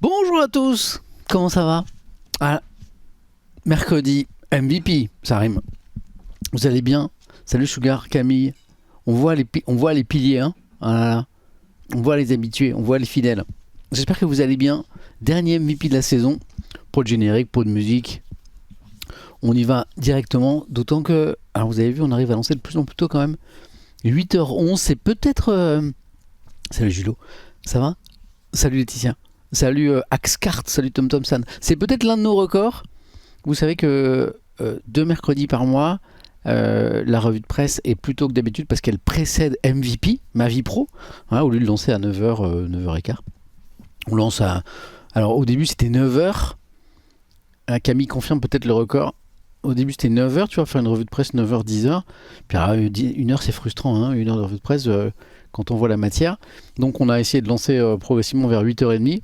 Bonjour à tous, comment ça va? Ah, mercredi, MVP, ça rime. Vous allez bien? Salut Sugar, Camille. On voit les piliers, hein? Ah là là. On voit les habitués, on voit les fidèles. J'espère que vous allez bien. Dernier MVP de la saison. Pas de générique, pas de musique. On y va directement, d'autant que, alors vous avez vu, on arrive à lancer de plus en plus tôt quand même. 8h11, c'est peut-être... Salut Julo, ça va? Salut Laetitia. Salut Axcart, salut Tom Thompson. C'est peut-être l'un de nos records. Vous savez que 2 mercredis par mois, la revue de presse est plus tôt que d'habitude parce qu'elle précède MVP, ma vie pro. Voilà, au lieu de lancer à 9h, 9h15. On lance à... Alors au début c'était 9h. Camille confirme peut-être le record. Au début c'était 9h, tu vas faire une revue de presse 9h, 10h. Puis 1h c'est frustrant, hein, 1 heure de revue de presse quand on voit la matière. Donc on a essayé de lancer progressivement vers 8h30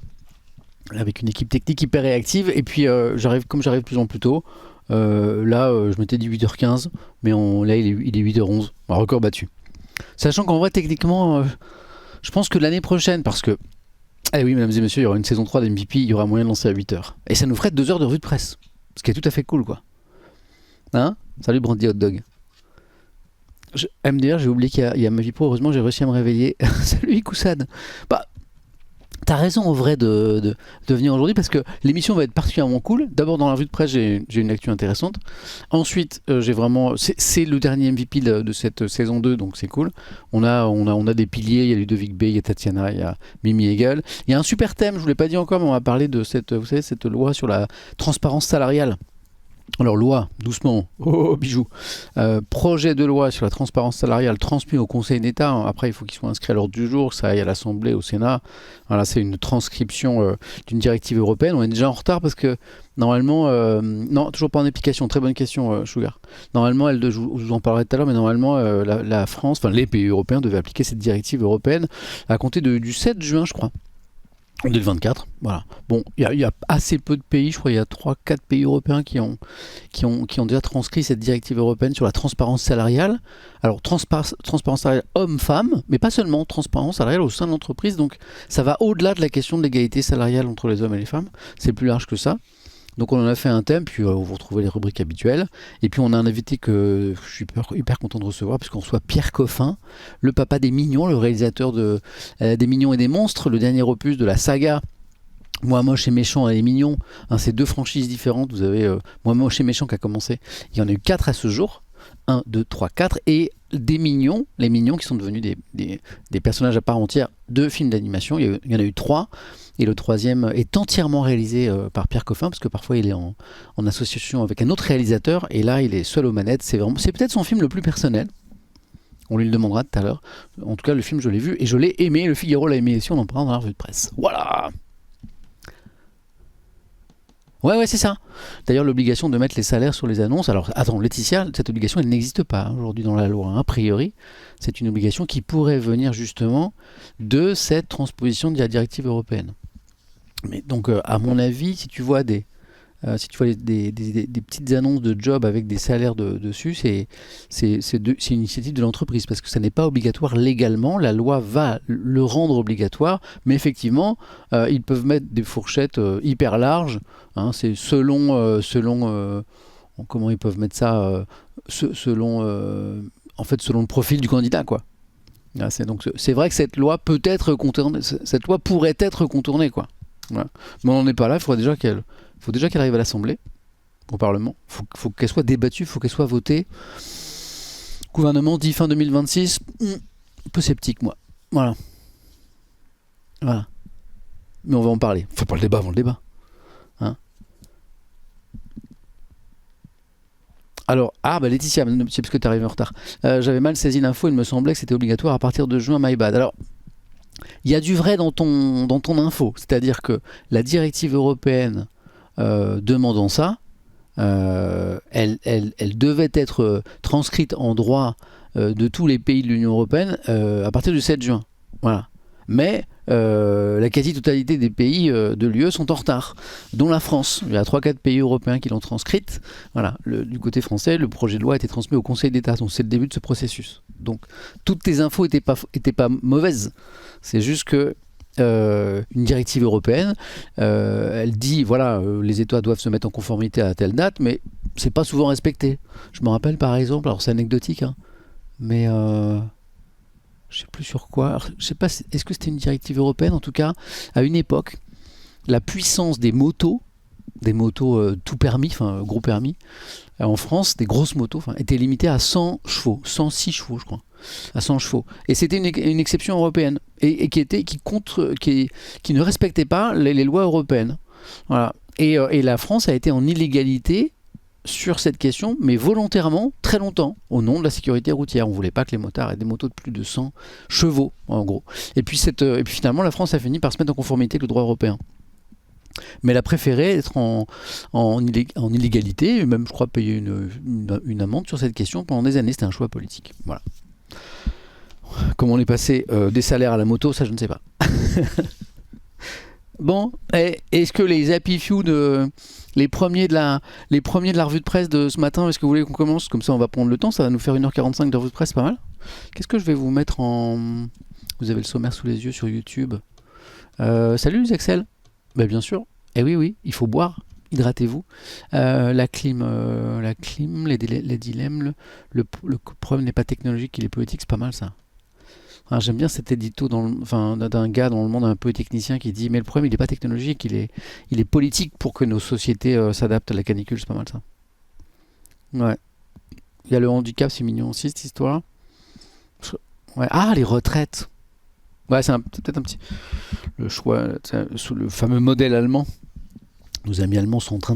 avec une équipe technique hyper réactive. Et puis j'arrive de plus en plus tôt. Je m'étais dit 8h15, mais là il est 8h11. Un record battu. Sachant qu'en vrai techniquement, je pense que l'année prochaine, parce que eh oui, mesdames et messieurs, il y aura une saison 3 d'MVP, il y aura moyen de lancer à 8h. Et ça nous ferait 2 heures de revue de presse. Ce qui est tout à fait cool, quoi. Hein? Salut Brandy Hot Dog. MDR, j'ai oublié qu'il y a ma vie pro. Heureusement, j'ai réussi à me réveiller. Salut Ikoussad. Bah, t'as raison en vrai de venir aujourd'hui parce que l'émission va être particulièrement cool. D'abord, dans la revue de presse, j'ai une actu intéressante. Ensuite, j'ai vraiment. C'est le dernier MVP de cette saison 2, donc c'est cool. On a des piliers. Il y a Ludovic B, il y a Tatiana, il y a Mimi Hegel. Il y a un super thème, je ne vous l'ai pas dit encore, mais on va parler de cette loi sur la transparence salariale. Alors loi, doucement, bijou. Projet de loi sur la transparence salariale transmis au Conseil d'État. Après, il faut qu'il soit inscrit à l'ordre du jour, que ça aille à l'Assemblée, au Sénat. Voilà, c'est une transcription d'une directive européenne. On est déjà en retard parce que normalement, non, toujours pas en application. Très bonne question, Sugar. Normalement, je vous en parlerai tout à l'heure, mais normalement, la France, enfin les pays européens devaient appliquer cette directive européenne à compter du 7 juin, je crois. En 2024, voilà. Bon, il y a assez peu de pays, je crois qu'il y a 3-4 pays européens qui ont déjà transcrit cette directive européenne sur la transparence salariale. Alors, transparence salariale homme-femme, mais pas seulement, transparence salariale au sein de l'entreprise. Donc, ça va au-delà de la question de l'égalité salariale entre les hommes et les femmes. C'est plus large que ça. Donc on en a fait un thème, puis vous retrouvez les rubriques habituelles. Et puis on a un invité que je suis hyper content de recevoir, puisqu'on reçoit Pierre Coffin, le papa des Mignons, le réalisateur des Mignons et des Monstres, le dernier opus de la saga Moi Moche et Méchant et les Mignons. Hein, c'est 2 franchises différentes. Vous avez Moi Moche et Méchant qui a commencé. Il y en a eu 4 à ce jour. 1, 2, 3, 4. Et des Mignons, les Mignons qui sont devenus des personnages à part entière de films d'animation. Il y en a eu 3. Et le 3e est entièrement réalisé par Pierre Coffin, parce que parfois il est en association avec un autre réalisateur, et là il est seul aux manettes. C'est peut-être son film le plus personnel. On lui le demandera tout à l'heure. En tout cas, le film, je l'ai vu et je l'ai aimé. Le Figaro l'a aimé aussi, on en parlera dans la revue de presse. Voilà. Ouais, c'est ça. D'ailleurs, l'obligation de mettre les salaires sur les annonces. Alors, attends, Laetitia, cette obligation, elle n'existe pas aujourd'hui dans la loi. A priori, c'est une obligation qui pourrait venir justement de cette transposition de la directive européenne. Mais donc, à mon avis, si tu vois des petites annonces de job avec des salaires dessus, c'est une initiative de l'entreprise, parce que ça n'est pas obligatoire légalement. La loi va le rendre obligatoire, mais effectivement, ils peuvent mettre des fourchettes hyper larges. Hein, c'est selon comment ils peuvent mettre ça, selon le profil du candidat, quoi. Là, c'est vrai que cette loi pourrait être contournée, quoi. Voilà. Mais on n'en est pas là. Il faut déjà qu'elle arrive à l'Assemblée, au Parlement. Faut qu'elle soit débattue, il faut qu'elle soit votée. Gouvernement dit fin 2026. Un peu sceptique, moi. Voilà. Mais on va en parler. Faut pas le débat avant le débat. Hein? Alors, Laetitia, c'est parce que tu es arrivé en retard. J'avais mal saisi l'info, il me semblait que c'était obligatoire à partir de juin, my bad. Alors, il y a du vrai dans ton info, c'est-à-dire que la directive européenne demandant ça, elle devait être transcrite en droit de tous les pays de l'Union européenne à partir du 7 juin. Voilà. Mais la quasi-totalité des pays de l'UE sont en retard, dont la France. Il y a 3-4 pays européens qui l'ont transcrite. Voilà. Du côté français, le projet de loi a été transmis au Conseil d'État, donc c'est le début de ce processus. Donc toutes tes infos n'étaient pas mauvaises. C'est juste que une directive européenne. Elle dit voilà, les États doivent se mettre en conformité à telle date, mais c'est pas souvent respecté. Je me rappelle par exemple, alors c'est anecdotique, hein, mais je sais plus sur quoi. Alors, je sais pas, est-ce que c'était une directive européenne? En tout cas, à une époque, la puissance des motos tout permis, enfin gros permis, en France, des grosses motos, étaient limitées à 100 chevaux, 106 chevaux, je crois, à 100 chevaux. Et c'était une exception européenne et qui ne respectait pas les lois européennes. Voilà. Et la France a été en illégalité sur cette question, mais volontairement, très longtemps, au nom de la sécurité routière. On ne voulait pas que les motards aient des motos de plus de 100 chevaux, en gros. Et puis finalement, la France a fini par se mettre en conformité avec le droit européen. Mais elle a préféré être en illégalité, et même, je crois, payer une amende sur cette question pendant des années. C'était un choix politique. Voilà. Comment on est passé des salaires à la moto, ça, je ne sais pas. Bon, est-ce que les Happy Few, les premiers de la revue de presse de ce matin, est-ce que vous voulez qu'on commence? Comme ça, on va prendre le temps. Ça va nous faire 1h45 de revue de presse, pas mal. Qu'est-ce que je vais vous mettre en... Vous avez le sommaire sous les yeux sur YouTube. Salut les Axel. Ben, bien sûr. Eh oui, il faut boire. Hydratez-vous. La clim, les dilemmes. Le problème n'est pas technologique, il est politique. C'est pas mal ça. Alors, j'aime bien cet édito d'un gars dans le monde un peu technicien qui dit mais le problème il n'est pas technologique, il est politique pour que nos sociétés s'adaptent à la canicule. C'est pas mal ça. Ouais. Il y a le handicap, c'est mignon aussi cette histoire. Ouais. Ah, les retraites. Ouais, c'est peut-être un petit... Le choix, sous le fameux modèle allemand. Nos amis allemands sont en train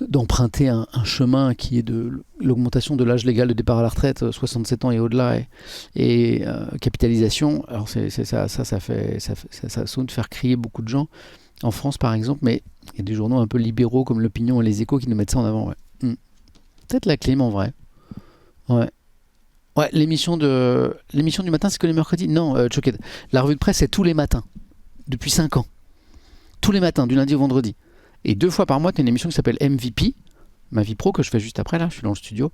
d'emprunter un chemin qui est de l'augmentation de l'âge légal de départ à la retraite, 67 ans et au-delà, et capitalisation. Alors ça sonne de faire crier beaucoup de gens, en France par exemple, mais il y a des journaux un peu libéraux comme l'Opinion et les Échos qui nous mettent ça en avant. Ouais. Peut-être la clim en vrai. Ouais. Ouais, l'émission du matin, c'est que les mercredis? Non, Choquette. La revue de presse, c'est tous les matins. Depuis 5 ans. Tous les matins, du lundi au vendredi. Et 2 fois par mois, tu as une émission qui s'appelle MVP, ma vie pro, que je fais juste après, là, je suis dans le studio.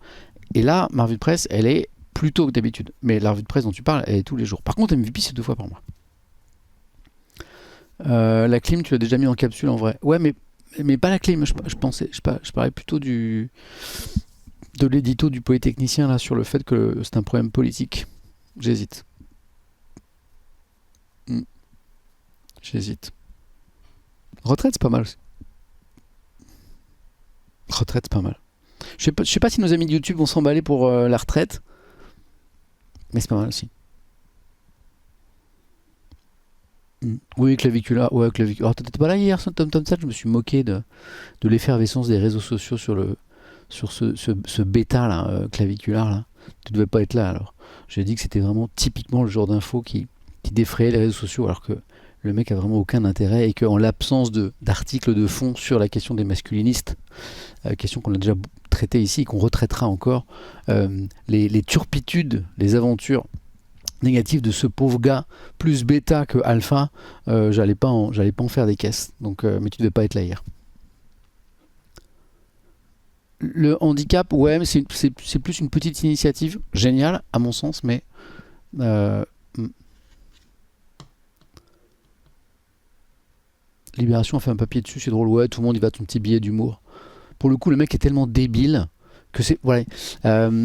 Et là, ma revue de presse, elle est plus tôt que d'habitude. Mais la revue de presse dont tu parles, elle est tous les jours. Par contre, MVP, c'est 2 fois par mois. La clim, tu l'as déjà mis en capsule en vrai. Ouais, mais pas la clim, je parlais plutôt de l'édito du polytechnicien là sur le fait que c'est un problème politique. J'hésite. J'hésite. Retraite, c'est pas mal aussi. Retraite, c'est pas mal. Je sais pas si nos amis de YouTube vont s'emballer pour la retraite, mais c'est pas mal aussi. Oui, clavicula. Ouais, clavicula. Alors, t'étais pas là hier, Tom Tom, je me suis moqué de l'effervescence des réseaux sociaux sur ce bêta là, claviculaire là. Tu devais pas être là alors. J'ai dit que c'était vraiment typiquement le genre d'info qui défrayait les réseaux sociaux alors que le mec a vraiment aucun intérêt et qu'en l'absence d'articles de fond sur la question des masculinistes, question qu'on a déjà traitée ici et qu'on retraitera encore, les turpitudes, les aventures négatives de ce pauvre gars plus bêta que alpha, j'allais pas en faire des caisses. Donc, mais tu devais pas être là hier. Le handicap, ouais, mais c'est plus une petite initiative géniale à mon sens, mais Libération a fait un papier dessus, c'est drôle, ouais, tout le monde y va, ton petit billet d'humour. Pour le coup, le mec est tellement débile que c'est... Voilà.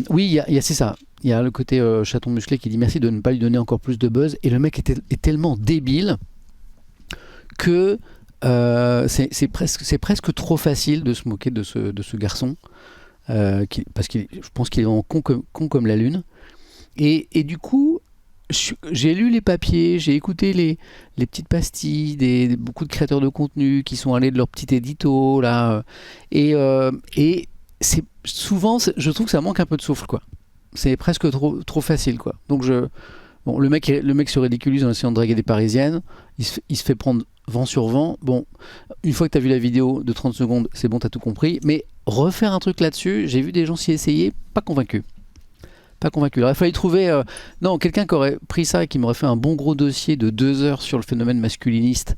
Oui, c'est ça. Il y a le côté chaton musclé qui dit merci de ne pas lui donner encore plus de buzz. Et le mec est tellement débile que c'est presque trop facile de se moquer de ce garçon. Parce que je pense qu'il est vraiment con comme la lune. Et du coup... J'ai lu les papiers, j'ai écouté les petites pastilles, beaucoup de créateurs de contenu qui sont allés de leur petit édito là, et c'est souvent, je trouve que ça manque un peu de souffle quoi. C'est presque trop facile quoi. Donc le mec se ridiculise en essayant de draguer des Parisiennes, il se fait prendre vent sur vent. Bon, une fois que tu as vu la vidéo de 30 secondes, c'est bon, tu as tout compris. Mais refaire un truc là-dessus, j'ai vu des gens s'y essayer, pas convaincus. Pas convaincu. Alors, il fallait trouver quelqu'un qui aurait pris ça et qui m'aurait fait un bon gros dossier de 2 heures sur le phénomène masculiniste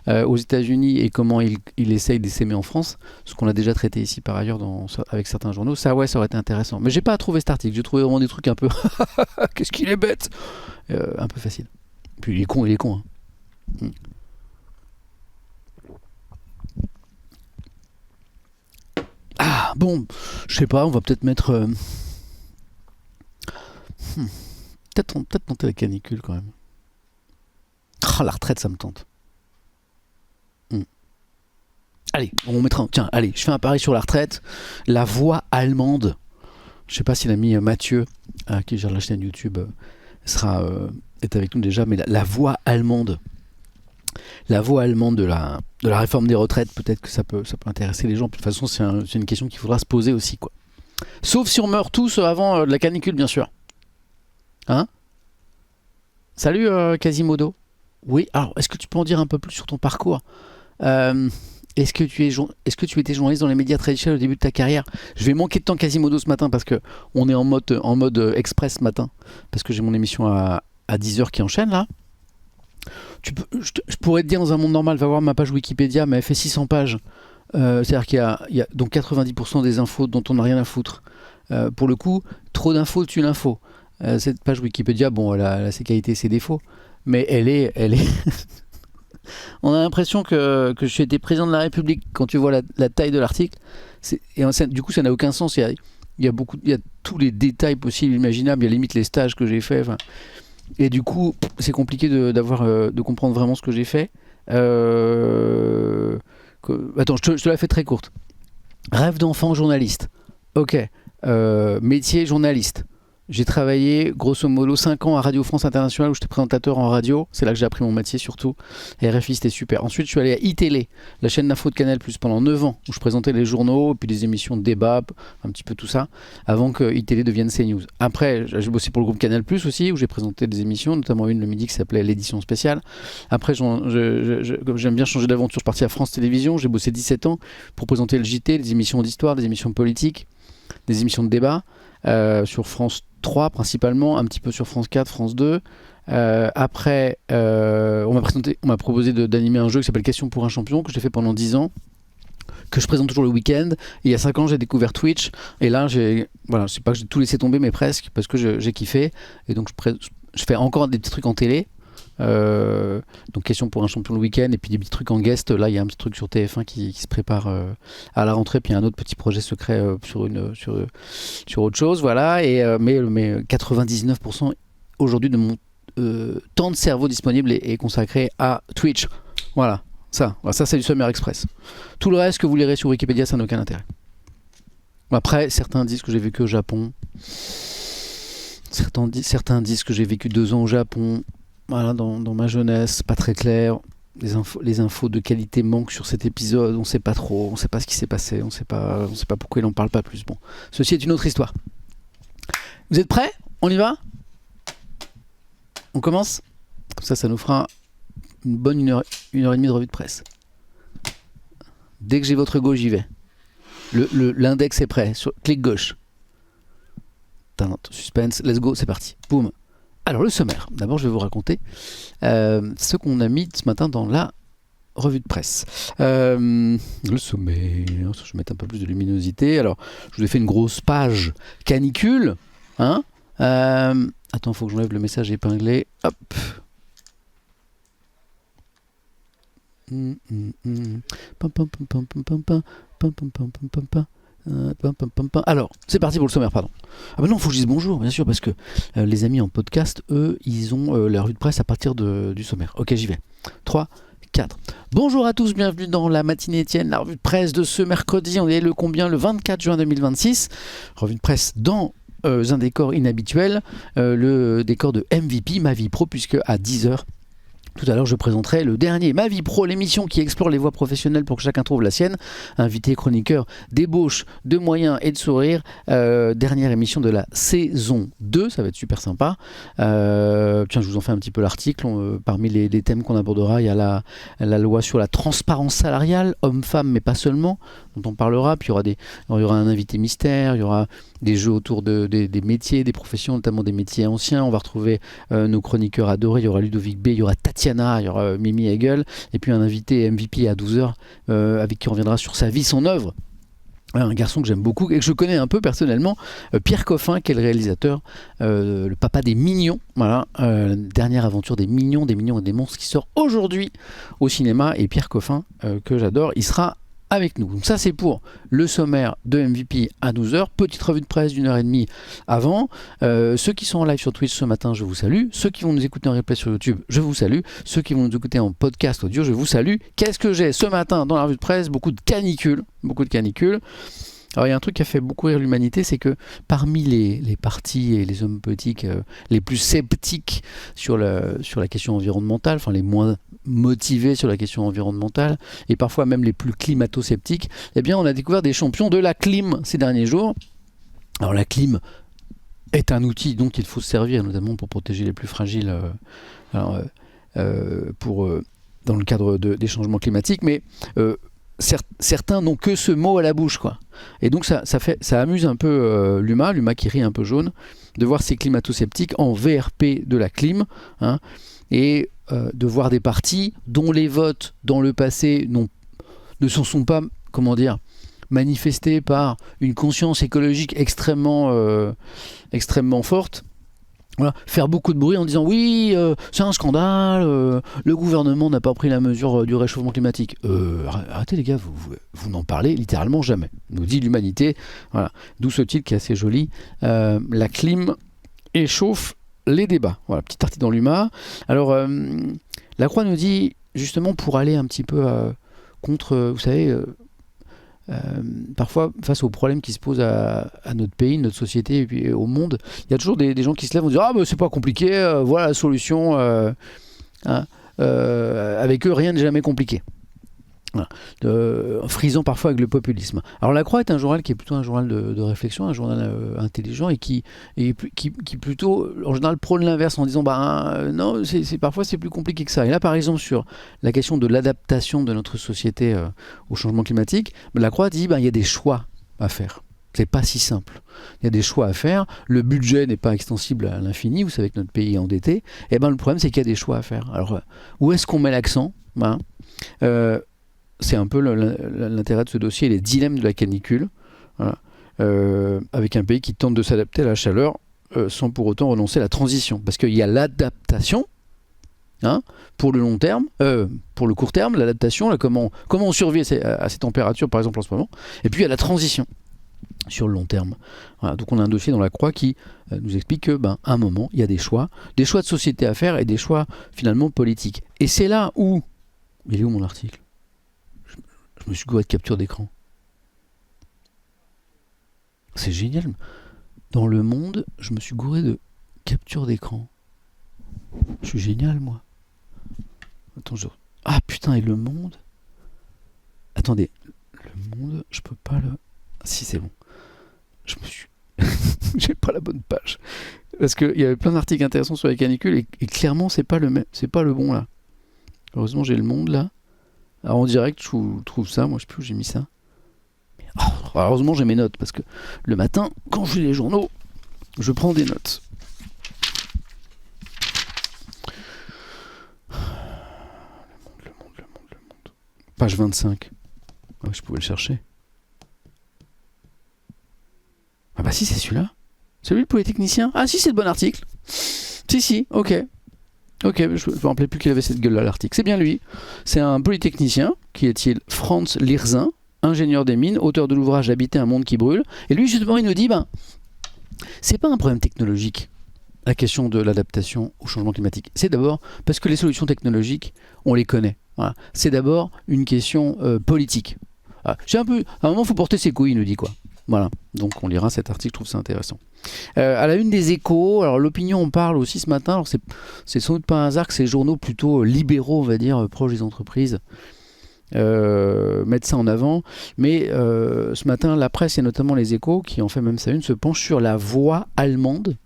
aux États-Unis et comment il essaye d'essaimer en France, ce qu'on a déjà traité ici par ailleurs avec certains journaux. Ça aurait été intéressant. Mais j'ai pas trouvé cet article. J'ai trouvé vraiment des trucs un peu qu'est-ce qu'il est bête, un peu facile. Puis il est con. Hein. Ah, bon, je sais pas, on va peut-être mettre... peut-être tenter la canicule quand même. Ah, la retraite, ça me tente. Allez, on mettra... Tiens, allez, je fais un pari sur la retraite. La voix allemande. Je sais pas si l'ami Mathieu, qui gère la chaîne YouTube, est avec nous déjà, mais la voix allemande. La voix allemande de la réforme des retraites, peut-être que ça peut intéresser les gens. De toute façon, c'est une question qu'il faudra se poser aussi, quoi. Sauf si on meurt tous avant de la canicule, bien sûr. Hein? Salut Quasimodo. Oui, alors, est-ce que tu peux en dire un peu plus sur ton parcours? Est-ce que tu étais journaliste dans les médias traditionnels au début de ta carrière? Je vais manquer de temps Quasimodo ce matin parce que on est en mode express ce matin. Parce que j'ai mon émission à 10h qui enchaîne là. Je pourrais te dire dans un monde normal, va voir ma page Wikipédia, mais elle fait 600 pages. C'est-à-dire qu'il y a donc 90% des infos dont on n'a rien à foutre. Pour le coup, trop d'infos tue l'info. Cette page Wikipédia, bon, elle a ses qualités et ses défauts, mais elle est... On a l'impression que je suis été président de la République quand tu vois la taille de l'article. Du coup, ça n'a aucun sens. Il y a tous les détails possibles, imaginables. Il y a limite les stages que j'ai faits. Et du coup, c'est compliqué de comprendre vraiment ce que j'ai fait. Attends, je te la fais très courte. Rêve d'enfant journaliste. Ok. Métier journaliste. J'ai travaillé grosso modo 5 ans à Radio France Internationale où j'étais présentateur en radio. C'est là que j'ai appris mon métier surtout. Et RFI c'était super. Ensuite je suis allé à iTélé, la chaîne d'info de Canal+, pendant 9 ans où je présentais les journaux et puis des émissions de débat, un petit peu tout ça, avant que iTélé devienne CNews. Après j'ai bossé pour le groupe Canal+, aussi où j'ai présenté des émissions, notamment une le midi qui s'appelait l'édition spéciale. Après comme j'aime bien changer d'aventure, je suis parti à France Télévisions. J'ai bossé 17 ans pour présenter le JT, des émissions d'histoire, des émissions politiques, des émissions de débat sur France 3 principalement, un petit peu sur France 4, France 2. Après, on m'a proposé d'animer un jeu qui s'appelle Question pour un champion, que j'ai fait pendant 10 ans, que je présente toujours le week-end. Et il y a 5 ans, j'ai découvert Twitch. Et là, je sais pas que j'ai tout laissé tomber, mais presque, parce que j'ai kiffé. Et donc, je fais encore des petits trucs en télé. Donc Question pour un champion le week-end et puis des petits trucs en guest. Là il y a un petit truc sur TF1 qui se prépare à la rentrée, puis il y a un autre petit projet secret sur autre chose, voilà. Mais 99% aujourd'hui de mon temps de cerveau disponible est consacré à Twitch. Voilà, ça c'est du Summer Express. Tout le reste que vous lirez sur Wikipédia, ça n'a aucun intérêt. Après certains disent que j'ai vécu au Japon, certains disent que j'ai vécu 2 ans au Japon. Voilà, dans ma jeunesse, pas très clair. Les infos de qualité manquent sur cet épisode. On sait pas trop, on sait pas ce qui s'est passé, on sait pas pourquoi il en parle pas plus. Bon, ceci est une autre histoire. Vous êtes prêts? On y va? On commence? Comme ça nous fera une bonne une heure et demie de revue de presse. Dès que j'ai votre go, j'y vais. L'index est prêt. Clic gauche. Suspense, let's go, c'est parti. Boum. Alors le sommaire, d'abord je vais vous raconter ce qu'on a mis ce matin dans la revue de presse. Le sommaire, je vais mettre un peu plus de luminosité. Alors je vous ai fait une grosse page canicule. Hein, attends, il faut que j'enlève le message épinglé. Hop. Alors, c'est parti pour le sommaire, pardon. Ah bah non, faut que je dise bonjour, bien sûr, parce que les amis en podcast, eux, ils ont la revue de presse à partir du sommaire. Ok, j'y vais. 3, 4. Bonjour à tous, bienvenue dans la matinée Étienne, la revue de presse de ce mercredi. On est le 24 juin 2026. Revue de presse dans un décor inhabituel, le décor de MVP, ma vie pro, puisque à 10h, tout à l'heure, je présenterai le dernier Ma Vie Pro, l'émission qui explore les voies professionnelles pour que chacun trouve la sienne. Invité, chroniqueur, débauche de moyens et de sourires. Dernière émission de la saison 2, ça va être super sympa. Tiens, je vous en fais un petit peu l'article. Parmi les thèmes qu'on abordera, il y a la loi sur la transparence salariale, hommes-femmes, mais pas seulement, dont on parlera. Puis il y aura un invité mystère, il y aura des jeux autour des métiers, des professions, notamment des métiers anciens. On va retrouver nos chroniqueurs adorés. Il y aura Ludovic B, il y aura Tatiana, il y aura Mimi Hegel, et puis un invité MVP à 12h avec qui on reviendra sur sa vie, son œuvre. un garçon que j'aime beaucoup et que je connais un peu personnellement, Pierre Coffin, qui est le réalisateur, le papa des Mignons, voilà, la dernière aventure des Mignons et des monstres qui sort aujourd'hui au cinéma, et Pierre Coffin, que j'adore, il sera avec nous. Donc ça c'est pour le sommaire de MVP à 12h, petite revue de presse d'1h30 avant. Ceux qui sont en live sur Twitch ce matin, je vous salue. Ceux qui vont nous écouter en replay sur YouTube, je vous salue. Ceux qui vont nous écouter en podcast audio, je vous salue. Qu'est-ce que j'ai ce matin dans la revue de presse? Beaucoup de canicules. Alors il y a un truc qui a fait beaucoup rire l'humanité, c'est que parmi les partis et les hommes politiques les plus sceptiques sur la question environnementale, enfin les moins motivés sur la question environnementale, et parfois même les plus climato-sceptiques, eh bien on a découvert des champions de la clim ces derniers jours. Alors la clim est un outil dont il faut se servir, notamment pour protéger les plus fragiles dans le cadre des changements climatiques, mais certains n'ont que ce mot à la bouche, quoi. Et donc ça amuse un peu l'UMA qui rit un peu jaune, de voir ces climato-sceptiques en VRP de la clim, hein, et de voir des partis dont les votes dans le passé ne s'en sont pas, comment dire, manifestés par une conscience écologique extrêmement forte. Voilà, faire beaucoup de bruit en disant oui, c'est un scandale, le gouvernement n'a pas pris la mesure du réchauffement climatique. Arrêtez les gars, vous n'en parlez littéralement jamais, nous dit l'humanité. Voilà. D'où ce titre qui est assez joli, la clim échauffe les débats. Voilà, petit article dans l'UMA. Alors, la Croix nous dit, justement, pour aller un petit peu contre, vous savez, parfois, face aux problèmes qui se posent à notre pays, notre société et puis au monde, il y a toujours des gens qui se lèvent et vont dire « Ah, bah, c'est pas compliqué, voilà la solution, avec eux, rien n'est jamais compliqué. » Voilà. Frisant parfois avec le populisme. Alors La Croix est un journal qui est plutôt un journal de réflexion, un journal intelligent et qui plutôt en général prône l'inverse en disant non, parfois c'est plus compliqué que ça. Et là par exemple sur la question de l'adaptation de notre société au changement climatique, La Croix dit il y a des choix à faire. C'est pas si simple. Il y a des choix à faire. Le budget n'est pas extensible à l'infini. Vous savez que notre pays est endetté. Et le problème c'est qu'il y a des choix à faire. Alors où est-ce qu'on met l'accent? C'est un peu l'intérêt de ce dossier, les dilemmes de la canicule, voilà. Avec un pays qui tente de s'adapter à la chaleur sans pour autant renoncer à la transition. Parce qu'il y a l'adaptation, hein, pour le long terme, pour le court terme, l'adaptation, là, comment on survit à ces températures, par exemple, en ce moment. Et puis il y a la transition sur le long terme. Voilà. Donc on a un dossier dans La Croix qui nous explique que, à un moment, il y a des choix de société à faire et des choix finalement politiques. Et c'est là où... Il est où mon article ? Je me suis gouré de capture d'écran. C'est génial. Dans Le Monde, je me suis gouré de capture d'écran. Je suis génial, moi. Attends, ah putain, et Le Monde? Attendez, Le Monde, je peux pas le... Ah, si, c'est bon. Je me suis... J'ai pas la bonne page. Parce qu'il y avait plein d'articles intéressants sur les canicules et clairement, c'est pas le bon, là. Heureusement, j'ai Le Monde, là. Alors en direct, je trouve ça, moi je sais plus où j'ai mis ça. Heureusement j'ai mes notes, parce que le matin, quand je lis les journaux, je prends des notes. Le Monde. Page 25. Ah, je pouvais le chercher. Ah bah si, c'est celui-là. C'est lui le polytechnicien. Ah si, c'est le bon article. Si, ok. Ok, je me rappelais plus qu'il avait cette gueule-là, l'article. C'est bien lui. C'est un polytechnicien, qui est-il? Franz Lirzin, ingénieur des mines, auteur de l'ouvrage Habiter un monde qui brûle. Et lui, justement, il nous dit, c'est pas un problème technologique, la question de l'adaptation au changement climatique. C'est d'abord parce que les solutions technologiques, on les connaît. Voilà. C'est d'abord une question politique. Voilà. À un moment, il faut porter ses couilles, il nous dit quoi. Voilà, donc on lira cet article, je trouve ça intéressant. À la une des Échos, alors l'Opinion en parle aussi ce matin, alors c'est sans doute pas un hasard que ces journaux plutôt libéraux, on va dire, proches des entreprises, mettent ça en avant, mais ce matin, la presse et notamment les Échos, qui en fait même sa une, se penchent sur la voie allemande.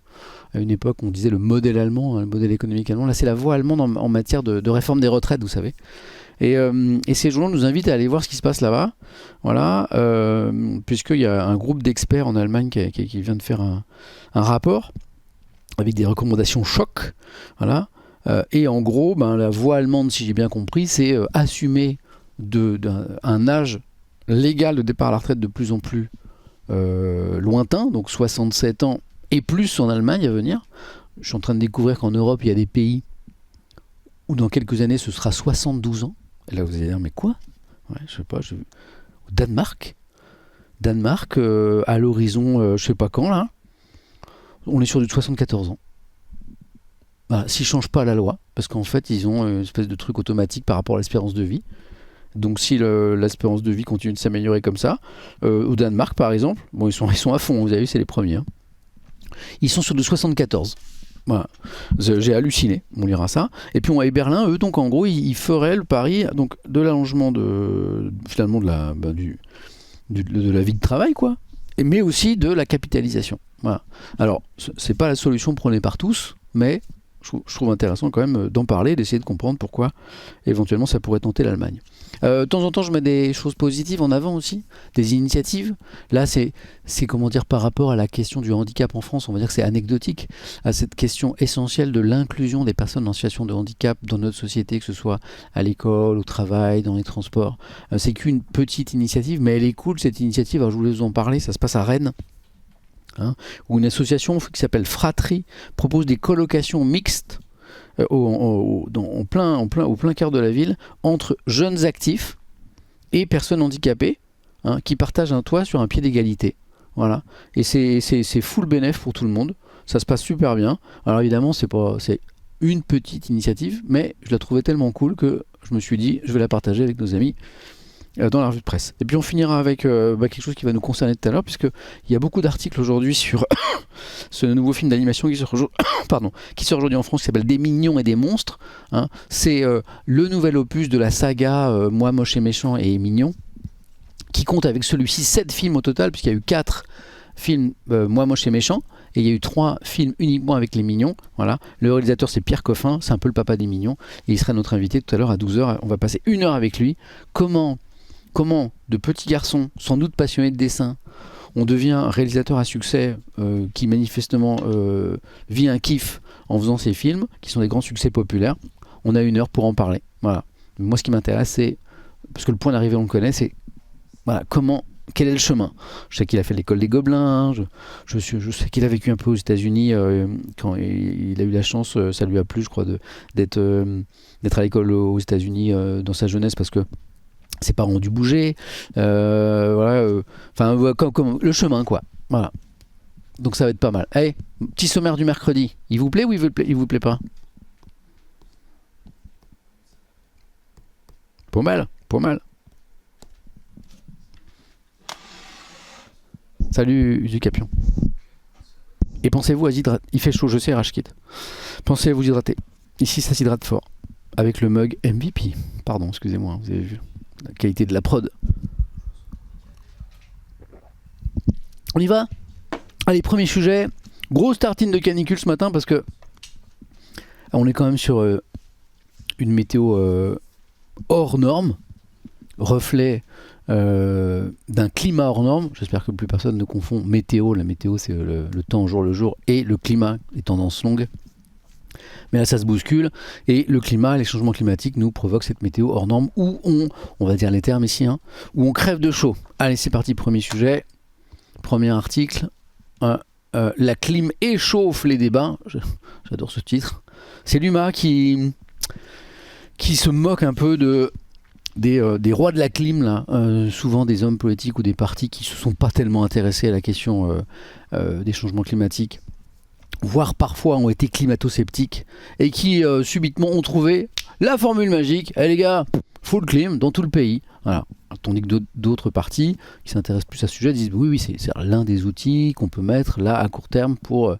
À une époque, on disait le modèle allemand, le modèle économique allemand, là c'est la voie allemande en matière de réforme des retraites, vous savez. Et ces journaux nous invitent à aller voir ce qui se passe là-bas, voilà, puisqu'il y a un groupe d'experts en Allemagne qui vient de faire un rapport avec des recommandations choc, voilà, et en gros, la voie allemande, si j'ai bien compris, c'est assumer un âge légal de départ à la retraite de plus en plus lointain, donc 67 ans et plus en Allemagne à venir. Je suis en train de découvrir qu'en Europe, il y a des pays où dans quelques années, ce sera 72 ans. Et là, vous allez dire, mais quoi? Ouais, je sais pas, au Danemark, à l'horizon, je sais pas quand, là, on est sur du 74 ans. Voilà, s'ils changent pas la loi, parce qu'en fait, ils ont une espèce de truc automatique par rapport à l'espérance de vie. Donc si l'espérance de vie continue de s'améliorer comme ça, au Danemark par exemple, bon ils sont à fond, vous avez vu, c'est les premiers. Hein. Ils sont sur du 74. Voilà. J'ai halluciné, on lira ça. Et puis on va à Berlin, eux, donc en gros, ils feraient le pari donc, de l'allongement finalement de la vie de travail, quoi. Mais aussi de la capitalisation. Voilà. Alors, c'est pas la solution prônée par tous, mais je trouve intéressant quand même d'en parler, d'essayer de comprendre pourquoi éventuellement ça pourrait tenter l'Allemagne. De temps en temps, je mets des choses positives en avant aussi, des initiatives. Là, c'est comment dire par rapport à la question du handicap en France, on va dire que c'est anecdotique, à cette question essentielle de l'inclusion des personnes en situation de handicap dans notre société, que ce soit à l'école, au travail, dans les transports. C'est qu'une petite initiative, mais elle est cool cette initiative. Alors, je voulais vous en parler, ça se passe à Rennes. Hein, où une association qui s'appelle Fratrie propose des colocations mixtes au plein cœur de la ville entre jeunes actifs et personnes handicapées hein, qui partagent un toit sur un pied d'égalité. Voilà. Et c'est full bénéf pour tout le monde. Ça se passe super bien. Alors évidemment, c'est une petite initiative, mais je la trouvais tellement cool que je me suis dit, je vais la partager avec nos amis dans la revue de presse. Et puis on finira avec quelque chose qui va nous concerner tout à l'heure, puisqu'il y a beaucoup d'articles aujourd'hui sur ce nouveau film d'animation qui sort aujourd'hui en France, qui s'appelle Des mignons et des monstres. Hein. C'est le nouvel opus de la saga Moi, moche et méchant et mignon, qui compte avec celui-ci 7 films au total, puisqu'il y a eu 4 films Moi, moche et méchant, et il y a eu 3 films uniquement avec les mignons. Voilà. Le réalisateur, c'est Pierre Coffin, c'est un peu le papa des mignons, et il sera notre invité tout à l'heure à 12h. On va passer 1 heure avec lui. Comment de petits garçons, sans doute passionnés de dessin, on devient réalisateur à succès qui manifestement vit un kiff en faisant ces films, qui sont des grands succès populaires. On a 1 heure pour en parler. Voilà. Moi, ce qui m'intéresse, c'est, parce que le point d'arrivée, on le connaît, c'est voilà, quel est le chemin. Je sais qu'il a fait l'école des Gobelins, je sais qu'il a vécu un peu aux États-Unis quand il a eu la chance, ça lui a plu, je crois, d'être à l'école aux États-Unis dans sa jeunesse, parce que ses parents ont dû bouger, comme le chemin, quoi. Voilà. Donc ça va être pas mal. Allez, petit sommaire du mercredi. Il vous plaît ou il vous plaît pas? Pas mal. Salut Uzucapion. Et pensez-vous à s'hydrater. Il fait chaud, je sais, Rashkid. Pensez à vous hydrater. Ici, ça s'hydrate fort. Avec le mug MVP. Pardon, excusez-moi, vous avez vu la qualité de la prod. On y va? Allez, premier sujet. Grosse tartine de canicule ce matin parce que on est quand même sur une météo hors norme, reflet d'un climat hors norme. J'espère que plus personne ne confond météo. La météo, c'est le temps jour le jour, et le climat, les tendances longues. Mais là, ça se bouscule, et le climat, les changements climatiques nous provoquent cette météo hors norme où on va dire les termes ici, hein, où on crève de chaud. Allez, c'est parti, premier sujet, premier article. La clim échauffe les débats. J'adore ce titre. C'est l'UMA qui se moque un peu des rois de la clim, là, souvent des hommes politiques ou des partis qui ne se sont pas tellement intéressés à la question des changements climatiques, voire parfois ont été climato-sceptiques, et qui subitement ont trouvé la formule magique. Eh les gars, full clim dans tout le pays. Voilà. Tandis que d'autres partis qui s'intéressent plus à ce sujet disent oui, c'est l'un des outils qu'on peut mettre là à court terme pour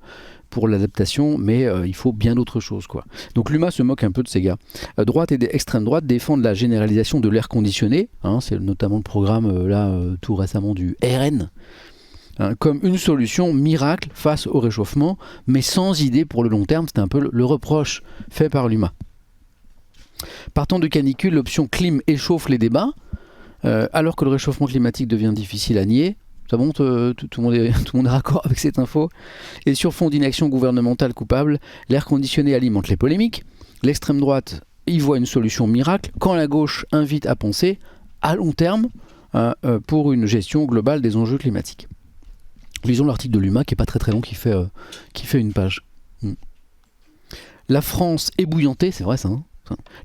l'adaptation, mais il faut bien d'autres choses, quoi. Donc l'UMA se moque un peu de ces gars. Droite et extrême droite défendent la généralisation de l'air conditionné, hein, c'est notamment le programme tout récemment du RN, hein, comme une solution miracle face au réchauffement, mais sans idée pour le long terme. C'est un peu le reproche fait par l'UMA. Partant de canicule, l'option clim échauffe les débats, alors que le réchauffement climatique devient difficile à nier. Ça bon, tout le monde est raccord avec cette info. Et sur fond d'inaction gouvernementale coupable, l'air conditionné alimente les polémiques. L'extrême droite y voit une solution miracle, quand la gauche invite à penser à long terme, pour une gestion globale des enjeux climatiques. Lisons l'article de l'UMA qui n'est pas très très long, qui fait une page. La France ébouillantée, c'est vrai ça, hein,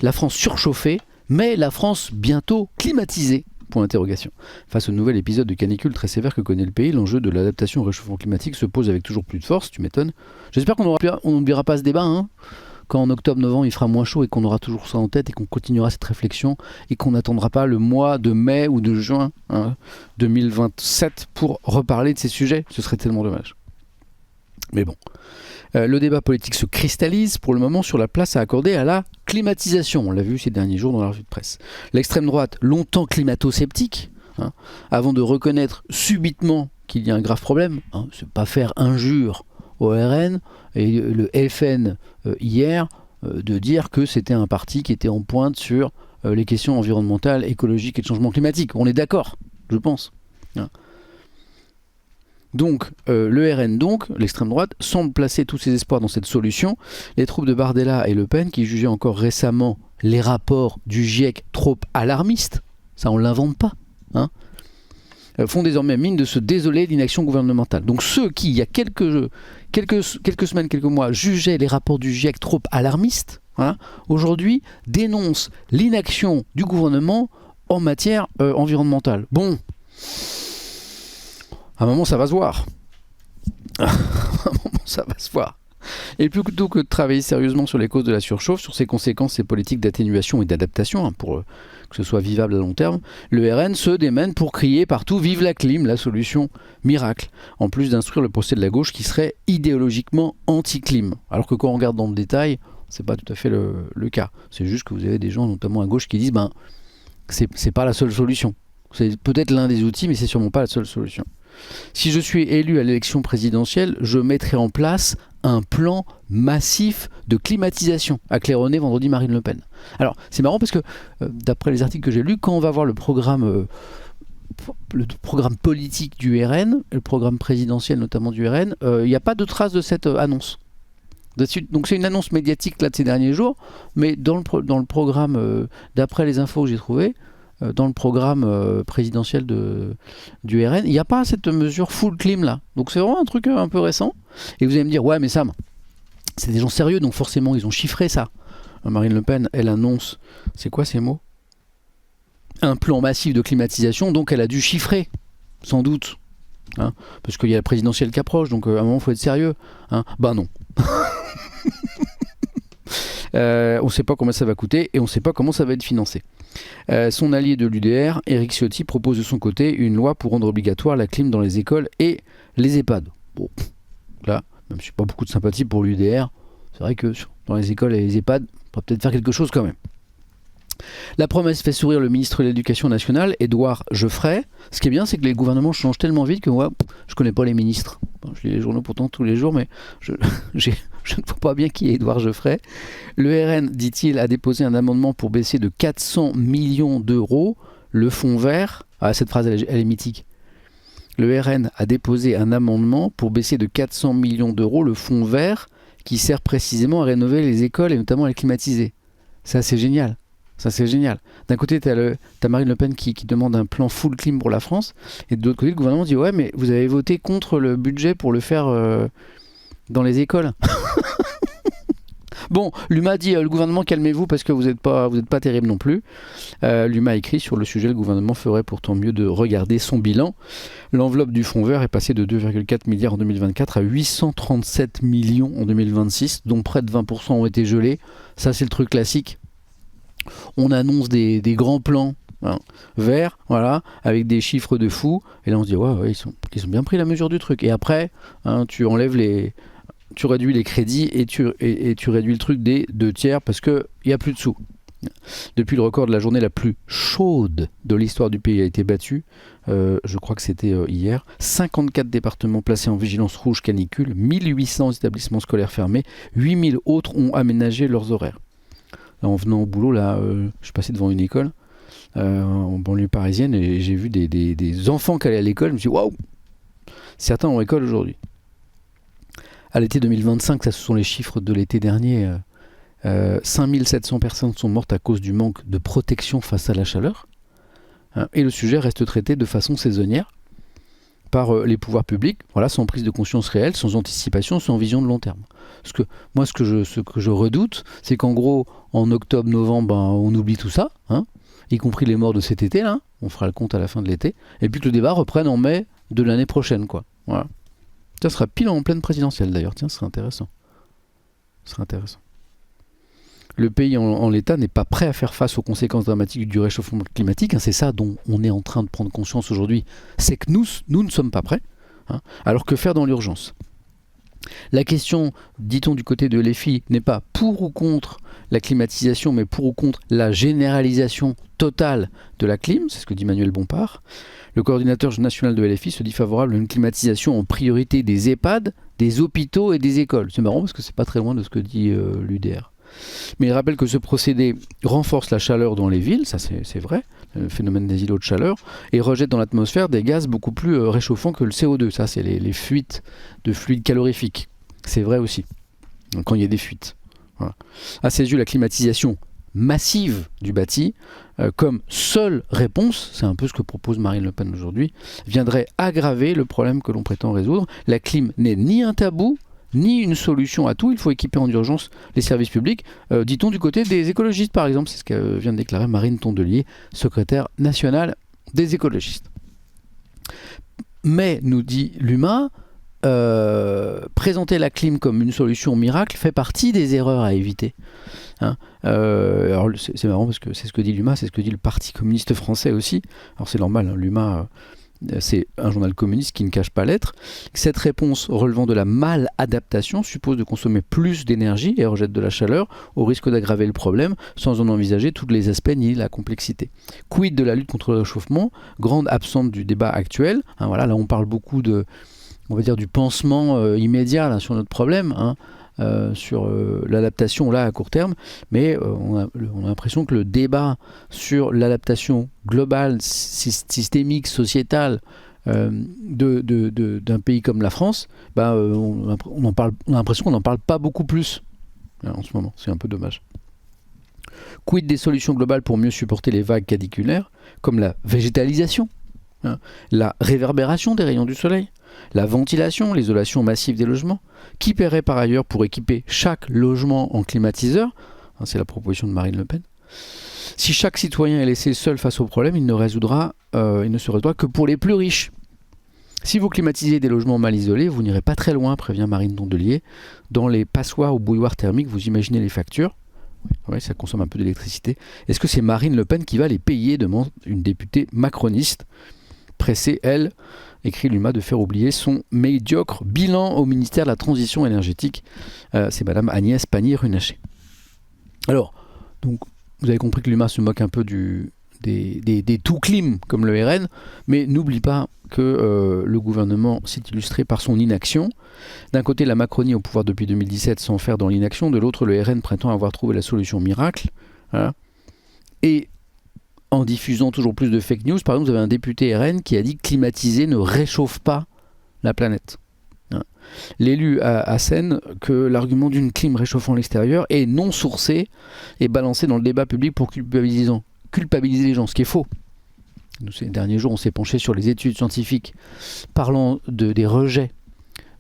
la France surchauffée, mais la France bientôt climatisée. Point d'interrogation. Face au nouvel épisode de canicule très sévère que connaît le pays, l'enjeu de l'adaptation au réchauffement climatique se pose avec toujours plus de force, tu m'étonnes. J'espère qu'on n'oubliera pas ce débat, hein, quand en octobre-novembre il fera moins chaud et qu'on aura toujours ça en tête et qu'on continuera cette réflexion et qu'on n'attendra pas le mois de mai ou de juin 2027 pour reparler de ces sujets. Ce serait tellement dommage. Mais bon. Le débat politique se cristallise pour le moment sur la place à accorder à la climatisation. On l'a vu ces derniers jours dans la revue de presse. L'extrême droite, longtemps climato-sceptique, avant de reconnaître subitement qu'il y a un grave problème, c'est pas faire injure au RN et le FN hier, de dire que c'était un parti qui était en pointe sur les questions environnementales, écologiques et de changement climatique. On est d'accord, je pense. Donc, le RN, l'extrême droite, semble placer tous ses espoirs dans cette solution. Les troupes de Bardella et Le Pen, qui jugeaient encore récemment les rapports du GIEC trop alarmistes, ça on ne l'invente pas, font désormais mine de se désoler de l'inaction gouvernementale. Donc ceux qui, il y a quelques semaines, quelques mois, jugeaient les rapports du GIEC trop alarmistes, aujourd'hui dénoncent l'inaction du gouvernement en matière environnementale. Bon, à un moment ça va se voir. Et plutôt que de travailler sérieusement sur les causes de la surchauffe, sur ses conséquences, ses politiques d'atténuation et d'adaptation, pour que ce soit vivable à long terme, le RN se démène pour crier partout « Vive la clim », la solution miracle, en plus d'instruire le procès de la gauche qui serait idéologiquement anti-clim. Alors que quand on regarde dans le détail, c'est pas tout à fait le cas. C'est juste que vous avez des gens, notamment à gauche, qui disent c'est pas la seule solution. C'est peut-être l'un des outils, mais c'est sûrement pas la seule solution. Si je suis élu à l'élection présidentielle, je mettrai en place un plan massif de climatisation, a claironné vendredi Marine Le Pen. Alors, c'est marrant parce que, d'après les articles que j'ai lus, quand on va voir le programme politique du RN, le programme présidentiel notamment du RN, il n'y a pas de trace de cette annonce. Donc c'est une annonce médiatique là, de ces derniers jours, mais dans le programme, d'après les infos que j'ai trouvées, dans le programme présidentiel du RN, il n'y a pas cette mesure full clim là. Donc c'est vraiment un truc un peu récent. Et vous allez me dire, ouais mais Sam, c'est des gens sérieux, donc forcément ils ont chiffré ça. Marine Le Pen, elle annonce, c'est quoi ces mots ? Un plan massif de climatisation, donc elle a dû chiffrer, sans doute. Parce qu'il y a la présidentielle qui approche, donc à un moment il faut être sérieux. Bah non. On ne sait pas combien ça va coûter et on ne sait pas comment ça va être financé. Son allié de l'UDR, Éric Ciotti, propose de son côté une loi pour rendre obligatoire la clim dans les écoles et les EHPAD. Bon, là, même si je n'ai pas beaucoup de sympathie pour l'UDR, c'est vrai que dans les écoles et les EHPAD, on va peut-être faire quelque chose quand même. La promesse fait sourire le ministre de l'Éducation nationale, Édouard Geoffrey. Ce qui est bien, c'est que les gouvernements changent tellement vite que moi, je ne connais pas les ministres. Bon, je lis les journaux pourtant tous les jours, mais je ne vois pas bien qui est Édouard Geoffrey. Le RN, dit-il, a déposé un amendement pour baisser de 400 millions d'euros le fonds vert. Ah, cette phrase, elle est mythique. Le RN a déposé un amendement pour baisser de 400 millions d'euros le fonds vert qui sert précisément à rénover les écoles et notamment à les climatiser. Ça, c'est génial. Ça, c'est génial. D'un côté, t'as Marine Le Pen qui demande un plan full clim pour la France, et de l'autre côté, le gouvernement dit « Ouais, mais vous avez voté contre le budget pour le faire dans les écoles. » Bon, l'UMA dit le gouvernement, calmez-vous parce que vous n'êtes pas terrible non plus. L'UMA écrit sur le sujet, le gouvernement ferait pourtant mieux de regarder son bilan. L'enveloppe du fonds vert est passée de 2,4 milliards en 2024 à 837 millions en 2026, dont près de 20% ont été gelés. Ça, c'est le truc classique. On annonce des grands plans verts, voilà, avec des chiffres de fou, et là on se dit ouais, ils ont bien pris la mesure du truc. Et après, tu réduis les crédits et tu réduis le truc des 2/3 parce qu'il n'y a plus de sous. Depuis, le record de la journée la plus chaude de l'histoire du pays a été battu, je crois que c'était hier. 54 départements placés en vigilance rouge canicule, 1800 établissements scolaires fermés, 8000 autres ont aménagé leurs horaires. Là, en venant au boulot, je suis passé devant une école en banlieue parisienne et j'ai vu des enfants qui allaient à l'école. Je me suis dit waouh, certains ont école aujourd'hui. À l'été 2025, ça ce sont les chiffres de l'été dernier, 5700 personnes sont mortes à cause du manque de protection face à la chaleur. et le sujet reste traité de façon saisonnière par les pouvoirs publics, voilà, sans prise de conscience réelle, sans anticipation, sans vision de long terme. Parce que moi, ce que je redoute, c'est qu'en gros, en octobre, novembre, on oublie tout ça, y compris les morts de cet été, là, on fera le compte à la fin de l'été, et puis que le débat reprenne en mai de l'année prochaine, quoi. Voilà. Ça sera pile en pleine présidentielle, d'ailleurs, tiens, ce serait intéressant. Le pays en l'état n'est pas prêt à faire face aux conséquences dramatiques du réchauffement climatique. C'est ça dont on est en train de prendre conscience aujourd'hui. C'est que nous ne sommes pas prêts. Alors que faire dans l'urgence ? La question, dit-on du côté de l'EFI, n'est pas pour ou contre la climatisation, mais pour ou contre la généralisation totale de la clim. C'est ce que dit Manuel Bompard. Le coordinateur national de l'EFI se dit favorable à une climatisation en priorité des EHPAD, des hôpitaux et des écoles. C'est marrant parce que c'est pas très loin de ce que dit l'UDR. Mais il rappelle que ce procédé renforce la chaleur dans les villes, ça c'est vrai, le phénomène des îlots de chaleur, et rejette dans l'atmosphère des gaz beaucoup plus réchauffants que le CO2. Ça, c'est les fuites de fluides calorifiques. C'est vrai aussi, quand il y a des fuites. Voilà. À ses yeux, la climatisation massive du bâti, comme seule réponse, c'est un peu ce que propose Marine Le Pen aujourd'hui, viendrait aggraver le problème que l'on prétend résoudre. La clim n'est ni un tabou, ni une solution à tout. Il faut équiper en urgence les services publics, dit-on du côté des écologistes par exemple. C'est ce que vient de déclarer Marine Tondelier, secrétaire nationale des écologistes. Mais, nous dit l'UMA, présenter la clim comme une solution miracle fait partie des erreurs à éviter. Alors c'est marrant parce que c'est ce que dit l'UMA, c'est ce que dit le Parti communiste français aussi. Alors c'est normal, l'UMA... c'est un journal communiste qui ne cache pas l'être. Cette réponse relevant de la maladaptation suppose de consommer plus d'énergie et rejette de la chaleur au risque d'aggraver le problème sans en envisager tous les aspects ni la complexité. Quid de la lutte contre le réchauffement, grande absente du débat actuel. Voilà, là on parle beaucoup on va dire du pansement immédiat là, sur notre problème, sur l'adaptation là à court terme, mais on a l'impression que le débat sur l'adaptation globale, systémique, sociétale d'un pays comme la France, on a l'impression qu'on n'en parle pas beaucoup plus en ce moment. C'est un peu dommage. Quid des solutions globales pour mieux supporter les vagues caniculaires, comme la végétalisation, la réverbération des rayons du soleil, la ventilation, l'isolation massive des logements, qui paierait par ailleurs pour équiper chaque logement en climatiseur, c'est la proposition de Marine Le Pen. Si chaque citoyen est laissé seul face au problème, il ne se résoudra que pour les plus riches. Si vous climatisez des logements mal isolés, vous n'irez pas très loin, prévient Marine Tondelier. Dans les passoires ou bouilloires thermiques, vous imaginez les factures. Oui, ça consomme un peu d'électricité. Est-ce que c'est Marine Le Pen qui va les payer, demande une députée macroniste, pressée, elle, écrit l'UMA, de faire oublier son médiocre bilan au ministère de la Transition énergétique. C'est Madame Agnès Pannier-Runacher. Alors, donc, vous avez compris que l'UMA se moque un peu des tout-clim comme le RN, mais n'oublie pas que le gouvernement s'est illustré par son inaction. D'un côté, la Macronie au pouvoir depuis 2017 sans faire dans l'inaction, de l'autre, le RN prétend avoir trouvé la solution miracle. Voilà. Et en diffusant toujours plus de fake news, par exemple, vous avez un député RN qui a dit que climatiser ne réchauffe pas la planète. L'élu assène que l'argument d'une clim réchauffant l'extérieur est non sourcé et balancé dans le débat public pour culpabiliser les gens, ce qui est faux. Nous, ces derniers jours, on s'est penché sur les études scientifiques parlant des rejets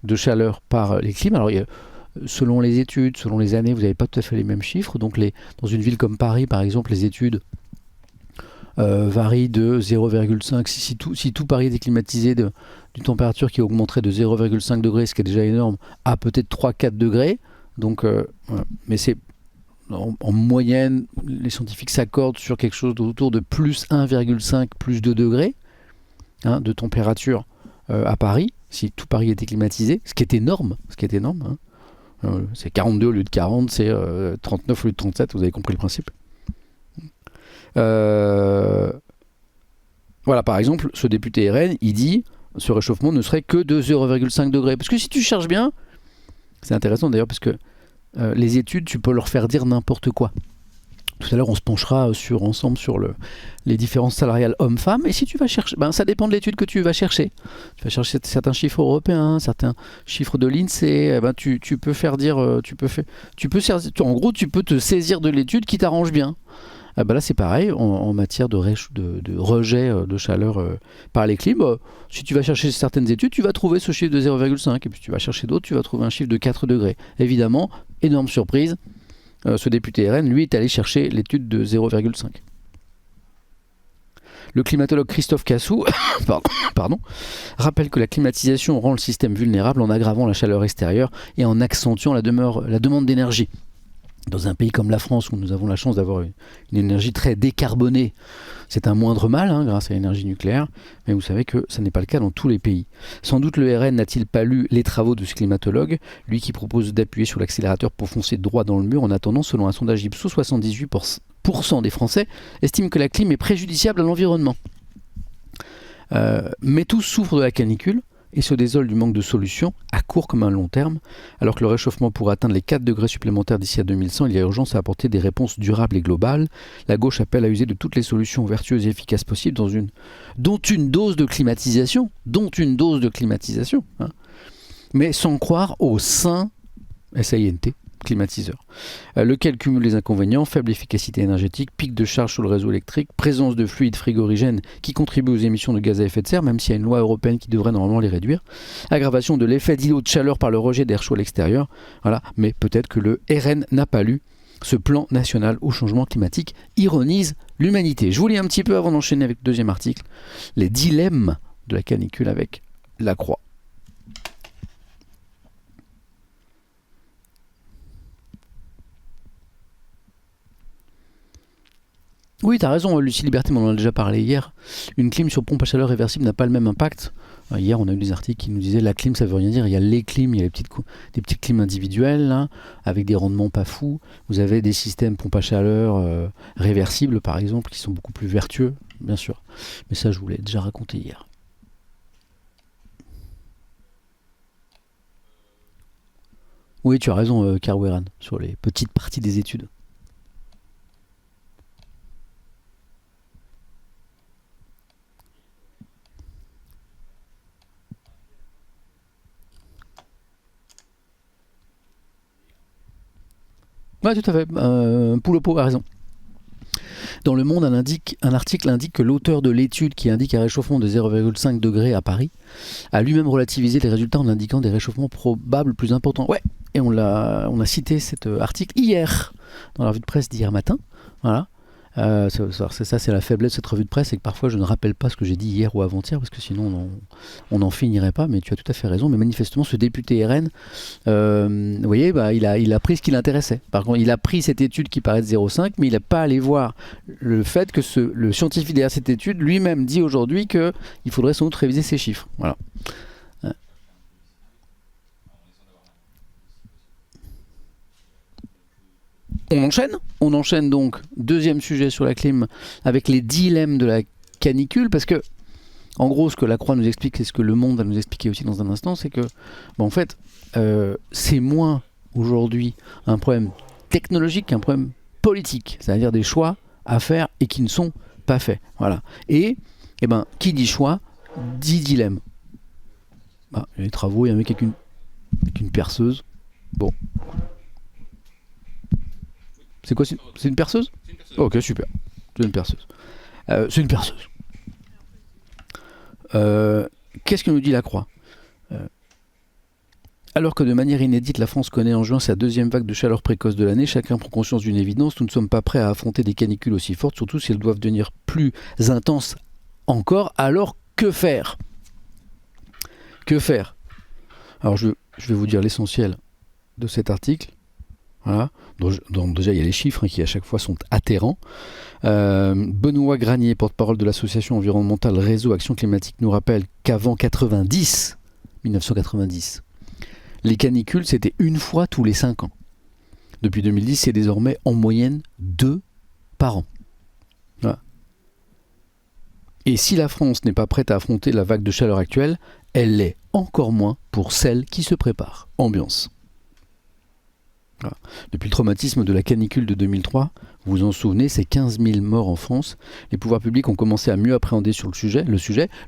de chaleur par les clims. Alors, selon les études, selon les années, vous n'avez pas tout à fait les mêmes chiffres. Donc, dans une ville comme Paris, par exemple, les études varient de 0,5. Si tout Paris était climatisé d'une température qui augmenterait de 0,5 degrés, ce qui est déjà énorme, à peut-être 3-4 degrés. Donc, voilà. Mais c'est en moyenne, les scientifiques s'accordent sur quelque chose autour de plus 1,5, plus 2 degrés de température à Paris, si tout Paris était climatisé, ce qui est énorme. C'est 42 au lieu de 40, c'est 39 au lieu de 37, vous avez compris le principe. Voilà, par exemple, ce député RN, il dit ce réchauffement ne serait que de 0,5 degrés. Parce que si tu cherches bien, c'est intéressant d'ailleurs, parce que les études, tu peux leur faire dire n'importe quoi. Tout à l'heure, on se penchera ensemble sur les différences salariales hommes-femmes. Et si tu vas chercher, ça dépend de l'étude que tu vas chercher. Tu vas chercher certains chiffres européens, certains chiffres de l'INSEE. Tu peux faire dire, en gros, tu peux te saisir de l'étude qui t'arrange bien. Ah bah là c'est pareil, en matière de rejet de chaleur par les clim, si tu vas chercher certaines études, tu vas trouver ce chiffre de 0,5, et puis tu vas chercher d'autres, tu vas trouver un chiffre de 4 degrés. Évidemment, énorme surprise, ce député RN, lui, est allé chercher l'étude de 0,5. Le climatologue Christophe Cassou pardon, rappelle que la climatisation rend le système vulnérable en aggravant la chaleur extérieure et en accentuant la demande d'énergie. Dans un pays comme la France, où nous avons la chance d'avoir une énergie très décarbonée, c'est un moindre mal grâce à l'énergie nucléaire, mais vous savez que ce n'est pas le cas dans tous les pays. Sans doute le RN n'a-t-il pas lu les travaux de ce climatologue, lui qui propose d'appuyer sur l'accélérateur pour foncer droit dans le mur. En attendant, selon un sondage Ipsos, 78% des Français estiment que la clim est préjudiciable à l'environnement. Mais tous souffrent de la canicule et se désolent du manque de solutions à court comme à long terme. Alors que le réchauffement pourrait atteindre les 4 degrés supplémentaires d'ici à 2100, il y a urgence à apporter des réponses durables et globales. La gauche appelle à user de toutes les solutions vertueuses et efficaces possibles, dont une dose de climatisation, mais sans croire au saint SAINT climatiseur, lequel cumule les inconvénients: faible efficacité énergétique, pic de charge sur le réseau électrique, présence de fluides frigorigènes qui contribuent aux émissions de gaz à effet de serre, même s'il y a une loi européenne qui devrait normalement les réduire, aggravation de l'effet d'îlot de chaleur par le rejet d'air chaud à l'extérieur. Voilà. Mais peut-être que le RN n'a pas lu ce plan national au changement climatique, ironise l'humanité. Je vous lis un petit peu avant d'enchaîner avec le deuxième article, les dilemmes de la canicule avec la Croix. Oui, tu as raison, Lucie Liberté, on en a déjà parlé hier. Une clim sur pompe à chaleur réversible n'a pas le même impact. Hier, on a eu des articles qui nous disaient la clim, ça veut rien dire. Il y a les clims, il y a des petites clims individuelles, là, avec des rendements pas fous. Vous avez des systèmes pompe à chaleur réversibles, par exemple, qui sont beaucoup plus vertueux, bien sûr. Mais ça, je vous l'ai déjà raconté hier. Oui, tu as raison, Carweran, sur les petites parties des études. Oui, tout à fait. Poulopo a raison. Dans Le Monde, un article indique que l'auteur de l'étude qui indique un réchauffement de 0,5 degrés à Paris a lui-même relativisé les résultats en indiquant des réchauffements probables plus importants. Ouais, et on a cité cet article hier, dans la revue de presse d'hier matin. Voilà. C'est la faiblesse de cette revue de presse, c'est que parfois je ne rappelle pas ce que j'ai dit hier ou avant-hier, parce que sinon on n'en finirait pas, mais tu as tout à fait raison. Mais manifestement, ce député RN, vous voyez, il a pris ce qui l'intéressait. Par contre, il a pris cette étude qui paraît de 0,5, mais il n'a pas allé voir le fait que le scientifique derrière cette étude lui-même dit aujourd'hui qu'il faudrait sans doute réviser ses chiffres. Voilà. On enchaîne donc, deuxième sujet sur la clim, avec les dilemmes de la canicule, parce que, en gros, ce que la Croix nous explique, et ce que le Monde va nous expliquer aussi dans un instant, c'est que, en fait, c'est moins aujourd'hui un problème technologique qu'un problème politique, c'est-à-dire des choix à faire et qui ne sont pas faits. Voilà. Et qui dit choix, dit dilemme. Il y a les travaux, il y a un mec avec une perceuse. Bon. C'est quoi? C'est une perceuse? Ok, super. C'est une perceuse. Qu'est-ce que nous dit la Croix? Alors que de manière inédite, la France connaît en juin sa deuxième vague de chaleur précoce de l'année, chacun prend conscience d'une évidence: nous ne sommes pas prêts à affronter des canicules aussi fortes, surtout si elles doivent devenir plus intenses encore. Alors que faire? Alors je vais vous dire l'essentiel de cet article. Voilà. Donc déjà il y a les chiffres qui à chaque fois sont atterrants. Benoît Granier, porte-parole de l'association environnementale Réseau Action Climatique, nous rappelle qu'avant 1990, les canicules c'était une fois tous les 5 ans. Depuis 2010, c'est désormais en moyenne 2 par an. Voilà. Et si la France n'est pas prête à affronter la vague de chaleur actuelle, elle l'est encore moins pour celle qui se prépare. Ambiance. Voilà. Depuis le traumatisme de la canicule de 2003, vous vous en souvenez, c'est 15 000 morts en France. Les pouvoirs publics ont commencé à mieux appréhender sur le sujet.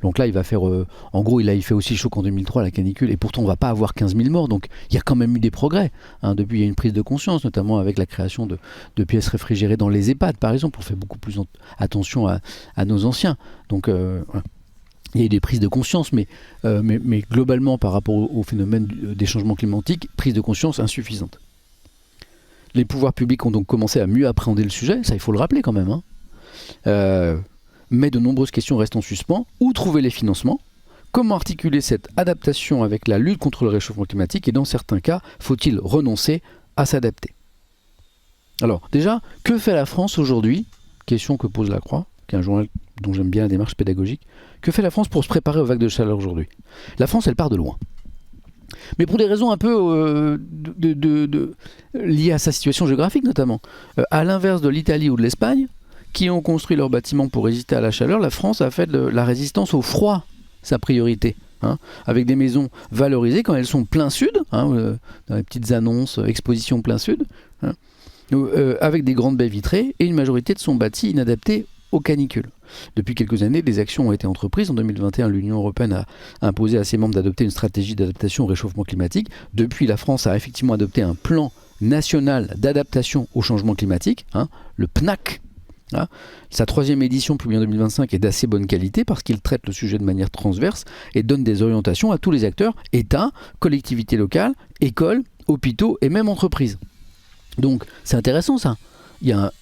Donc là, il va faire... en gros, il fait aussi chaud qu'en 2003, la canicule. Et pourtant, on ne va pas avoir 15 000 morts. Donc, il y a quand même eu des progrès. Depuis, il y a une prise de conscience, notamment avec la création de pièces réfrigérées dans les EHPAD, par exemple. On fait beaucoup plus attention à nos anciens. Donc, voilà. Il y a eu des prises de conscience, mais globalement, par rapport au phénomène des changements climatiques, prise de conscience insuffisante. Les pouvoirs publics ont donc commencé à mieux appréhender le sujet, ça il faut le rappeler quand même. Mais de nombreuses questions restent en suspens. Où trouver les financements? Comment articuler cette adaptation avec la lutte contre le réchauffement climatique? Et dans certains cas, faut-il renoncer à s'adapter? Alors déjà, que fait la France aujourd'hui? Question que pose La Croix, qui est un journal dont j'aime bien la démarche pédagogique. Que fait la France pour se préparer aux vagues de chaleur aujourd'hui? La France, elle part de loin. Mais pour des raisons un peu liées à sa situation géographique notamment. À l'inverse de l'Italie ou de l'Espagne, qui ont construit leurs bâtiments pour résister à la chaleur, la France a fait de la résistance au froid sa priorité. Avec des maisons valorisées quand elles sont plein sud, dans les petites annonces, exposition plein sud, avec des grandes baies vitrées et une majorité de son bâti inadapté aux canicules. Depuis quelques années, des actions ont été entreprises. En 2021, l'Union européenne a imposé à ses membres d'adopter une stratégie d'adaptation au réchauffement climatique. Depuis, la France a effectivement adopté un plan national d'adaptation au changement climatique, le PNAC. Sa 3e édition, publiée en 2025, est d'assez bonne qualité parce qu'il traite le sujet de manière transverse et donne des orientations à tous les acteurs, État, collectivités locales, écoles, hôpitaux et même entreprises. Donc, c'est intéressant ça. Il y a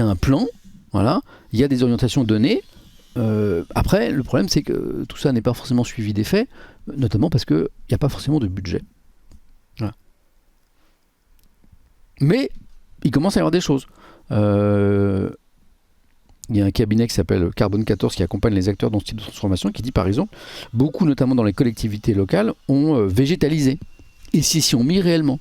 un plan. Voilà, il y a des orientations données. Après, le problème, c'est que tout ça n'est pas forcément suivi des faits, notamment parce qu'il n'y a pas forcément de budget. Voilà. Mais il commence à y avoir des choses. Il y a un cabinet qui s'appelle Carbone 14 qui accompagne les acteurs dans ce type de transformation, qui dit par exemple, beaucoup, notamment dans les collectivités locales, ont végétalisé et s'y sont mis réellement.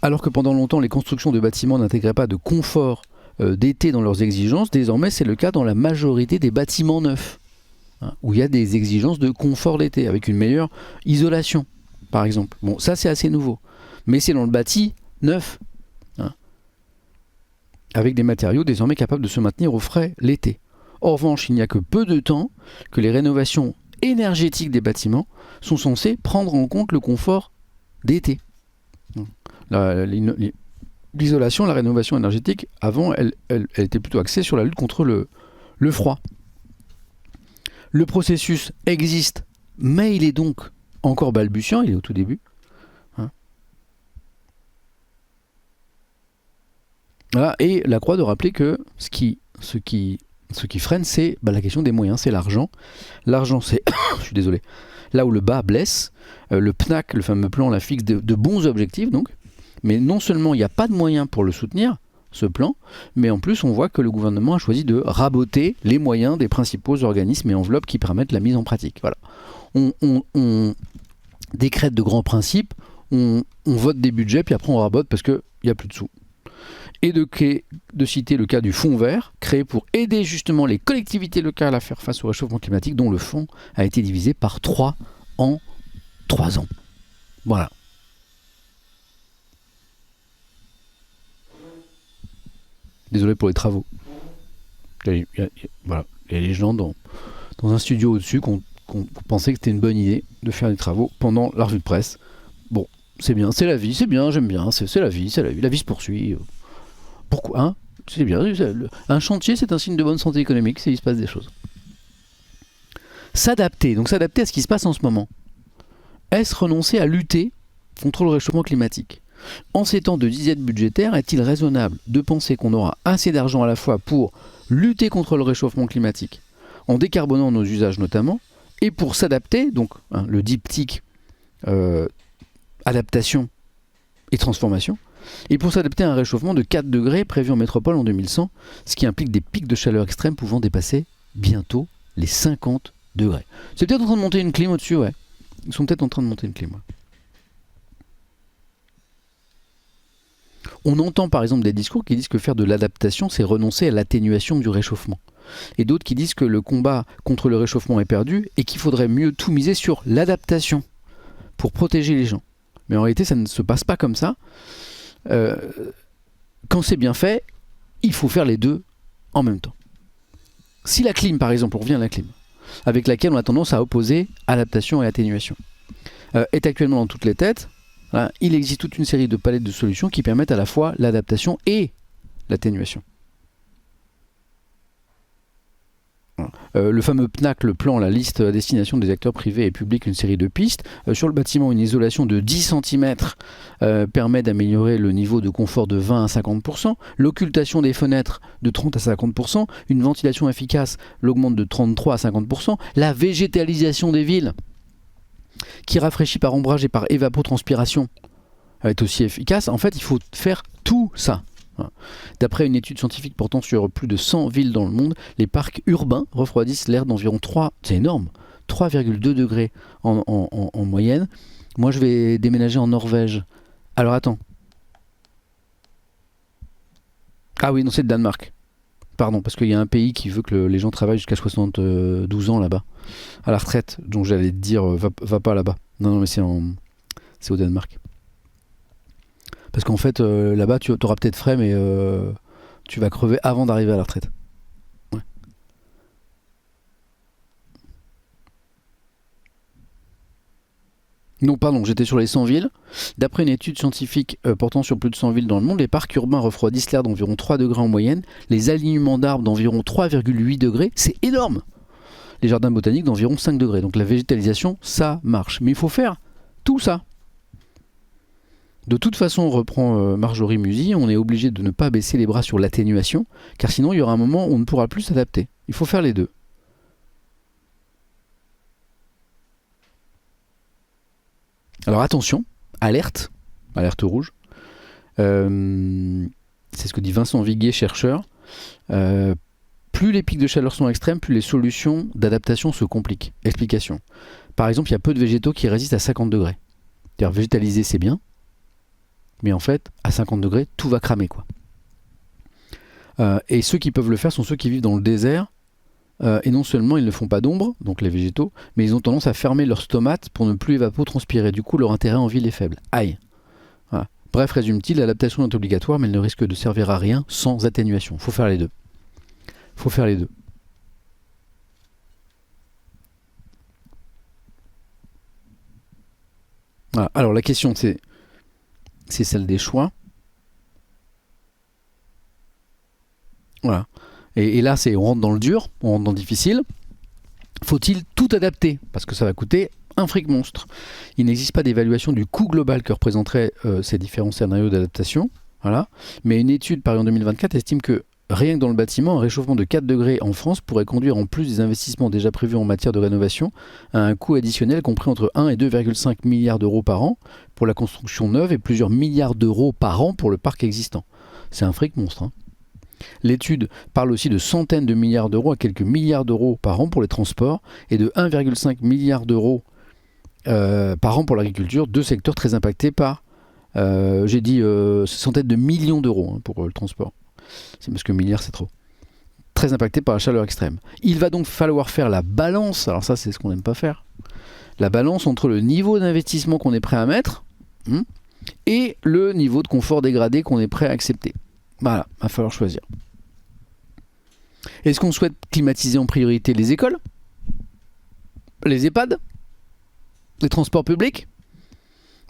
Alors que pendant longtemps, les constructions de bâtiments n'intégraient pas de confort d'été dans leurs exigences, désormais c'est le cas dans la majorité des bâtiments neufs, où il y a des exigences de confort d'été, avec une meilleure isolation, par exemple. Bon, ça c'est assez nouveau, mais c'est dans le bâti neuf, avec des matériaux désormais capables de se maintenir au frais l'été. En revanche, il n'y a que peu de temps que les rénovations énergétiques des bâtiments sont censées prendre en compte le confort d'été. L'isolation, la rénovation énergétique, avant, elle était plutôt axée sur la lutte contre le froid. Le processus existe, mais il est donc encore balbutiant, il est au tout début. Voilà, et La Croix de rappeler que ce qui freine, c'est la question des moyens, c'est l'argent. L'argent, c'est, je suis désolé, là où le bas blesse. Le PNAC, le fameux plan, la fixe de bons objectifs, donc. Mais non seulement il n'y a pas de moyens pour le soutenir, ce plan, mais en plus on voit que le gouvernement a choisi de raboter les moyens des principaux organismes et enveloppes qui permettent la mise en pratique. Voilà. On décrète de grands principes, on vote des budgets, puis après on rabote parce qu'il n'y a plus de sous. Et de citer le cas du Fonds vert, créé pour aider justement les collectivités locales à faire face au réchauffement climatique, dont le fonds a été divisé par 3 en 3 ans. Voilà. Désolé pour les travaux. Il y a les gens dans un studio au-dessus qui pensaient que c'était une bonne idée de faire des travaux pendant la revue de presse. Bon, c'est bien, c'est la vie, c'est bien, j'aime bien, c'est la vie, la vie se poursuit. Pourquoi c'est bien. Un chantier, c'est un signe de bonne santé économique, il se passe des choses. S'adapter, donc s'adapter à ce qui se passe en ce moment. Est-ce renoncer à lutter contre le réchauffement climatique? En ces temps de disette budgétaire, est-il raisonnable de penser qu'on aura assez d'argent à la fois pour lutter contre le réchauffement climatique, en décarbonant nos usages notamment, et pour s'adapter, donc le diptyque adaptation et transformation, et pour s'adapter à un réchauffement de 4 degrés prévu en métropole en 2100, ce qui implique des pics de chaleur extrêmes pouvant dépasser bientôt les 50 degrés. C'est peut-être en train de monter une clim au-dessus, ouais. Ils sont peut-être en train de monter une clim, ouais. On entend par exemple des discours qui disent que faire de l'adaptation, c'est renoncer à l'atténuation du réchauffement. Et d'autres qui disent que le combat contre le réchauffement est perdu et qu'il faudrait mieux tout miser sur l'adaptation pour protéger les gens. Mais en réalité, ça ne se passe pas comme ça. Quand c'est bien fait, il faut faire les deux en même temps. Si la clim, par exemple, on revient à la clim, avec laquelle on a tendance à opposer adaptation et atténuation, est actuellement dans toutes les têtes, voilà, il existe toute une série de palettes de solutions qui permettent à la fois l'adaptation et l'atténuation. Le fameux PNAC, le plan, la liste à destination des acteurs privés et publics, une série de pistes. Sur le bâtiment, une isolation de 10 cm permet d'améliorer le niveau de confort de 20 à 50%. L'occultation des fenêtres de 30 à 50%. Une ventilation efficace l'augmente de 33 à 50%. La végétalisation des villes, qui rafraîchit par ombrage et par évapotranspiration, est aussi efficace. En fait, il faut faire tout ça. D'après une étude scientifique portant sur plus de 100 villes dans le monde, les parcs urbains refroidissent l'air d'environ 3,2 degrés en moyenne. Moi, je vais déménager en Norvège. Alors, attends. Ah oui, non, c'est le Danemark. Pardon, parce qu'il y a un pays qui veut que les gens travaillent jusqu'à 72 ans là-bas, à la retraite. Donc, j'allais te dire, va pas là-bas. Non, mais c'est au Danemark. Parce qu'en fait, là-bas, tu auras peut-être frais, mais tu vas crever avant d'arriver à la retraite. Ouais. Non, pardon, j'étais sur les 100 villes. D'après une étude scientifique portant sur plus de 100 villes dans le monde, les parcs urbains refroidissent l'air d'environ 3 degrés en moyenne, les alignements d'arbres d'environ 3,8 degrés, c'est énorme. Les jardins botaniques d'environ 5 degrés. Donc la végétalisation, ça marche. Mais il faut faire tout ça. De toute façon, on reprend Marjorie Musi, on est obligé de ne pas baisser les bras sur l'atténuation, car sinon il y aura un moment où on ne pourra plus s'adapter. Il faut faire les deux. Alors attention, alerte rouge. C'est ce que dit Vincent Viguier, chercheur. Plus les pics de chaleur sont extrêmes, plus les solutions d'adaptation se compliquent. Explication. Par exemple, il y a peu de végétaux qui résistent à 50 degrés. C'est-à-dire végétaliser, c'est bien. Mais en fait, à 50 degrés, tout va cramer, quoi. Et ceux qui peuvent le faire sont ceux qui vivent dans le désert. Et non seulement ils ne font pas d'ombre, donc les végétaux, mais ils ont tendance à fermer leurs stomates pour ne plus évapotranspirer. Du coup, leur intérêt en ville est faible. Aïe. Voilà. Bref, résume-t-il, l'adaptation est obligatoire, mais elle ne risque de servir à rien sans atténuation. Faut faire les deux. Faut faire les deux. Voilà. Alors la question, c'est celle des choix. Voilà. Et là, on rentre dans le dur, on rentre dans le difficile. Faut-il tout adapter? Parce que ça va coûter un fric monstre. Il n'existe pas d'évaluation du coût global que représenteraient ces différents scénarios d'adaptation. Voilà. Mais une étude parue en 2024 estime que rien que dans le bâtiment, un réchauffement de 4 degrés en France pourrait conduire, en plus des investissements déjà prévus en matière de rénovation, à un coût additionnel compris entre 1 et 2,5 milliards d'euros par an pour la construction neuve et plusieurs milliards d'euros par an pour le parc existant. C'est un fric monstre, hein. L'étude parle aussi de centaines de milliards d'euros à quelques milliards d'euros par an pour les transports et de 1,5 milliard d'euros par an pour l'agriculture, deux secteurs très impactés par, j'ai dit centaines de millions d'euros, hein, pour le transport. C'est parce que milliard c'est trop. Très impactés par la chaleur extrême. Il va donc falloir faire la balance, alors ça c'est ce qu'on n'aime pas faire, la balance entre le niveau d'investissement qu'on est prêt à mettre et le niveau de confort dégradé qu'on est prêt à accepter. Voilà, il va falloir choisir. Est-ce qu'on souhaite climatiser en priorité les écoles, les EHPAD, les transports publics?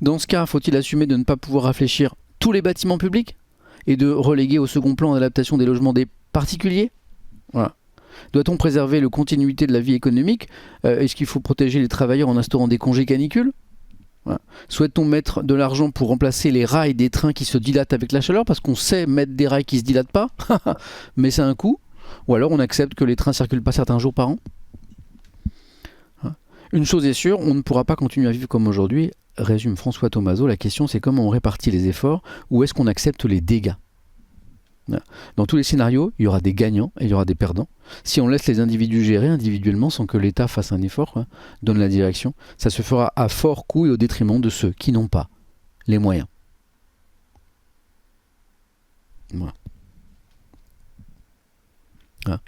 Dans ce cas, faut-il assumer de ne pas pouvoir réfléchir tous les bâtiments publics et de reléguer au second plan l'adaptation des logements des particuliers? Voilà. Doit-on préserver la continuité de la vie économique? Est-ce qu'il faut protéger les travailleurs en instaurant des congés canicules? Voilà. Souhaite-t-on mettre de l'argent pour remplacer les rails des trains qui se dilatent avec la chaleur, parce qu'on sait mettre des rails qui se dilatent pas, mais ça a un coût? Ou alors on accepte que les trains circulent pas certains jours par an? Une chose est sûre, on ne pourra pas continuer à vivre comme aujourd'hui, résume François Thomazeau. La question c'est comment on répartit les efforts, ou est-ce qu'on accepte les dégâts? Dans tous les scénarios, il y aura des gagnants et il y aura des perdants. Si on laisse les individus gérer individuellement sans que l'État fasse un effort, donne la direction, ça se fera à fort coût et au détriment de ceux qui n'ont pas les moyens. Voilà.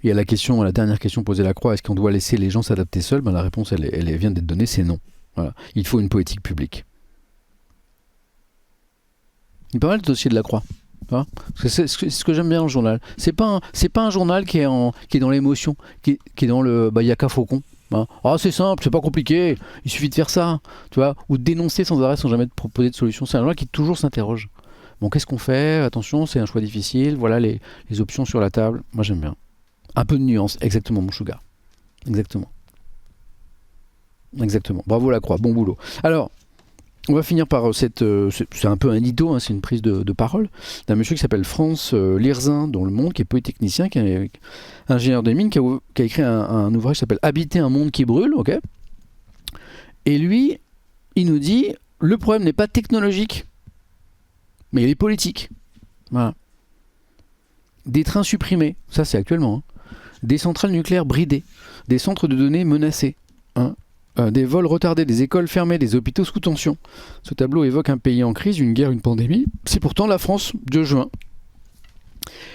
Il y a la dernière question posée à la Croix, est-ce qu'on doit laisser les gens s'adapter seuls? La réponse elle vient d'être donnée, c'est non. Voilà. Il faut une politique publique. Il est pas mal le dossier de la Croix. Hein, c'est ce que j'aime bien dans le journal. C'est pas un journal qui est dans l'émotion, qui est dans le y a qu'à Faucon. Hein. Ah, c'est simple, c'est pas compliqué, il suffit de faire ça, tu vois, ou de dénoncer sans arrêt sans jamais te proposer de solution. C'est un journal qui toujours s'interroge. Bon, qu'est-ce qu'on fait? Attention, c'est un choix difficile, voilà les options sur la table. Moi j'aime bien. Un peu de nuance, exactement mon sugar. Exactement. Bravo la Croix, bon boulot. Alors, on va finir par c'est un peu un ido, hein, c'est une prise de parole d'un monsieur qui s'appelle France Lirzin dans Le Monde, qui est polytechnicien, qui est ingénieur des mines, qui a écrit un ouvrage qui s'appelle Habiter un monde qui brûle, ok. Et lui, il nous dit, le problème n'est pas technologique, mais il est politique. Voilà. Des trains supprimés, ça c'est actuellement, hein. Des centrales nucléaires bridées, des centres de données menacés, hein. Des vols retardés, des écoles fermées, des hôpitaux sous tension. Ce tableau évoque un pays en crise, une guerre, une pandémie. C'est pourtant la France de juin.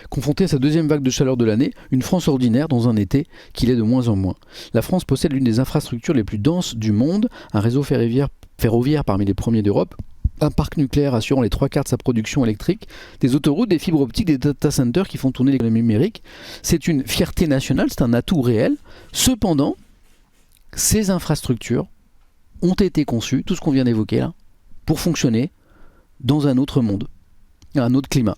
Confrontée à sa deuxième vague de chaleur de l'année, une France ordinaire dans un été qu'il est de moins en moins. La France possède l'une des infrastructures les plus denses du monde, un réseau ferroviaire parmi les premiers d'Europe, un parc nucléaire assurant les 3/4 de sa production électrique, des autoroutes, des fibres optiques, des data centers qui font tourner l'économie numérique. C'est une fierté nationale, c'est un atout réel. Cependant, ces infrastructures ont été conçues, tout ce qu'on vient d'évoquer là, pour fonctionner dans un autre monde, un autre climat.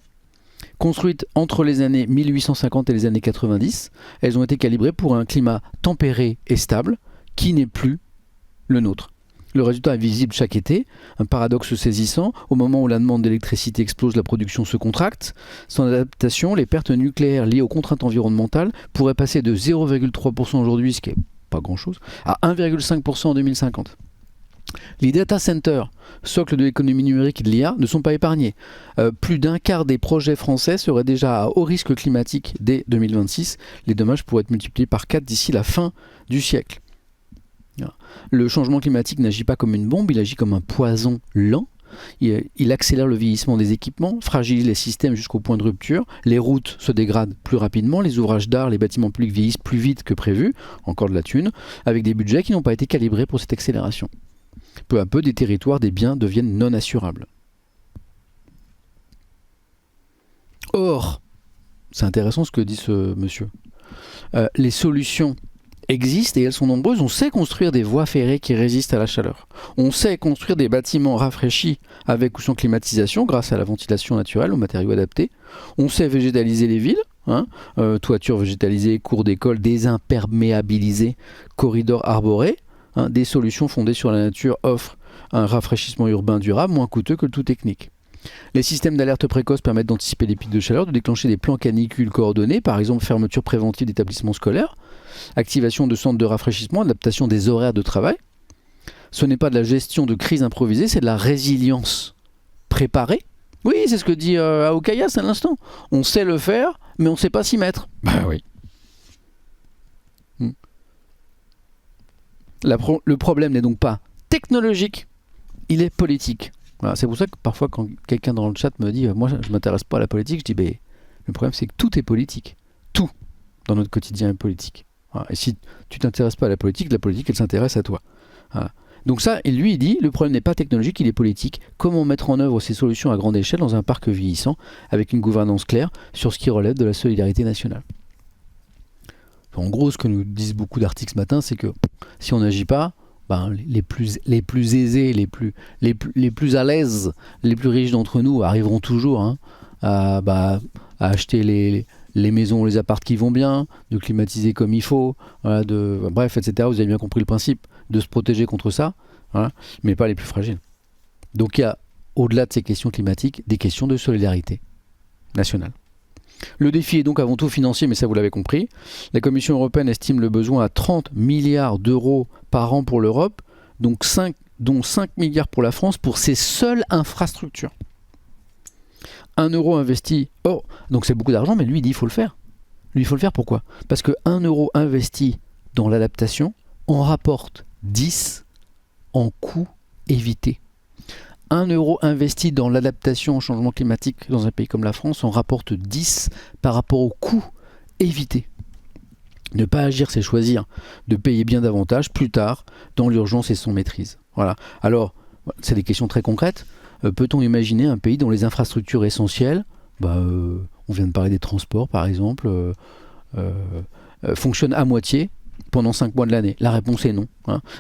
Construites entre les années 1850 et les années 90, elles ont été calibrées pour un climat tempéré et stable, qui n'est plus le nôtre. Le résultat est visible chaque été, un paradoxe saisissant. Au moment où la demande d'électricité explose, la production se contracte. Sans adaptation, les pertes nucléaires liées aux contraintes environnementales pourraient passer de 0,3% aujourd'hui, ce qui est pas grand-chose, à 1,5% en 2050. Les data centers, socle de l'économie numérique et de l'IA, ne sont pas épargnés. Plus d'un quart des projets français seraient déjà à haut risque climatique dès 2026. Les dommages pourraient être multipliés par 4 d'ici la fin du siècle. Le changement climatique n'agit pas comme une bombe, il agit comme un poison lent. Il accélère le vieillissement des équipements, fragilise les systèmes jusqu'au point de rupture, les routes se dégradent plus rapidement, les ouvrages d'art, les bâtiments publics vieillissent plus vite que prévu, encore de la thune, avec des budgets qui n'ont pas été calibrés pour cette accélération. Peu à peu, des territoires, des biens deviennent non assurables. Or, c'est intéressant ce que dit ce monsieur, les solutions existent et elles sont nombreuses. On sait construire des voies ferrées qui résistent à la chaleur. On sait construire des bâtiments rafraîchis avec ou sans climatisation grâce à la ventilation naturelle, aux matériaux adaptés. On sait végétaliser les villes, hein, toitures végétalisées, cours d'école désimperméabilisées, corridors arborés. Hein, des solutions fondées sur la nature offrent un rafraîchissement urbain durable moins coûteux que le tout technique. Les systèmes d'alerte précoce permettent d'anticiper les pics de chaleur, de déclencher des plans canicules coordonnés, par exemple fermeture préventive d'établissements scolaires, activation de centres de rafraîchissement, adaptation des horaires de travail. Ce n'est pas de la gestion de crise improvisée, c'est de la résilience préparée. Oui, c'est ce que dit Aokayas à l'instant. On sait le faire, mais on ne sait pas s'y mettre. Bah oui. Le problème n'est donc pas technologique, il est politique. Voilà, c'est pour ça que parfois quand quelqu'un dans le chat me dit moi je ne m'intéresse pas à la politique, je dis ben, le problème c'est que tout est politique. Tout dans notre quotidien est politique. Voilà. Et si tu t'intéresses pas à la politique elle s'intéresse à toi. Voilà. Donc ça, et lui il dit le problème n'est pas technologique, il est politique. Comment mettre en œuvre ces solutions à grande échelle dans un parc vieillissant avec une gouvernance claire sur ce qui relève de la solidarité nationale. En gros, ce que nous disent beaucoup d'articles ce matin, c'est que si on n'agit pas, ben, les plus aisés, les plus à l'aise, les plus riches d'entre nous arriveront toujours hein, à acheter les maisons, les apparts qui vont bien, de climatiser comme il faut, voilà, bref, etc. Vous avez bien compris le principe, de se protéger contre ça, voilà, mais pas les plus fragiles. Donc il y a, au-delà de ces questions climatiques, des questions de solidarité nationale. Le défi est donc avant tout financier, mais ça vous l'avez compris. La Commission européenne estime le besoin à 30 milliards d'euros par an pour l'Europe, dont 5 milliards pour la France pour ses seules infrastructures. 1 euro investi, donc c'est beaucoup d'argent, mais lui il dit il faut le faire. Lui il faut le faire pourquoi ? Parce que 1 euro investi dans l'adaptation en rapporte 10 en coûts évités. 1 euro investi dans l'adaptation au changement climatique dans un pays comme la France en rapporte 10 par rapport au coût évité. Ne pas agir, c'est choisir de payer bien davantage plus tard dans l'urgence et sans maîtrise. Voilà. Alors, c'est des questions très concrètes. peut-on imaginer un pays dont les infrastructures essentielles, on vient de parler des transports par exemple, fonctionnent à moitié pendant 5 mois de l'année? La réponse est non.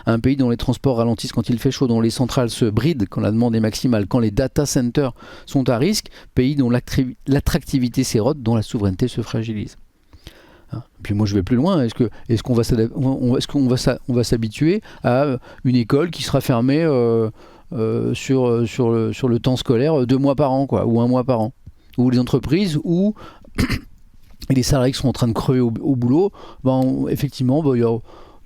Un pays dont les transports ralentissent quand il fait chaud, dont les centrales se brident quand la demande est maximale, quand les data centers sont à risque, pays dont l'attractivité s'érode, dont la souveraineté se fragilise. Puis moi je vais plus loin, est-ce qu'on va s'habituer à une école qui sera fermée sur le temps scolaire 2 mois par an, quoi, ou 1 mois par an, ou les entreprises où les salariés qui sont en train de crever au boulot, effectivement il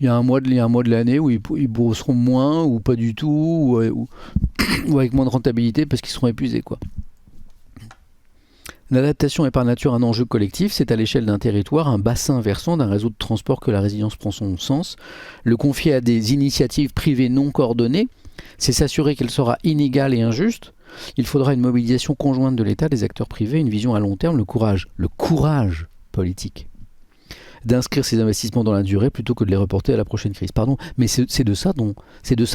y a un mois de l'année où ils bosseront moins ou pas du tout, ou avec moins de rentabilité parce qu'ils seront épuisés, quoi. L'adaptation est par nature un enjeu collectif, c'est à l'échelle d'un territoire, un bassin versant d'un réseau de transport que la résilience prend son sens. Le confier à des initiatives privées non coordonnées, c'est s'assurer qu'elle sera inégale et injuste. Il faudra une mobilisation conjointe de l'État, des acteurs privés, une vision à long terme, le courage politique d'inscrire ces investissements dans la durée plutôt que de les reporter à la prochaine crise. Pardon, mais c'est de ça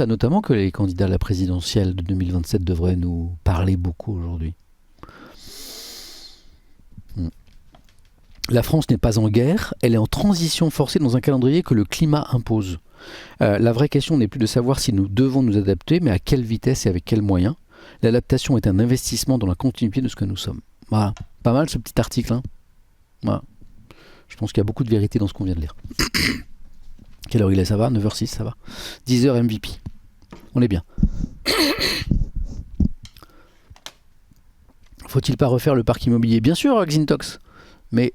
notamment que les candidats à la présidentielle de 2027 devraient nous parler beaucoup aujourd'hui. La France n'est pas en guerre, elle est en transition forcée dans un calendrier que le climat impose. La vraie question n'est plus de savoir si nous devons nous adapter, mais à quelle vitesse et avec quels moyens. L'adaptation est un investissement dans la continuité de ce que nous sommes. Voilà, pas mal ce petit article. Voilà. Je pense qu'il y a beaucoup de vérité dans ce qu'on vient de lire. Quelle heure il est, ça va? 9h06, ça va. 10h MVP. On est bien. Faut-il pas refaire le parc immobilier? Bien sûr, Xintox. Mais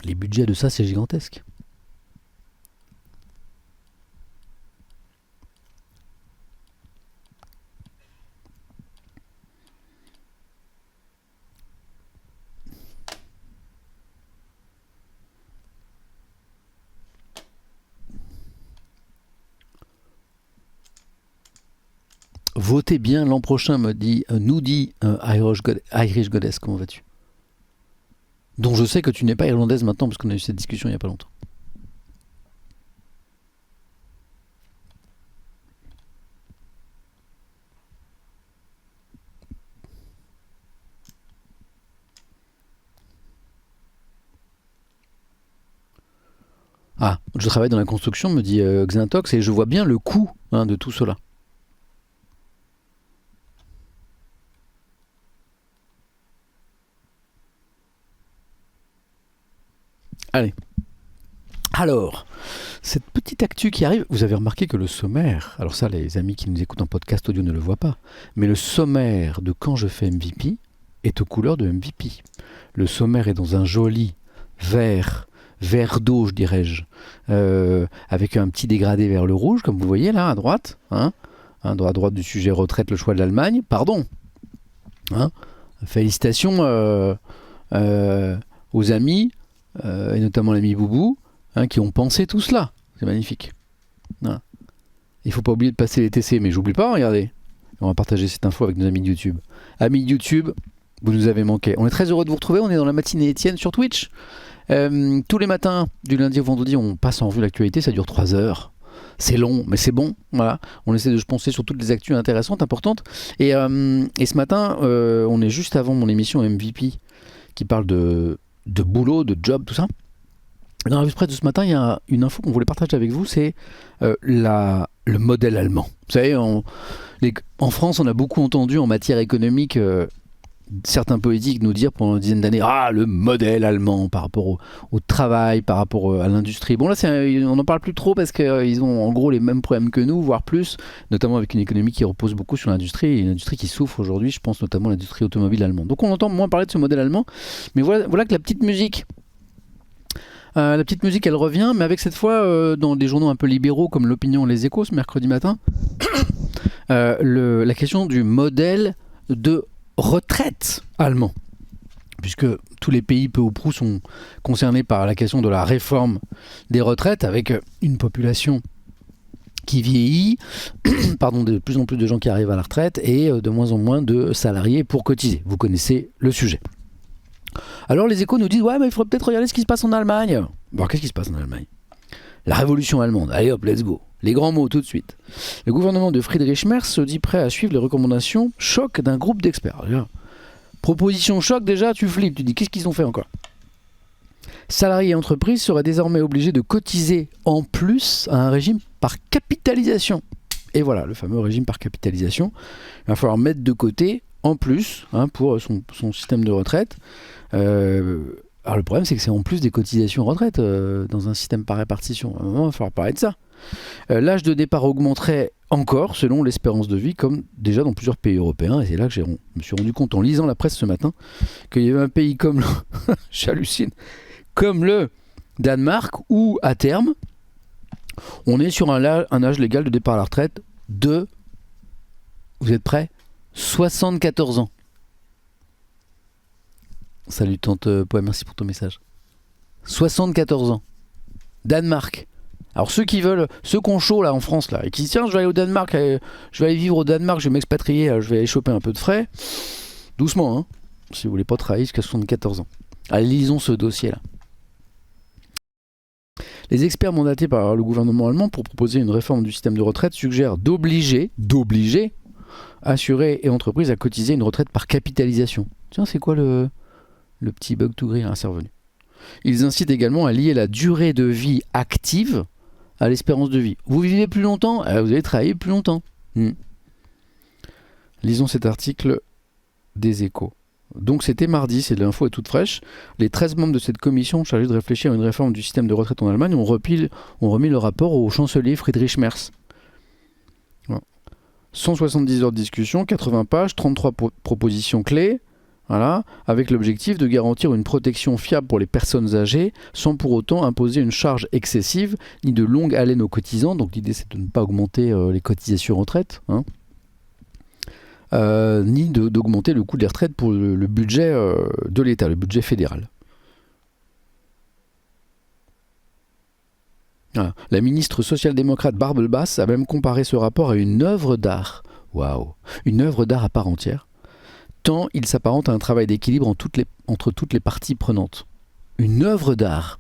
les budgets de ça, c'est gigantesque. Votez bien l'an prochain, nous dit Irish Goddess, comment vas-tu? Dont je sais que tu n'es pas irlandaise maintenant, parce qu'on a eu cette discussion il n'y a pas longtemps. Ah, je travaille dans la construction, me dit Xintox, et je vois bien le coût de tout cela. Allez. Alors, cette petite actu qui arrive, vous avez remarqué que le sommaire, alors ça les amis qui nous écoutent en podcast audio ne le voient pas, mais le sommaire de Quand je fais MVP est aux couleurs de MVP. Le sommaire est dans un joli vert d'eau, je dirais-je, avec un petit dégradé vers le rouge, comme vous voyez là, à droite, à droite du sujet retraite, le choix de l'Allemagne, pardon. Félicitations aux amis, et notamment l'ami Boubou, qui ont pensé tout cela. C'est magnifique. Il ne faut pas oublier de passer les TC, mais j'oublie pas, regardez. On va partager cette info avec nos amis de YouTube. Amis de YouTube, vous nous avez manqué. On est très heureux de vous retrouver, on est dans la matinée Étienne sur Twitch. Tous les matins, du lundi au vendredi, on passe en revue l'actualité, ça dure 3 heures. C'est long, mais c'est bon. Voilà. On essaie de se penser sur toutes les actus intéressantes, importantes. Et ce matin, on est juste avant mon émission MVP qui parle de boulot, de job, tout ça. Dans la revue de presse de ce matin, il y a une info qu'on voulait partager avec vous, c'est le modèle allemand. Vous savez, en France, on a beaucoup entendu en matière économique certains politiques nous dire pendant une dizaine d'années le modèle allemand par rapport au travail, par rapport à l'industrie. Bon là, on n'en parle plus trop parce qu'ils ont en gros les mêmes problèmes que nous, voire plus, notamment avec une économie qui repose beaucoup sur l'industrie, et une industrie qui souffre aujourd'hui, je pense notamment à l'industrie automobile allemande. Donc on entend moins parler de ce modèle allemand, mais voilà que la petite musique, elle revient, mais avec cette fois dans des journaux un peu libéraux comme l'Opinion et les Échos ce mercredi matin, la question du modèle de retraite allemand, puisque tous les pays peu ou prou sont concernés par la question de la réforme des retraites, avec une population qui vieillit, de plus en plus de gens qui arrivent à la retraite et de moins en moins de salariés pour cotiser. Vous connaissez le sujet. Alors les Échos nous disent mais il faudrait peut-être regarder ce qui se passe en Allemagne. Bon, qu'est-ce qui se passe en Allemagne? La révolution allemande, allez hop, let's go. Les grands mots tout de suite. Le gouvernement de Friedrich Merz se dit prêt à suivre les recommandations choc d'un groupe d'experts. Proposition choc, déjà, tu flippes, tu dis qu'est-ce qu'ils ont fait encore? Salariés et entreprises seraient désormais obligés de cotiser en plus à un régime par capitalisation. Et voilà, le fameux régime par capitalisation. Il va falloir mettre de côté en plus pour son système de retraite. Alors le problème, c'est que c'est en plus des cotisations retraite dans un système par répartition. À un moment, il va falloir parler de ça. L'âge de départ augmenterait encore selon l'espérance de vie, comme déjà dans plusieurs pays européens. Et c'est là que je me suis rendu compte en lisant la presse ce matin qu'il y avait un pays comme le... j'hallucine, comme le Danemark, où à terme, on est sur un âge légal de départ à la retraite de... Vous êtes prêts? 74 ans. Salut tante Poix, merci pour ton message. 74 ans. Danemark. Alors ceux qui veulent, ceux qui ont chaud là en France là, et qui disent tiens je vais aller au Danemark, je vais aller vivre au Danemark, je vais m'expatrier, je vais aller choper un peu de frais. Doucement, hein, si vous voulez pas travailler jusqu'à 74 ans. Allez, lisons ce dossier là. Les experts mandatés par le gouvernement allemand pour proposer une réforme du système de retraite suggèrent d'obliger assurés et entreprises à cotiser une retraite par capitalisation. Tiens, c'est quoi le petit bug tout gris? C'est revenu. Ils incitent également à lier la durée de vie active à l'espérance de vie. Vous vivez plus longtemps, vous allez travailler plus longtemps. Lisons cet article des Échos. Donc c'était mardi, c'est de l'info est toute fraîche. Les 13 membres de cette commission chargée de réfléchir à une réforme du système de retraite en Allemagne ont remis le rapport au chancelier Friedrich Merz. Voilà. 170 heures de discussion, 80 pages, 33 propositions clés. Voilà, avec l'objectif de garantir une protection fiable pour les personnes âgées sans pour autant imposer une charge excessive ni de longue haleine aux cotisants. Donc l'idée c'est de ne pas augmenter les cotisations retraite, ni d'augmenter le coût des retraites pour le budget de l'État, le budget fédéral. Voilà. La ministre social-démocrate Barbel Bass a même comparé ce rapport à une œuvre d'art. Waouh, une œuvre d'art à part entière. Tant il s'apparente à un travail d'équilibre entre toutes les parties prenantes. Une œuvre d'art.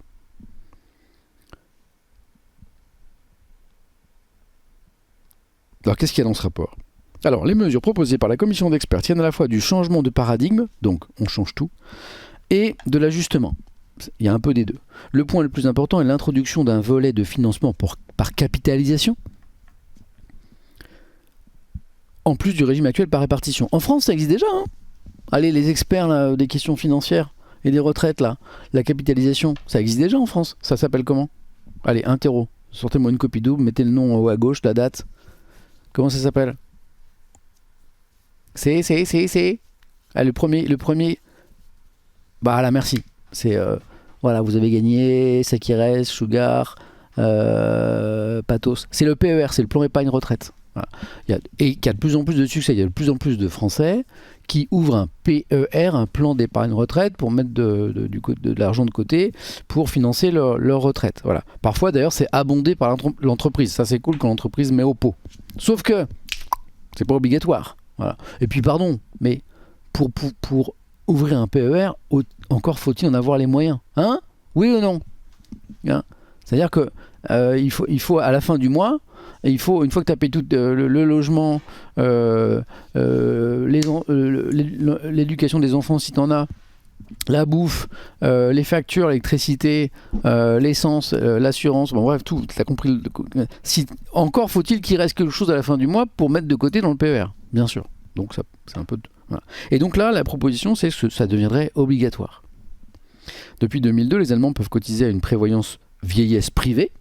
Alors qu'est-ce qu'il y a dans ce rapport? Alors les mesures proposées par la commission d'experts tiennent à la fois du changement de paradigme, donc on change tout, et de l'ajustement. Il y a un peu des deux. Le point le plus important est l'introduction d'un volet de financement par capitalisation, en plus du régime actuel par répartition. En France, ça existe déjà. Allez, les experts là, des questions financières et des retraites, là, la capitalisation, ça existe déjà en France. Ça s'appelle comment? Allez, interro. Sortez-moi une copie double, mettez le nom en haut à gauche, la date. Comment ça s'appelle? C'est. Ah, le premier. Bah là, merci. C'est voilà, vous avez gagné, ça qui reste, Sugar, Pathos. C'est le PER, c'est le plan épargne retraite. Voilà. Et qui a de plus en plus de succès. Il y a de plus en plus de Français qui ouvrent un PER, un plan d'épargne retraite, pour mettre de l'argent de côté pour financer leur retraite. Voilà. Parfois, d'ailleurs, c'est abondé par l'entreprise. Ça, c'est cool quand l'entreprise met au pot. Sauf que c'est pas obligatoire. Voilà. Et puis, pardon, mais pour ouvrir un PER, encore faut-il en avoir les moyens. Hein? Oui ou non? C'est-à-dire que il faut à la fin du mois, et une fois que tu as payé tout le logement, l'éducation des enfants si tu en as, la bouffe, les factures, l'électricité, l'essence, l'assurance, bon bref, tout, tu as compris. Encore faut-il qu'il reste quelque chose à la fin du mois pour mettre de côté dans le PER, bien sûr. Donc ça, c'est un peu... Voilà. Et donc là, la proposition, c'est que ça deviendrait obligatoire. Depuis 2002, les Allemands peuvent cotiser à une prévoyance vieillesse privée,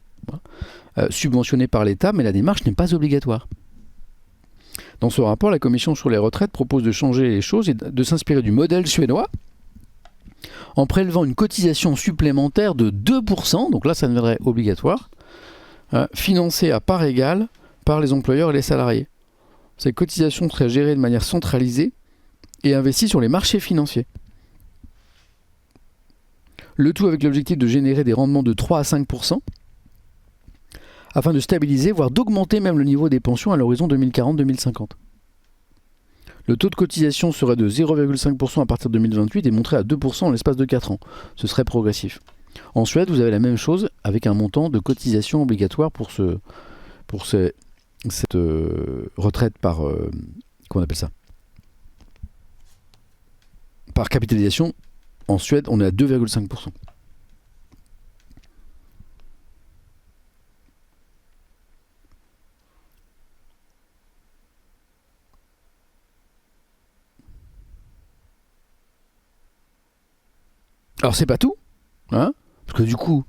subventionnée par l'État, mais la démarche n'est pas obligatoire. Dans ce rapport, la Commission sur les retraites propose de changer les choses et de s'inspirer du modèle suédois en prélevant une cotisation supplémentaire de 2%, donc là ça deviendrait obligatoire, financée à part égale par les employeurs et les salariés. Ces cotisations seraient gérées de manière centralisée et investies sur les marchés financiers. Le tout avec l'objectif de générer des rendements de 3 à 5%, afin de stabiliser, voire d'augmenter même le niveau des pensions à l'horizon 2040-2050. Le taux de cotisation serait de 0,5% à partir de 2028 et monterait à 2% en l'espace de 4 ans. Ce serait progressif. En Suède, vous avez la même chose avec un montant de cotisation obligatoire pour cette retraite par comment on appelle ça, par capitalisation. En Suède, on est à 2,5%. Alors c'est pas tout, hein, parce que du coup,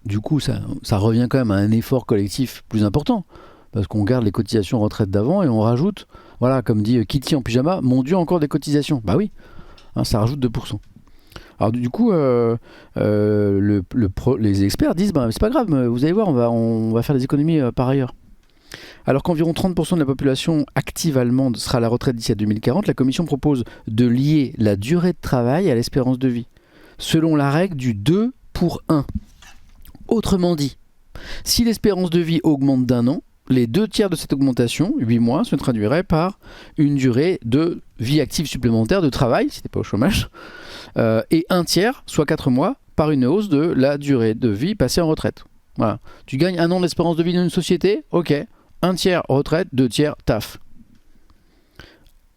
du coup ça revient quand même à un effort collectif plus important, parce qu'on garde les cotisations retraite d'avant et on rajoute, voilà, comme dit Kitty en pyjama, mon Dieu, encore des cotisations. Bah oui, hein, ça rajoute 2%. Alors du coup, les experts disent, c'est pas grave, vous allez voir, on va faire des économies par ailleurs. Alors qu'environ 30% de la population active allemande sera à la retraite d'ici à 2040, la Commission propose de lier la durée de travail à l'espérance de vie, selon la règle du 2 pour 1. Autrement dit, si l'espérance de vie augmente d'1 an, les 2/3 de cette augmentation, 8 mois, se traduiraient par une durée de vie active supplémentaire de travail, si t'es pas au chômage, et 1/3, soit 4 mois, par une hausse de la durée de vie passée en retraite. Voilà. Tu gagnes 1 an d'espérance de vie dans une société, ok. 1/3 retraite, 2/3 taf.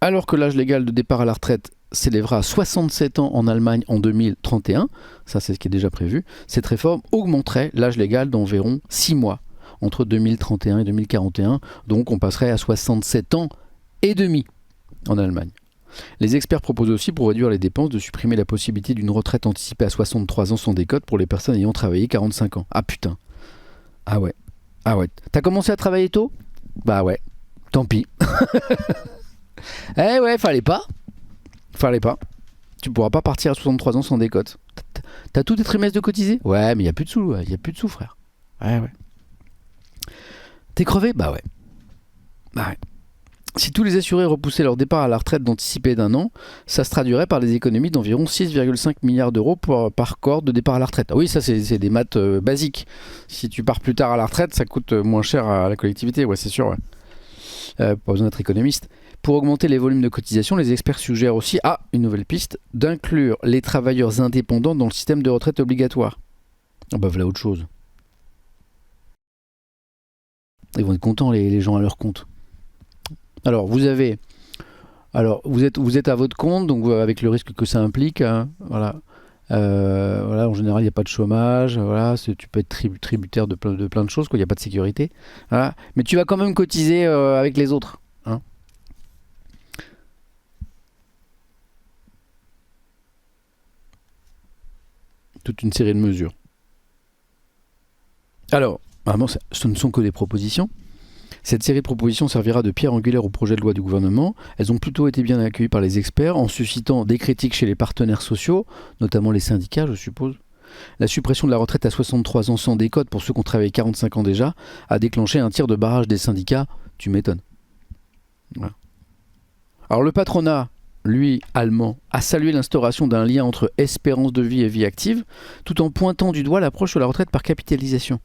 Alors que l'âge légal de départ à la retraite s'élèvera à 67 ans en Allemagne en 2031, ça c'est ce qui est déjà prévu, cette réforme augmenterait l'âge légal d'environ 6 mois entre 2031 et 2041, donc on passerait à 67 ans et demi en Allemagne. Les experts proposent aussi, pour réduire les dépenses, de supprimer la possibilité d'une retraite anticipée à 63 ans sans décote pour les personnes ayant travaillé 45 ans. Ah putain. Ah ouais. Ah ouais. T'as commencé à travailler tôt ? Bah ouais. Tant pis. Eh ouais, fallait pas. Tu pourras pas partir à 63 ans sans décote. T'as tous tes trimestres de cotisés ? Ouais, mais il y a plus de sous, frère. Ouais. T'es crevé ? Bah ouais. Si tous les assurés repoussaient leur départ à la retraite d'anticiper d'1 an, ça se traduirait par des économies d'environ 6,5 milliards d'euros par cohorte de départ à la retraite. Ah oui, ça c'est des maths basiques. Si tu pars plus tard à la retraite, ça coûte moins cher à la collectivité, ouais, c'est sûr. Ouais. Pas besoin d'être économiste. Pour augmenter les volumes de cotisation, les experts suggèrent aussi, une nouvelle piste, d'inclure les travailleurs indépendants dans le système de retraite obligatoire. Ah bah voilà autre chose. Ils vont être contents les gens à leur compte. Alors vous êtes à votre compte, donc avec le risque que ça implique, hein, voilà. En général il n'y a pas de chômage, voilà, tu peux être tributaire de plein de choses, il n'y a pas de sécurité, voilà. Mais tu vas quand même cotiser avec les autres, hein. Toute une série de mesures. Alors, vraiment, ce ne sont que des propositions. Cette série de propositions servira de pierre angulaire au projet de loi du gouvernement. Elles ont plutôt été bien accueillies par les experts en suscitant des critiques chez les partenaires sociaux, notamment les syndicats, je suppose. La suppression de la retraite à 63 ans sans décote pour ceux qui ont travaillé 45 ans déjà a déclenché un tir de barrage des syndicats. Tu m'étonnes. Voilà. Alors le patronat, lui, allemand, a salué l'instauration d'un lien entre espérance de vie et vie active, tout en pointant du doigt l'approche de la retraite par capitalisation.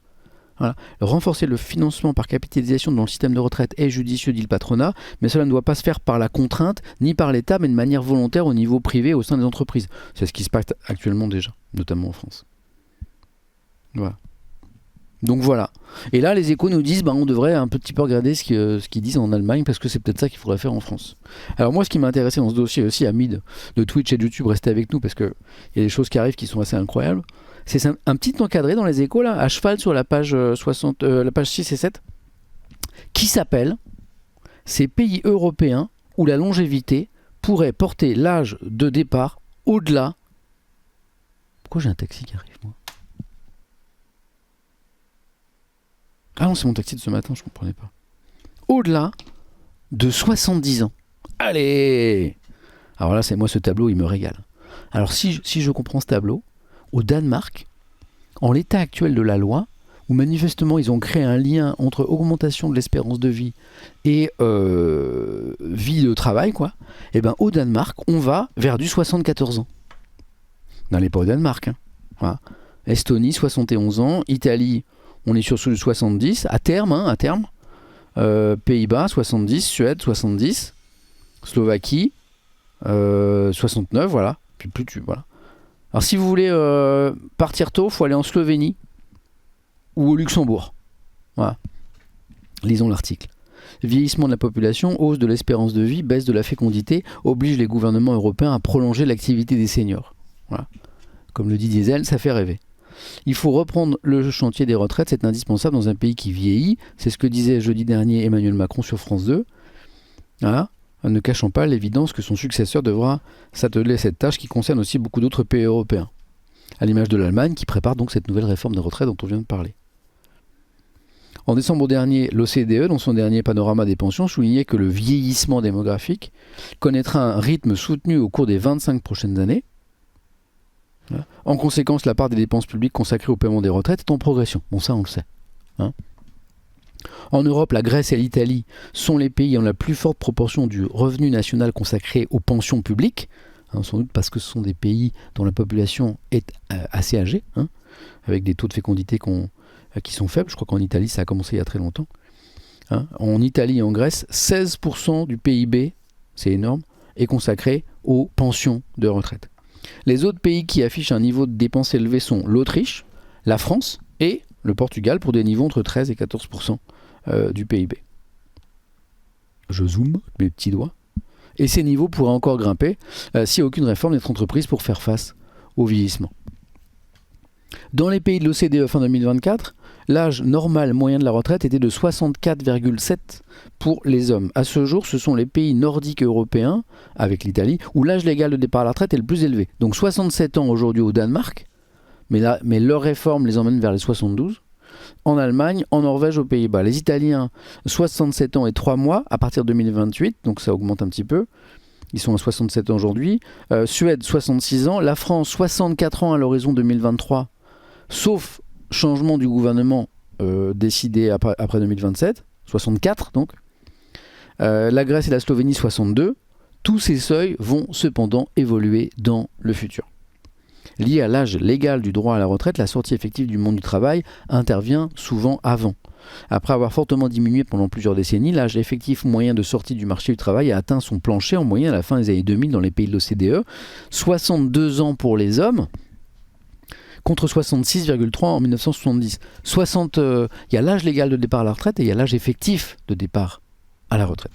Voilà. Renforcer le financement par capitalisation dans le système de retraite est judicieux, dit le patronat, mais cela ne doit pas se faire par la contrainte, ni par l'État, mais de manière volontaire au niveau privé, au sein des entreprises. C'est ce qui se passe actuellement déjà, notamment en France. Voilà. Donc voilà. Et là, les échos nous disent, on devrait un petit peu regarder ce qu'ils disent en Allemagne, parce que c'est peut-être ça qu'il faudrait faire en France. Alors moi, ce qui m'a intéressé dans ce dossier aussi, amis de Twitch et de YouTube, restez avec nous, parce qu'il y a des choses qui arrivent qui sont assez incroyables. C'est un petit encadré dans les échos, là, à cheval sur la page, la page 6 et 7, qui s'appelle « Ces pays européens où la longévité pourrait porter l'âge de départ au-delà... » Pourquoi j'ai un taxi qui arrive, moi ? Ah non, c'est mon taxi de ce matin, je comprenais pas. Au-delà de 70 ans. Allez ! Alors là, moi, ce tableau, il me régale. Alors si je comprends ce tableau, au Danemark, en l'état actuel de la loi, où manifestement ils ont créé un lien entre augmentation de l'espérance de vie et vie de travail, et ben au Danemark, on va vers du 74 ans. N'allez pas au Danemark. Hein. Voilà. Estonie, 71 ans. Italie, on est sur du 70, à terme. Pays-Bas, 70. Suède, 70. Slovaquie, 69, voilà. Voilà. Alors si vous voulez partir tôt, il faut aller en Slovénie. ou au Luxembourg. Voilà. Lisons l'article. Vieillissement de la population, hausse de l'espérance de vie, baisse de la fécondité, oblige les gouvernements européens à prolonger l'activité des seniors. Voilà. Comme le dit Diesel, ça fait rêver. Il faut reprendre le chantier des retraites, c'est indispensable dans un pays qui vieillit. C'est ce que disait jeudi dernier Emmanuel Macron sur France 2. Voilà. Ne cachant pas l'évidence que son successeur devra s'atteler à cette tâche qui concerne aussi beaucoup d'autres pays européens. À l'image de l'Allemagne qui prépare donc cette nouvelle réforme des retraites dont on vient de parler. En décembre dernier, l'OCDE, dans son dernier panorama des pensions, soulignait que le vieillissement démographique connaîtra un rythme soutenu au cours des 25 prochaines années. En conséquence, la part des dépenses publiques consacrées au paiement des retraites est en progression. Bon, ça, on le sait. En Europe, la Grèce et l'Italie sont les pays ayant la plus forte proportion du revenu national consacré aux pensions publiques, sans doute parce que ce sont des pays dont la population est assez âgée, avec des taux de fécondité qui sont faibles. Je crois qu'en Italie, ça a commencé il y a très longtemps. En Italie et en Grèce, 16% du PIB, c'est énorme, est consacré aux pensions de retraite. Les autres pays qui affichent un niveau de dépenses élevé sont l'Autriche, la France et le Portugal pour des niveaux entre 13 et 14% du PIB. Je zoome avec mes petits doigts. Et ces niveaux pourraient encore grimper si aucune réforme n'est entreprise pour faire face au vieillissement. Dans les pays de l'OCDE fin 2024, l'âge normal moyen de la retraite était de 64,7 pour les hommes. À ce jour, ce sont les pays nordiques européens, avec l'Italie, où l'âge légal de départ à la retraite est le plus élevé. Donc 67 ans aujourd'hui au Danemark, mais leur réforme les emmène vers les 72. En Allemagne, en Norvège, aux Pays-Bas. Les Italiens, 67 ans et 3 mois à partir de 2028, donc ça augmente un petit peu. Ils sont à 67 ans aujourd'hui. Suède, 66 ans. La France, 64 ans à l'horizon 2023, sauf changement du gouvernement décidé après 2027, 64 donc. La Grèce et la Slovénie, 62. Tous ces seuils vont cependant évoluer dans le futur. Lié à l'âge légal du droit à la retraite, la sortie effective du monde du travail intervient souvent avant. Après avoir fortement diminué pendant plusieurs décennies, l'âge effectif moyen de sortie du marché du travail a atteint son plancher en moyenne à la fin des années 2000 dans les pays de l'OCDE. 62 ans pour les hommes, contre 66,3 en 1970. Il y a l'âge légal de départ à la retraite et il y a l'âge effectif de départ à la retraite.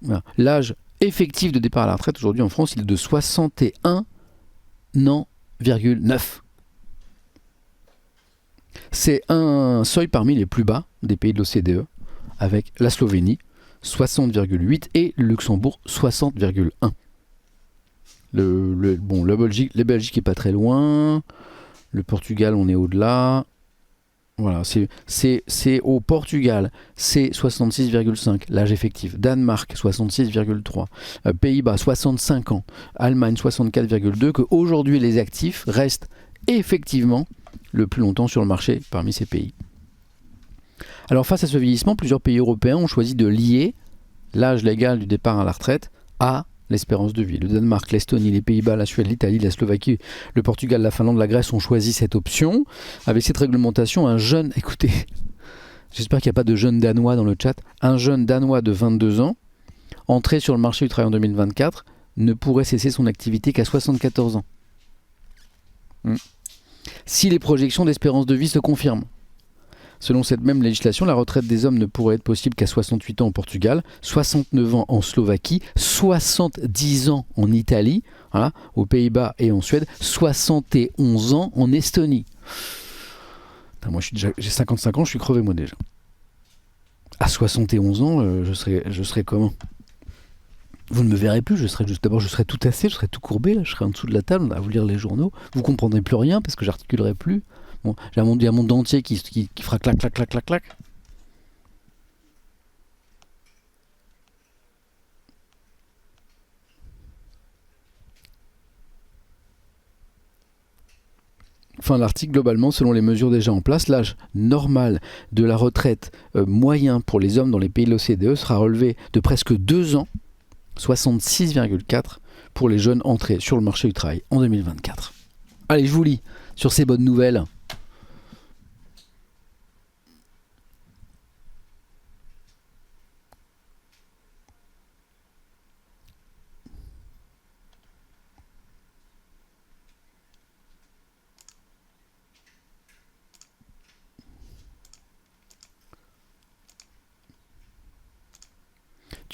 Voilà. L'âge effectif de départ à la retraite aujourd'hui en France, il est de 61,9 ans. C'est un seuil parmi les plus bas des pays de l'OCDE, avec la Slovénie, 60,8 et le Luxembourg, 60,1. La Belgique est pas très loin. Le Portugal, on est au-delà. Voilà, c'est au Portugal, c'est 66,5 l'âge effectif. Danemark, 66,3. Pays-Bas, 65 ans. Allemagne, 64,2. Que aujourd'hui les actifs restent effectivement le plus longtemps sur le marché parmi ces pays. Alors face à ce vieillissement, plusieurs pays européens ont choisi de lier l'âge légal du départ à la retraite à l'espérance de vie. Le Danemark, l'Estonie, les Pays-Bas, la Suède, l'Italie, la Slovaquie, le Portugal, la Finlande, la Grèce ont choisi cette option. Avec cette réglementation, écoutez, j'espère qu'il n'y a pas de jeunes Danois dans le chat, un jeune Danois de 22 ans, entré sur le marché du travail en 2024, ne pourrait cesser son activité qu'à 74 ans. Si les projections d'espérance de vie se confirment. Selon cette même législation, la retraite des hommes ne pourrait être possible qu'à 68 ans au Portugal, 69 ans en Slovaquie, 70 ans en Italie, voilà, aux Pays-Bas et en Suède, 71 ans en Estonie. Putain, moi j'ai 55 ans, je suis crevé moi déjà. À 71 ans, je serais comment ? Vous ne me verrez plus, je serais tout tassé, je serais tout courbé, là, je serais en dessous de la table à vous lire les journaux. Vous ne comprendrez plus rien parce que j'articulerai plus. Bon, j'ai un monde entier qui fera clac, clac, clac, clac, clac. Fin de l'article, globalement, selon les mesures déjà en place, l'âge normal de la retraite moyen pour les hommes dans les pays de l'OCDE sera relevé de presque 2 ans, 66,4 pour les jeunes entrés sur le marché du travail en 2024. Allez, je vous lis sur ces bonnes nouvelles.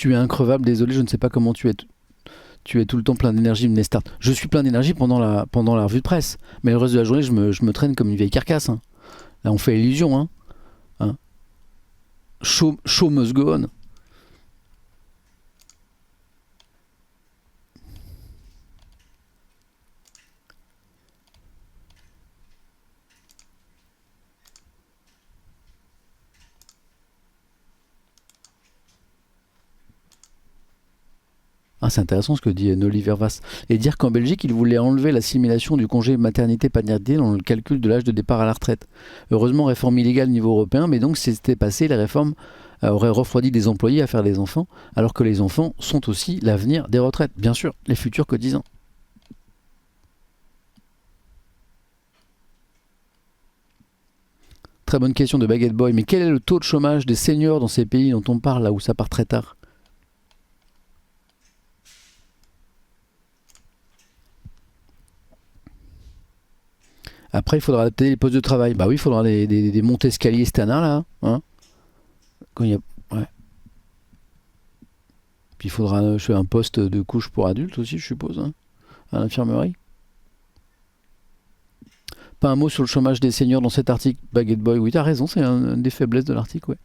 Tu es increvable, désolé, je ne sais pas comment tu es. Tu es tout le temps plein d'énergie, Mnestart. Je suis plein d'énergie pendant la revue de presse. Mais le reste de la journée, je me traîne comme une vieille carcasse. Hein. Là, on fait illusion. Hein. Show must go on. Ah, c'est intéressant ce que dit Noli Vervas. Et dire qu'en Belgique, il voulait enlever l'assimilation du congé maternité-paternité dans le calcul de l'âge de départ à la retraite. Heureusement, réforme illégale au niveau européen, mais donc si c'était passé, les réformes auraient refroidi des employés à faire des enfants, alors que les enfants sont aussi l'avenir des retraites. Bien sûr, les futurs cotisants. Très bonne question de Baguette Boy. Mais quel est le taux de chômage des seniors dans ces pays dont on parle, là où ça part très tard? Après, il faudra adapter les postes de travail. Bah oui, il faudra des montées escaliers Stana, là. Hein. Quand il y a... ouais. Puis il faudra un poste de couche pour adultes aussi, je suppose, hein, à l'infirmerie. Pas un mot sur le chômage des seniors dans cet article, Baguette Boy. Oui, t'as raison, c'est une des faiblesses de l'article, ouais.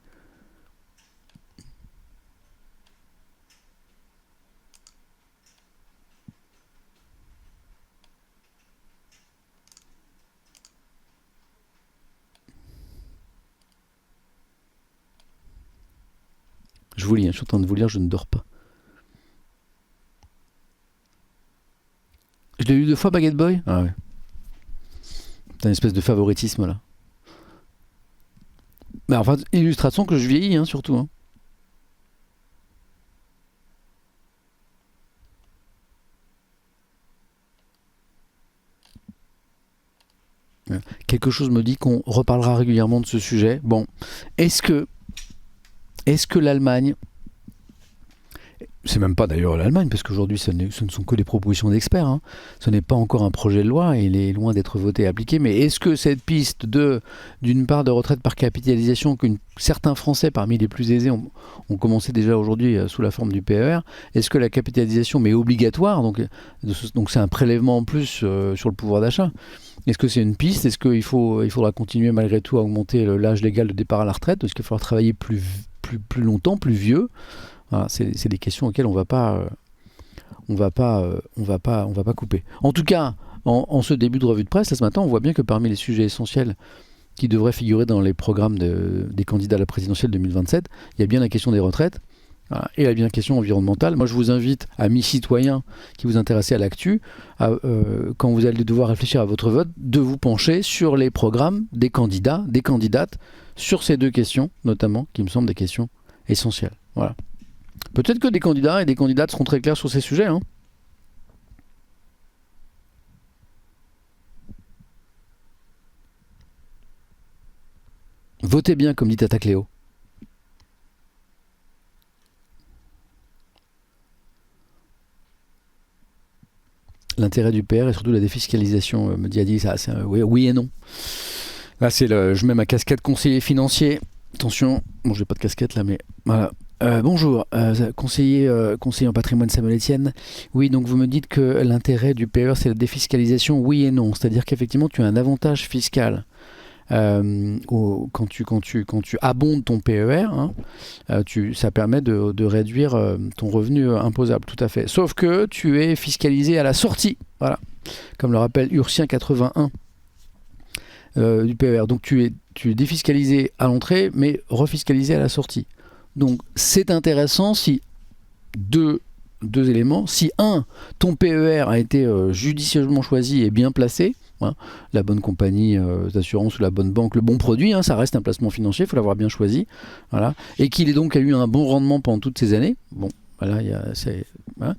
Je vous lis, hein, je suis en train de vous lire, je ne dors pas. Je l'ai lu 2 fois, Baguette Boy. Ah ouais. T'as une espèce de favoritisme là. Mais enfin, illustration que je vieillis, hein, surtout. Hein. Ouais. Quelque chose me dit qu'on reparlera régulièrement de ce sujet. Bon, est-ce que, l'Allemagne, c'est même pas d'ailleurs l'Allemagne, parce qu'aujourd'hui ce ne sont que des propositions d'experts, hein. Ce n'est pas encore un projet de loi, et il est loin d'être voté et appliqué, mais est-ce que cette piste d'une part de retraite par capitalisation que certains Français parmi les plus aisés ont commencé déjà aujourd'hui sous la forme du PER, est-ce que la capitalisation, mais obligatoire, donc c'est un prélèvement en plus sur le pouvoir d'achat, est-ce que c'est une piste? Est-ce qu'il faudra continuer malgré tout à augmenter l'âge légal de départ à la retraite? Est-ce qu'il faudra travailler plus longtemps, plus vieux? Voilà, c'est des questions auxquelles on va pas couper. En tout cas, en ce début de revue de presse, là, ce matin, on voit bien que parmi les sujets essentiels qui devraient figurer dans les programmes des candidats à la présidentielle 2027, il y a bien la question des retraites, voilà, et il y a bien la question environnementale. Moi, je vous invite, amis citoyens qui vous intéressez à l'actu, quand vous allez devoir réfléchir à votre vote, de vous pencher sur les programmes des candidats, des candidates, sur ces 2 questions, notamment, qui me semblent des questions essentielles. Voilà. Peut-être que des candidats et des candidates seront très clairs sur ces sujets. Hein. Votez bien, comme dit Tata Cléo. L'intérêt du PR et surtout la défiscalisation, me dit Adi, ça, oui et non. Là, je mets ma casquette conseiller financier. Attention, bon, j'ai pas de casquette là, mais voilà. Bonjour, conseiller en patrimoine Samuel Etienne. Oui, donc vous me dites que l'intérêt du PER c'est la défiscalisation, oui et non. C'est-à-dire qu'effectivement tu as un avantage fiscal quand tu abondes ton PER, hein, ça permet de réduire ton revenu imposable, tout à fait. Sauf que tu es fiscalisé à la sortie, voilà, comme le rappelle Ursien 81 du PER. Donc tu es défiscalisé à l'entrée, mais refiscalisé à la sortie. Donc c'est intéressant si deux éléments. Si ton PER a été judicieusement choisi et bien placé, hein, la bonne compagnie d'assurance ou la bonne banque, le bon produit, hein, ça reste un placement financier, il faut l'avoir bien choisi, voilà, et qu'il a eu un bon rendement pendant toutes ces années. Bon, voilà, voilà.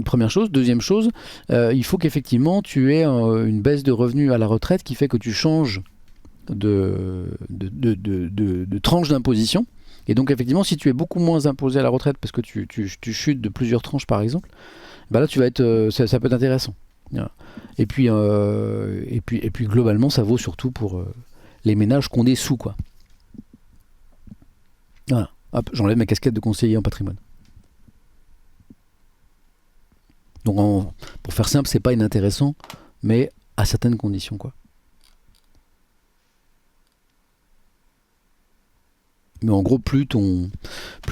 Première chose. Deuxième chose, il faut qu'effectivement tu aies une baisse de revenus à la retraite qui fait que tu changes de tranche d'imposition. Et donc effectivement, si tu es beaucoup moins imposé à la retraite parce que tu chutes de plusieurs tranches par exemple, bah là tu vas être, ça peut être intéressant. Voilà. Et puis globalement, ça vaut surtout pour les ménages qui ont des sous, quoi. Voilà. Hop, j'enlève ma casquette de conseiller en patrimoine. Donc pour faire simple, c'est pas inintéressant, mais à certaines conditions, quoi. Mais en gros, plus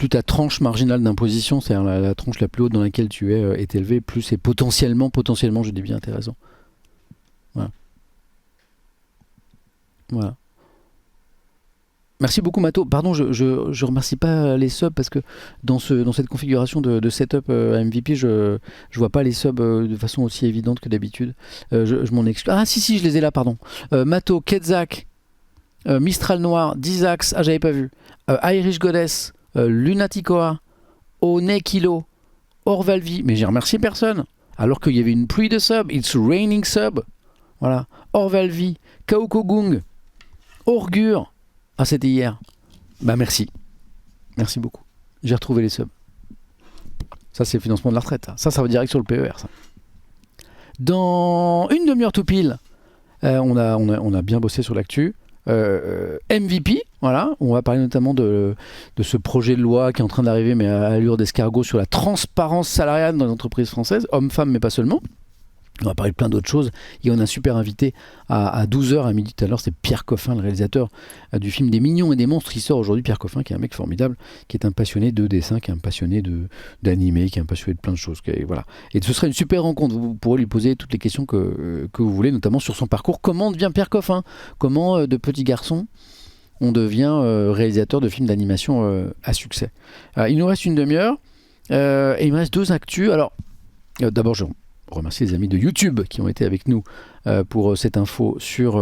ta tranche marginale d'imposition, c'est-à-dire la tranche la plus haute dans laquelle tu es, est élevée, plus c'est potentiellement, je dis bien intéressant. Voilà. Voilà. Merci beaucoup Mato. Pardon, je remercie pas les subs parce que dans cette configuration de setup à MVP, je vois pas les subs de façon aussi évidente que d'habitude. Je m'en excuse. Ah si, je les ai là, pardon. Mato, Ketzak, Mistral Noir, Dizax, j'avais pas vu. Irish Goddess, Lunaticoa, Onekilo, Orvalvi, mais j'ai remercié personne. Alors qu'il y avait une pluie de subs. It's raining sub. Voilà. Orvalvi, Kaokogung, Orgur. Ah, c'était hier. Bah merci. Merci beaucoup. J'ai retrouvé les subs. Ça, c'est le financement de la retraite. Ça va direct sur le PER, ça. Dans une demi-heure tout pile, on a bien bossé sur l'actu. MVP, voilà. On va parler notamment de ce projet de loi qui est en train d'arriver, mais à allure d'escargot, sur la transparence salariale dans les entreprises françaises, hommes-femmes, mais pas seulement. On va parler de plein d'autres choses. Et on a un super invité à 12h à midi tout à l'heure, c'est Pierre Coffin, le réalisateur du film Des Mignons et des Monstres. Il sort aujourd'hui, Pierre Coffin, qui est un mec formidable, qui est un passionné de dessin, qui est un passionné d'animé, qui est un passionné de plein de choses. Voilà. Et ce serait une super rencontre. Vous pourrez lui poser toutes les questions que vous voulez, notamment sur son parcours. Comment devient Pierre Coffin ? Comment, de petit garçon, on devient réalisateur de films d'animation à succès ? Il nous reste une demi-heure et il me reste 2 actus. Alors, d'abord, je remercie les amis de YouTube qui ont été avec nous pour cette info sur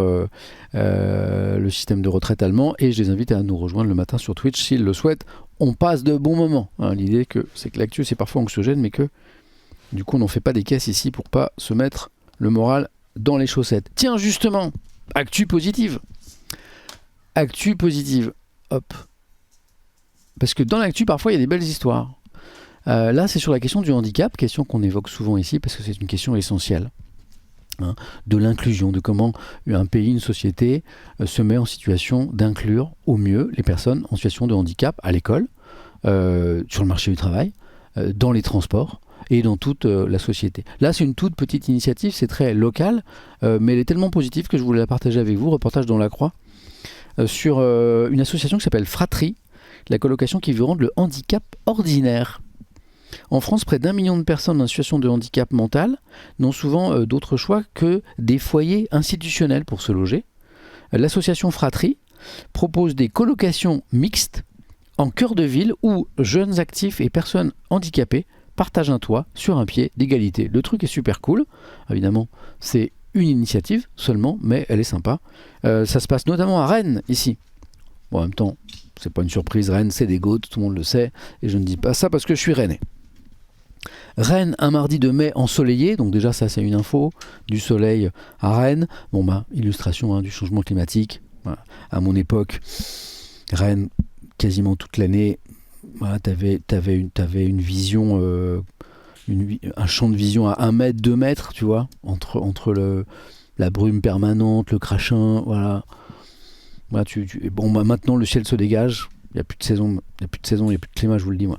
le système de retraite allemand, et je les invite à nous rejoindre le matin sur Twitch s'ils le souhaitent. On passe de bons moments. L'idée c'est que l'actu c'est parfois anxiogène, mais que du coup on n'en fait pas des caisses ici pour pas se mettre le moral dans les chaussettes. Tiens, justement, actu positive. Actu positive. Hop. Parce que dans l'actu, parfois il y a des belles histoires. Là, c'est sur la question du handicap, question qu'on évoque souvent ici parce que c'est une question essentielle, hein, de l'inclusion, de comment un pays, une société se met en situation d'inclure au mieux les personnes en situation de handicap à l'école, sur le marché du travail, dans les transports et dans toute la société. Là, c'est une toute petite initiative, c'est très local, mais elle est tellement positive que je voulais la partager avec vous. Reportage dans La Croix sur une association qui s'appelle Fratrie, la colocation qui veut rendre le handicap ordinaire. En France, près d'1 million de personnes en situation de handicap mental n'ont souvent d'autre choix que des foyers institutionnels pour se loger. L'association Fratrie propose des colocations mixtes en cœur de ville où jeunes actifs et personnes handicapées partagent un toit sur un pied d'égalité. Le truc est super cool. Évidemment, c'est une initiative seulement, mais elle est sympa. Ça se passe notamment à Rennes, ici. Bon, en même temps, c'est pas une surprise, Rennes, c'est des Goths, tout le monde le sait, et je ne dis pas ça parce que je suis rennais. Rennes, un mardi de mai ensoleillé, donc déjà ça c'est une info, du soleil à Rennes. Bon bah, illustration du changement climatique. Voilà. À mon époque, Rennes, quasiment toute l'année, voilà, t'avais une vision, un champ de vision à 1 mètre, 2 mètres, tu vois, entre la brume permanente, le crachin, voilà. Voilà, bon bah, maintenant le ciel se dégage, il n'y a plus de saison, il n'y a plus de climat, je vous le dis moi.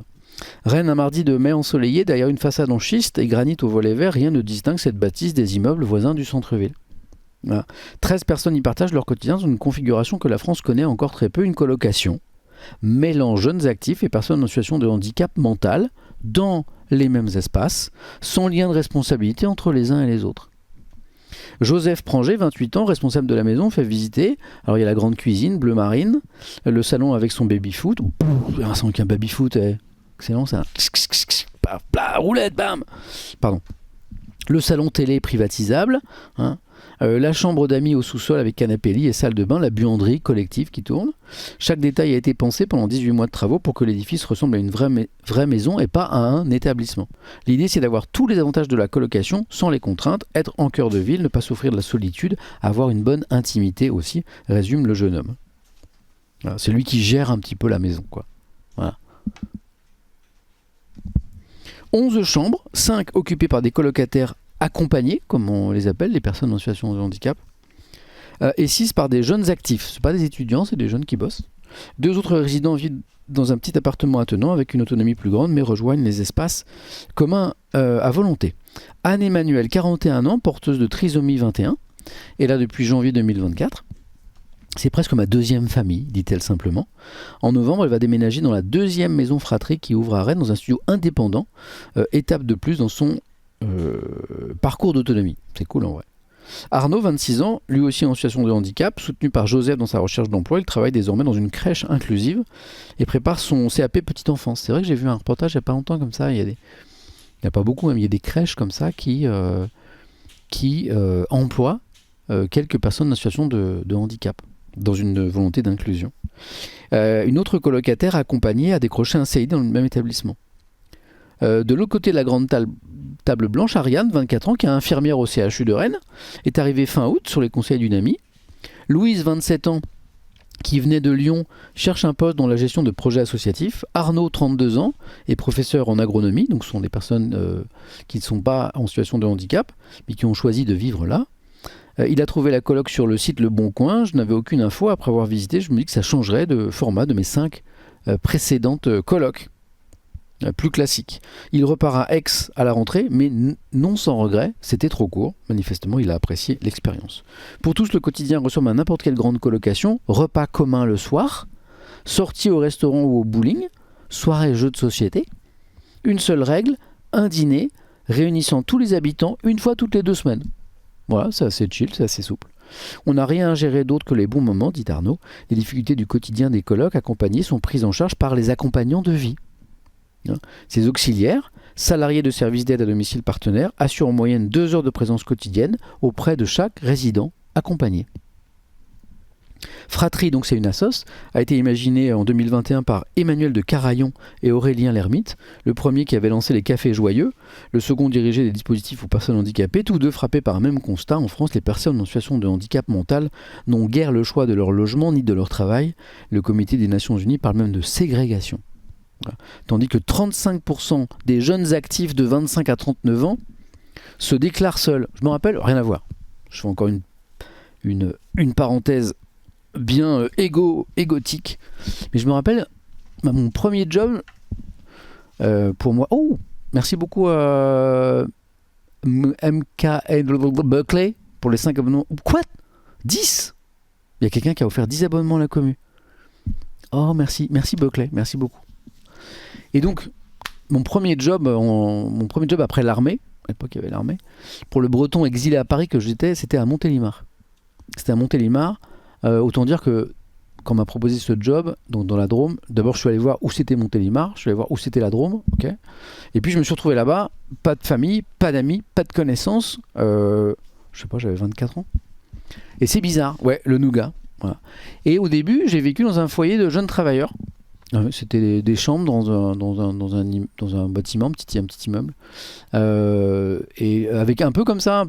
Rennes, un mardi de mai ensoleillé, derrière une façade en schiste et granit au volet vert, rien ne distingue cette bâtisse des immeubles voisins du centre-ville. Voilà. 13 personnes y partagent leur quotidien dans une configuration que la France connaît encore très peu, une colocation mêlant jeunes actifs et personnes en situation de handicap mental dans les mêmes espaces, sans lien de responsabilité entre les uns et les autres. Joseph Pranger, 28 ans, responsable de la maison, fait visiter. Alors il y a la grande cuisine, bleu marine, le salon avec son baby-foot. Un son qu'un baby-foot, excellent ça. Roulette, bam. Pardon. Le salon télé privatisable, hein. La chambre d'amis au sous-sol avec canapé lit et salle de bain, la buanderie collective qui tourne. Chaque détail a été pensé pendant 18 mois de travaux pour que l'édifice ressemble à une vraie maison et pas à un établissement. L'idée c'est d'avoir tous les avantages de la colocation sans les contraintes, être en cœur de ville, ne pas souffrir de la solitude, avoir une bonne intimité aussi, résume le jeune homme. Voilà, c'est lui qui gère un petit peu la maison, quoi. Voilà. 11 chambres, 5 occupées par des colocataires accompagnés, comme on les appelle, les personnes en situation de handicap, et 6 par des jeunes actifs. Ce ne sont pas des étudiants, c'est des jeunes qui bossent. 2 autres résidents vivent dans un petit appartement attenant avec une autonomie plus grande, mais rejoignent les espaces communs à volonté. Anne-Emmanuelle, 41 ans, porteuse de trisomie 21, est là depuis janvier 2024. C'est presque ma deuxième famille, dit-elle simplement. En novembre, elle va déménager dans la deuxième maison fratrie qui ouvre à Rennes, dans un studio indépendant, étape de plus dans son parcours d'autonomie. C'est cool en vrai. Arnaud, 26 ans, lui aussi en situation de handicap, soutenu par Joseph dans sa recherche d'emploi, il travaille désormais dans une crèche inclusive et prépare son CAP petite enfance. C'est vrai que j'ai vu un reportage il n'y a pas longtemps comme ça, il n'y a pas beaucoup, même il y a des crèches comme ça qui emploient quelques personnes en situation de handicap, dans une volonté d'inclusion. Une autre colocataire accompagnée a décroché un CDI dans le même établissement. De l'autre côté de la grande table blanche, Ariane, 24 ans, qui est infirmière au CHU de Rennes, est arrivée fin août sur les conseils d'une amie. Louise, 27 ans, qui venait de Lyon, cherche un poste dans la gestion de projets associatifs. Arnaud, 32 ans, est professeur en agronomie, donc ce sont des personnes qui ne sont pas en situation de handicap, mais qui ont choisi de vivre là. Il a trouvé la coloc sur le site Le Bon Coin. Je n'avais aucune info. Après avoir visité, je me dis que ça changerait de format de mes 5 précédentes colocs. Plus classique. Il repart à Aix à la rentrée, mais non sans regret, c'était trop court. Manifestement, il a apprécié l'expérience. Pour tous, le quotidien ressemble à n'importe quelle grande colocation. Repas commun le soir, sortie au restaurant ou au bowling, soirée jeux de société. Une seule règle, un dîner réunissant tous les habitants une fois toutes les 2 semaines. Voilà, c'est assez chill, c'est assez souple. On n'a rien à gérer d'autre que les bons moments, dit Arnaud. Les difficultés du quotidien des colocs accompagnés sont prises en charge par les accompagnants de vie. Ces auxiliaires, salariés de services d'aide à domicile partenaires, assurent en moyenne 2 heures de présence quotidienne auprès de chaque résident accompagné. Fratrie, donc c'est une assoce, a été imaginée en 2021 par Emmanuel de Carayon et Aurélien Lermite, le premier qui avait lancé les cafés joyeux, le second dirigeait des dispositifs aux personnes handicapées, tous deux frappés par un même constat. En France, les personnes en situation de handicap mental n'ont guère le choix de leur logement ni de leur travail. Le Comité des Nations Unies parle même de ségrégation. Voilà. Tandis que 35% des jeunes actifs de 25 à 39 ans se déclarent seuls. Je me rappelle, rien à voir. Je fais encore une parenthèse bien égotique. Mais je me rappelle, mon premier job, pour moi... Oh, merci beaucoup à MK Buckley pour les 5 abonnements. Quoi 10 ? Il y a quelqu'un qui a offert 10 abonnements à la commu. Oh, merci Buckley, merci beaucoup. Et donc, mon premier job après l'armée, à l'époque il y avait l'armée, pour le breton exilé à Paris que j'étais, c'était à Montélimar. Autant dire que quand on m'a proposé ce job, donc dans la Drôme, d'abord je suis allé voir où c'était Montélimar, je suis allé voir où c'était la Drôme, ok. Et puis je me suis retrouvé là-bas, pas de famille, pas d'amis, pas de connaissances, je sais pas, j'avais 24 ans. Et c'est bizarre, ouais, le nougat. Voilà. Et au début, j'ai vécu dans un foyer de jeunes travailleurs. C'était des chambres dans un bâtiment, un petit immeuble. Et avec un peu comme ça,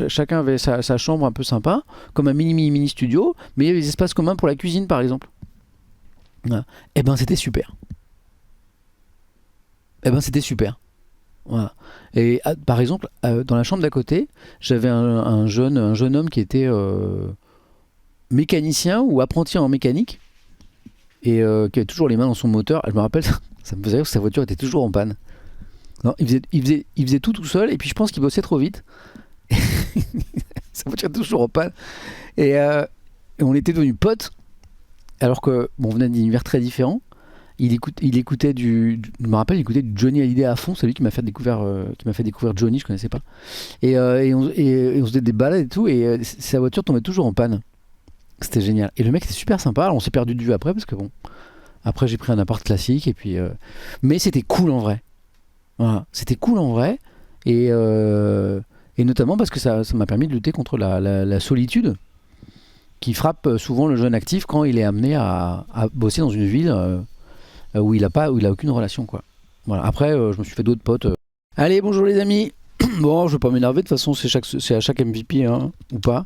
chacun avait sa chambre un peu sympa, comme un mini studio, mais il y avait des espaces communs pour la cuisine par exemple. Voilà. Et ben c'était super. Voilà. Et par exemple, dans la chambre d'à côté, j'avais un jeune homme qui était mécanicien ou apprenti en mécanique. Et qui avait toujours les mains dans son moteur. Je me rappelle, ça me faisait rire que sa voiture était toujours en panne. Non, il faisait tout seul, et puis je pense qu'il bossait trop vite. Sa voiture était toujours en panne. Et on était devenus potes, alors que on venait d'univers très différents. Il écoutait je me rappelle, il écoutait du Johnny Hallyday à fond. C'est lui qui m'a fait découvrir Johnny, je connaissais pas. Et on faisait des balades et tout, et sa voiture tombait toujours en panne. C'était génial. Et le mec était super sympa. Alors on s'est perdu de vue après parce que bon, après j'ai pris un appart classique et puis mais c'était cool en vrai. Voilà, c'était cool en vrai et notamment parce que ça m'a permis de lutter contre la solitude qui frappe souvent le jeune actif quand il est amené à bosser dans une ville où il a aucune relation quoi. Voilà. Après je me suis fait d'autres potes. Allez, bonjour les amis. Bon, je vais pas m'énerver, de toute façon c'est à chaque MVP hein, ou pas.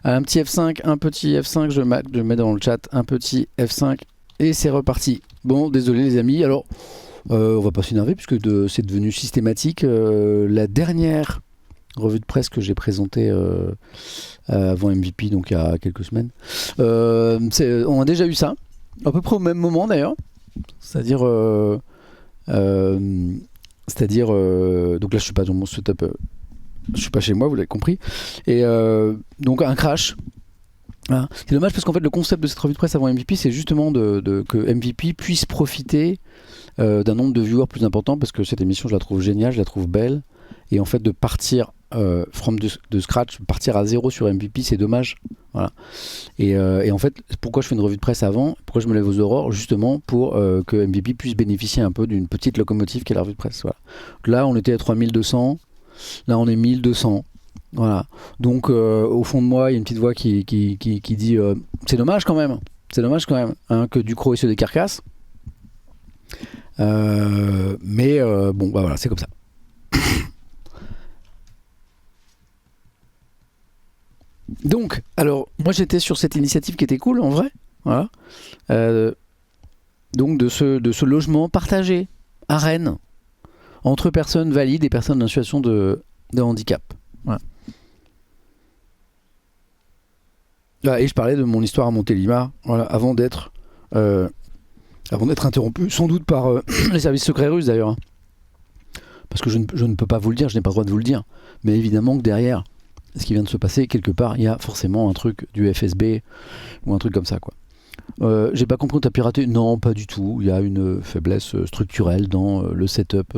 Un petit F5, je mets dans le chat un petit F5 et c'est reparti. Bon, désolé les amis, alors on va pas s'énerver puisque c'est devenu systématique. La dernière revue de presse que j'ai présentée avant MVP, donc il y a quelques semaines, on a déjà eu ça, à peu près au même moment d'ailleurs. C'est-à-dire, donc là je suis pas dans mon setup, je suis pas chez moi, vous l'avez compris. Et donc un crash. Voilà. C'est dommage parce qu'en fait le concept de cette revue de presse avant MVP, c'est justement que MVP puisse profiter d'un nombre de viewers plus important, parce que cette émission je la trouve géniale, je la trouve belle, et en fait de partir de scratch, partir à zéro sur MVP, c'est dommage. Voilà. Et en fait, pourquoi je fais une revue de presse avant, pourquoi je me lève aux aurores, justement pour que MVP puisse bénéficier un peu d'une petite locomotive qui est la revue de presse. Voilà. Là on était à 3200, là on est 1200. Voilà. Donc au fond de moi il y a une petite voix qui dit c'est dommage quand même, hein, que Ducrot et ceux des carcasses. Mais bon bah voilà, c'est comme ça. Donc, alors, moi j'étais sur cette initiative qui était cool en vrai, voilà. Donc de ce logement partagé à Rennes entre personnes valides et personnes en situation de handicap. Voilà. Et je parlais de mon histoire à Montélimar, voilà, avant d'être interrompu, sans doute par les services secrets russes d'ailleurs, hein. Parce que je ne peux pas vous le dire, je n'ai pas le droit de vous le dire, mais évidemment que derrière ce qui vient de se passer, quelque part, il y a forcément un truc du FSB ou un truc comme ça, quoi. J'ai pas compris, t'as piraté? Non, pas du tout. Il y a une faiblesse structurelle dans le setup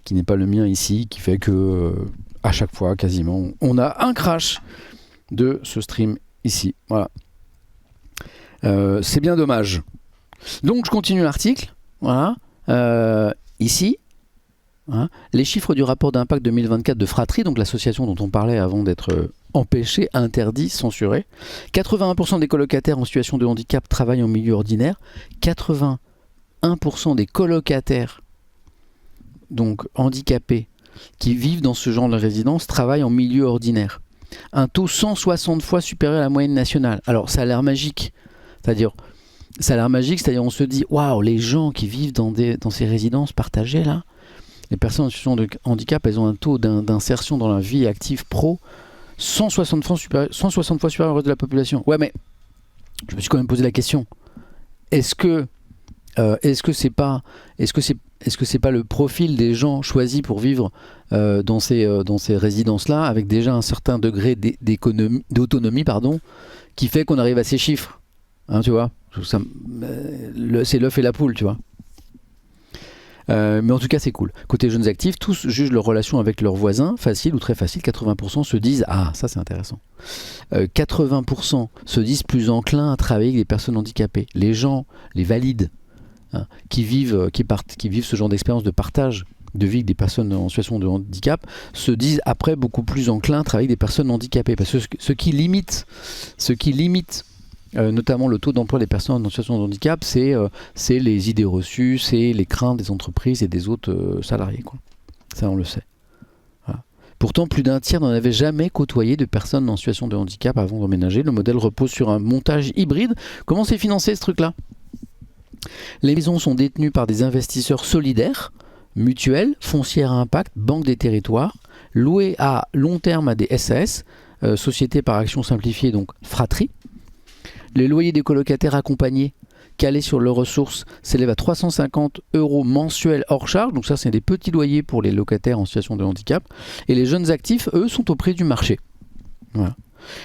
qui n'est pas le mien ici, qui fait que à chaque fois, quasiment, on a un crash de ce stream ici. Voilà. C'est bien dommage. Donc, je continue l'article. Voilà. Ici. Hein, les chiffres du rapport d'impact 2024 de Fratri, donc l'association dont on parlait avant d'être empêché, interdit, censuré. 81% des colocataires en situation de handicap travaillent en milieu ordinaire. 81% des colocataires donc handicapés qui vivent dans ce genre de résidence travaillent en milieu ordinaire. Un taux 160 fois supérieur à la moyenne nationale. Alors ça a l'air magique, c'est-à-dire on se dit waouh, les gens qui vivent dans ces résidences partagées là, les personnes en situation de handicap, elles ont un taux d'insertion dans la vie active pro 160 fois supérieur au reste de la population. Ouais, mais je me suis quand même posé la question. Est-ce que c'est pas le profil des gens choisis pour vivre dans ces résidences-là, avec déjà un certain degré d'autonomie, qui fait qu'on arrive à ces chiffres, hein, tu vois, c'est l'œuf et la poule, tu vois. Mais en tout cas c'est cool. Côté jeunes actifs, tous jugent leur relation avec leurs voisins facile ou très facile. 80% se disent, ah ça c'est intéressant, 80% se disent plus enclins à travailler avec des personnes handicapées. Les gens, les valides, hein, qui vivent ce genre d'expérience de partage de vie avec des personnes en situation de handicap, se disent après beaucoup plus enclins à travailler avec des personnes handicapées. Parce que ce qui limite notamment le taux d'emploi des personnes en situation de handicap, c'est les idées reçues, c'est les craintes des entreprises et des autres salariés, quoi. Ça, on le sait. Voilà. Pourtant, plus d'un tiers n'en avait jamais côtoyé de personnes en situation de handicap avant d'emménager. Le modèle repose sur un montage hybride. Comment c'est financé, ce truc-là? Les maisons sont détenues par des investisseurs solidaires, mutuelles, foncières à impact, banques des territoires, louées à long terme à des SAS, sociétés par action simplifiée, donc Fratri. Les loyers des colocataires accompagnés calés sur leurs ressources s'élèvent à 350 € mensuels hors charge. Donc ça, c'est des petits loyers pour les locataires en situation de handicap. Et les jeunes actifs, eux, sont au prix du marché. Voilà.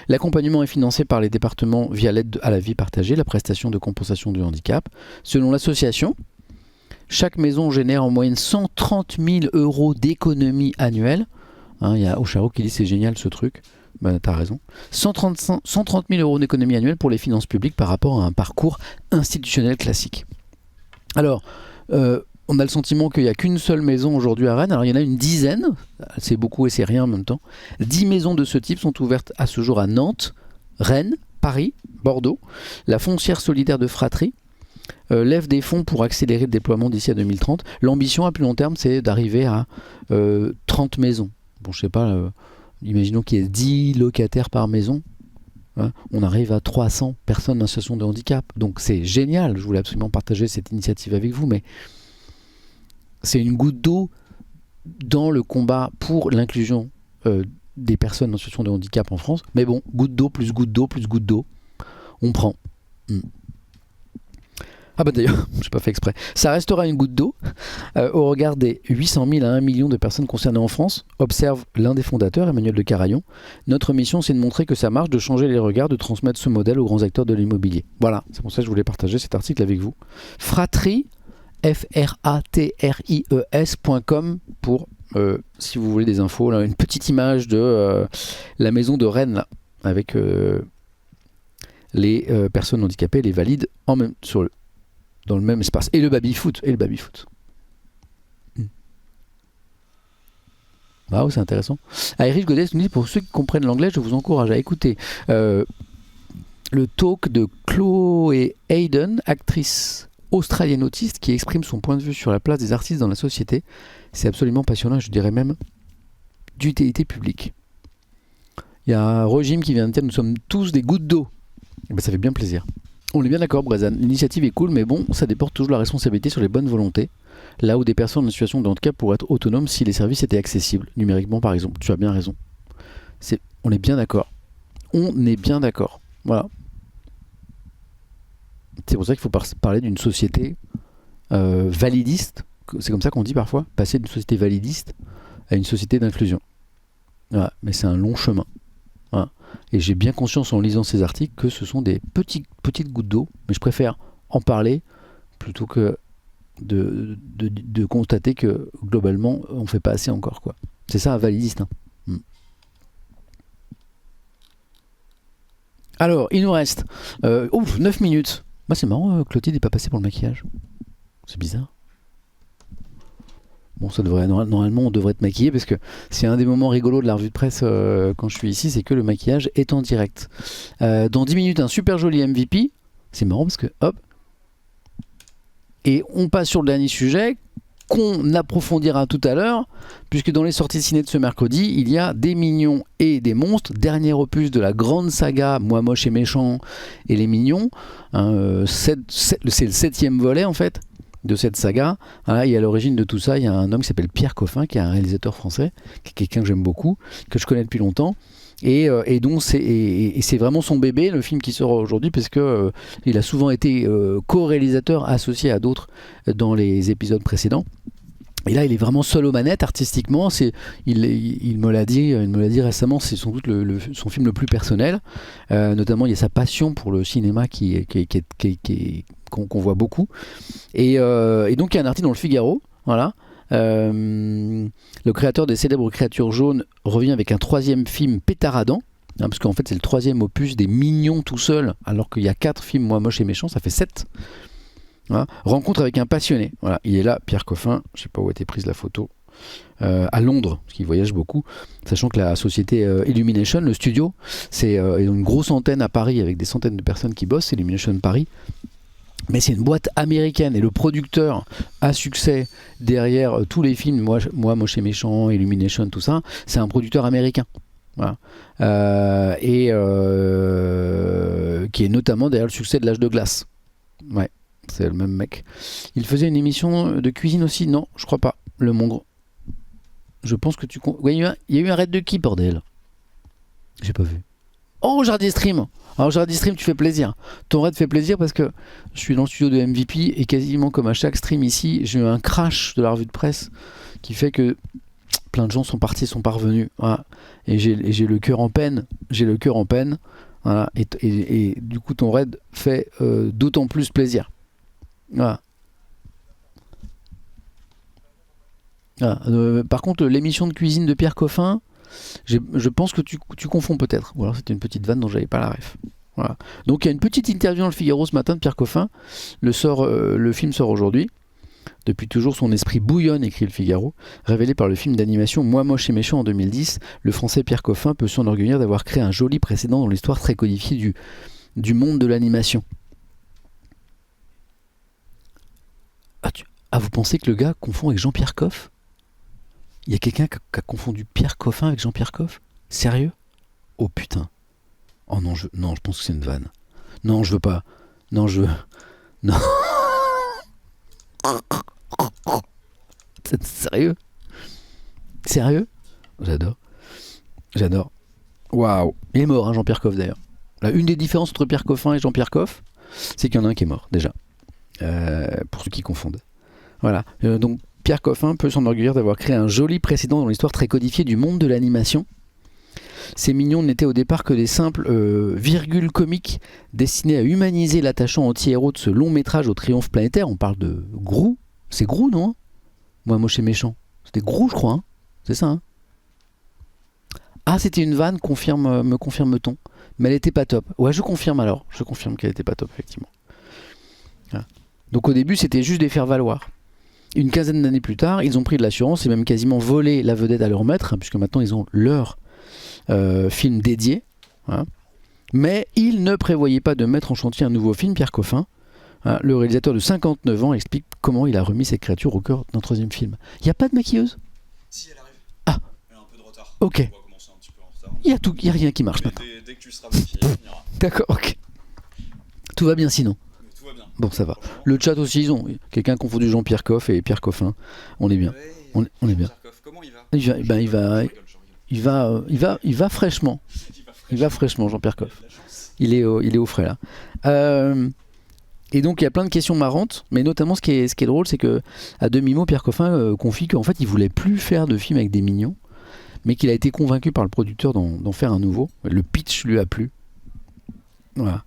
L'accompagnement est financé par les départements via l'aide à la vie partagée, la prestation de compensation du handicap. Selon l'association, chaque maison génère en moyenne 130 000 € d'économie annuelle. Hein, il y a Ocharo qui dit c'est génial ce truc. Ben, t'as raison. 130 000 € d'économie annuelle pour les finances publiques par rapport à un parcours institutionnel classique. Alors, on a le sentiment qu'il n'y a qu'une seule maison aujourd'hui à Rennes. Alors, il y en a une dizaine, c'est beaucoup et c'est rien en même temps. 10 maisons de ce type sont ouvertes à ce jour à Nantes, Rennes, Paris, Bordeaux. La foncière solidaire de Fratri lève des fonds pour accélérer le déploiement d'ici à 2030. L'ambition à plus long terme, c'est d'arriver à 30 maisons. Bon, je sais pas... imaginons qu'il y ait 10 locataires par maison, hein, on arrive à 300 personnes en situation de handicap. Donc c'est génial, je voulais absolument partager cette initiative avec vous, mais c'est une goutte d'eau dans le combat pour l'inclusion des personnes en situation de handicap en France. Mais bon, goutte d'eau, plus goutte d'eau, plus goutte d'eau, on prend. Ah bah d'ailleurs, j'ai pas fait exprès. Ça restera une goutte d'eau au regard des 800 000 à 1 million de personnes concernées en France, observe l'un des fondateurs, Emmanuel de Carayon. Notre mission, c'est de montrer que ça marche, de changer les regards, de transmettre ce modèle aux grands acteurs de l'immobilier. Voilà, c'est pour ça que je voulais partager cet article avec vous. Fratrie, F-R-A-T-R-I-E-S.com pour, si vous voulez des infos, là, une petite image de la maison de Rennes, là, avec les personnes handicapées, les valides, dans le même espace. Et le baby-foot. Ah, c'est intéressant. Irish Goddess nous dit, pour ceux qui comprennent l'anglais, je vous encourage à écouter le talk de Chloé Hayden, actrice australienne autiste, qui exprime son point de vue sur la place des artistes dans la société. C'est absolument passionnant, je dirais même d'utilité publique. Il y a un régime qui vient de dire, nous sommes tous des gouttes d'eau. Et ben, ça fait bien plaisir. On est bien d'accord, Brezan. L'initiative est cool, mais bon, ça déporte toujours la responsabilité sur les bonnes volontés. Là où des personnes en situation de handicap pourraient être autonomes si les services étaient accessibles, numériquement par exemple. Tu as bien raison. On est bien d'accord. Voilà. C'est pour ça qu'il faut parler d'une société validiste. C'est comme ça qu'on dit parfois. Passer d'une société validiste à une société d'inclusion. Voilà. Mais c'est un long chemin. Voilà. Et j'ai bien conscience en lisant ces articles que ce sont des petites gouttes d'eau, mais je préfère en parler plutôt que de constater que globalement on ne fait pas assez encore, quoi. C'est ça un validiste, hein. Alors il nous reste 9 minutes. Bah, c'est marrant, Clotilde n'est pas passée pour le maquillage. C'est bizarre. Bon, ça devrait, normalement, on devrait être maquillé parce que c'est un des moments rigolos de la revue de presse quand je suis ici, c'est que le maquillage est en direct. Dans 10 minutes, un super joli MVP. C'est marrant parce que, hop. Et on passe sur le dernier sujet qu'on approfondira tout à l'heure, puisque dans les sorties de ciné de ce mercredi, il y a Des Mignons et des Monstres, dernier opus de la grande saga Moi moche et méchant et les Mignons. C'est le 7e volet en fait de cette saga. Voilà, et à l'origine de tout ça, il y a un homme qui s'appelle Pierre Coffin, qui est un réalisateur français, qui est quelqu'un que j'aime beaucoup, que je connais depuis longtemps. Et donc c'est vraiment son bébé, le film qui sort aujourd'hui, parce que il a souvent été co-réalisateur associé à d'autres dans les épisodes précédents. Et là, il est vraiment seul aux manettes artistiquement. Il me l'a dit récemment, c'est sans doute son film le plus personnel. Notamment, il y a sa passion pour le cinéma qu'on voit beaucoup. Et donc, il y a un article dans le Figaro, voilà. Le créateur des célèbres créatures jaunes revient avec un 3e film pétaradant, hein, parce qu'en fait c'est le 3e opus des Mignons tout seul, alors qu'il y a 4 films Moi moche et méchant, ça fait 7. Voilà. Rencontre avec un passionné, voilà. Il est là, Pierre Coffin, je sais pas où a été prise la photo, à Londres, parce qu'il voyage beaucoup, sachant que la société Illumination, le studio, ils ont une grosse antenne à Paris avec des centaines de personnes qui bossent, c'est Illumination Paris. Mais c'est une boîte américaine et le producteur à succès derrière tous les films, moi moche et méchant, Illumination, tout ça, c'est un producteur américain. Voilà. Qui est notamment derrière le succès de L'Âge de glace. Ouais, c'est le même mec. Il faisait une émission de cuisine aussi? Non, je crois pas. Le Mongre. Je pense que tu... Ouais, il y a eu un raid de qui, bordel? J'ai pas vu. Oh, Jardy Stream. Alors Jardy Stream, tu fais plaisir. Ton raid fait plaisir parce que je suis dans le studio de MVP et quasiment comme à chaque stream ici, j'ai eu un crash de la revue de presse qui fait que plein de gens sont partis, sont pas revenus. Voilà. Et j'ai le cœur en peine. Voilà. Et du coup, ton raid fait d'autant plus plaisir. Voilà. Voilà. Par contre, l'émission de cuisine de Pierre Coffin, je pense que tu confonds peut-être. Ou alors c'était une petite vanne dont j'avais pas la ref. Voilà. Donc il y a une petite interview dans le Figaro ce matin de Pierre Coffin. Le film sort aujourd'hui. Depuis toujours, son esprit bouillonne, écrit le Figaro. Révélé par le film d'animation Moi moche et méchant en 2010, le français Pierre Coffin peut s'enorgueillir d'avoir créé un joli précédent dans l'histoire très codifiée du monde de l'animation. Vous pensez que le gars confond avec Jean-Pierre Coff? Il y a quelqu'un qui a confondu Pierre Coffin avec Jean-Pierre Coff? Sérieux? Oh putain. Oh non, je pense que c'est une vanne. Non, je veux pas. Non, je veux... Non. Sérieux? Sérieux? J'adore. Waouh. Il est mort, hein, Jean-Pierre Coff d'ailleurs. Là, une des différences entre Pierre Coffin et Jean-Pierre Coff, c'est qu'il y en a un qui est mort déjà. pour ceux qui confondent. Voilà. Donc Pierre Coffin peut s'enorgueillir d'avoir créé un joli précédent dans l'histoire très codifiée du monde de l'animation. Ces mignons n'étaient au départ que des simples virgules comiques destinées à humaniser l'attachant anti-héros de ce long métrage au triomphe planétaire. On parle de Grou. C'est Grou, non? Moi, moche et méchant. C'était Grou, je crois. Hein, c'est ça, hein? Ah, c'était une vanne, me confirme-t-on. Mais elle était pas top. Ouais, je confirme alors. Je confirme qu'elle était pas top, effectivement. Voilà. Donc au début, c'était juste des faire-valoir. Une quinzaine d'années plus tard, ils ont pris de l'assurance et même quasiment volé la vedette à leur maître, hein, puisque maintenant ils ont leur film dédié. Hein. Mais ils ne prévoyaient pas de mettre en chantier un nouveau film, Pierre Coffin. Hein, le réalisateur de 59 ans explique comment il a remis cette créature au cœur d'un troisième film. Il n'y a pas de maquilleuse? Si, elle arrive. Ah. Elle a un peu de retard. Ok. On va commencer un petit peu en retard. Il n'y a rien qui marche maintenant. Dès que tu seras maquillé, on ira. D'accord, ok. Tout va bien sinon. Tout va bien. Bon, ça va. Le chat aussi, ils ont quelqu'un a confondu Jean-Pierre Coff et Pierre Coffin. On est bien. Ouais, On est bien. comment il va? Il va fraîchement. Il va fraîchement, Jean-Pierre Coff. Il est au frais là. Et donc il y a plein de questions marrantes, mais notamment ce qui est drôle, c'est que à demi-mot, Pierre Coffin confie qu'en fait il voulait plus faire de film avec des mignons, mais qu'il a été convaincu par le producteur d'en faire un nouveau. Le pitch lui a plu. Voilà.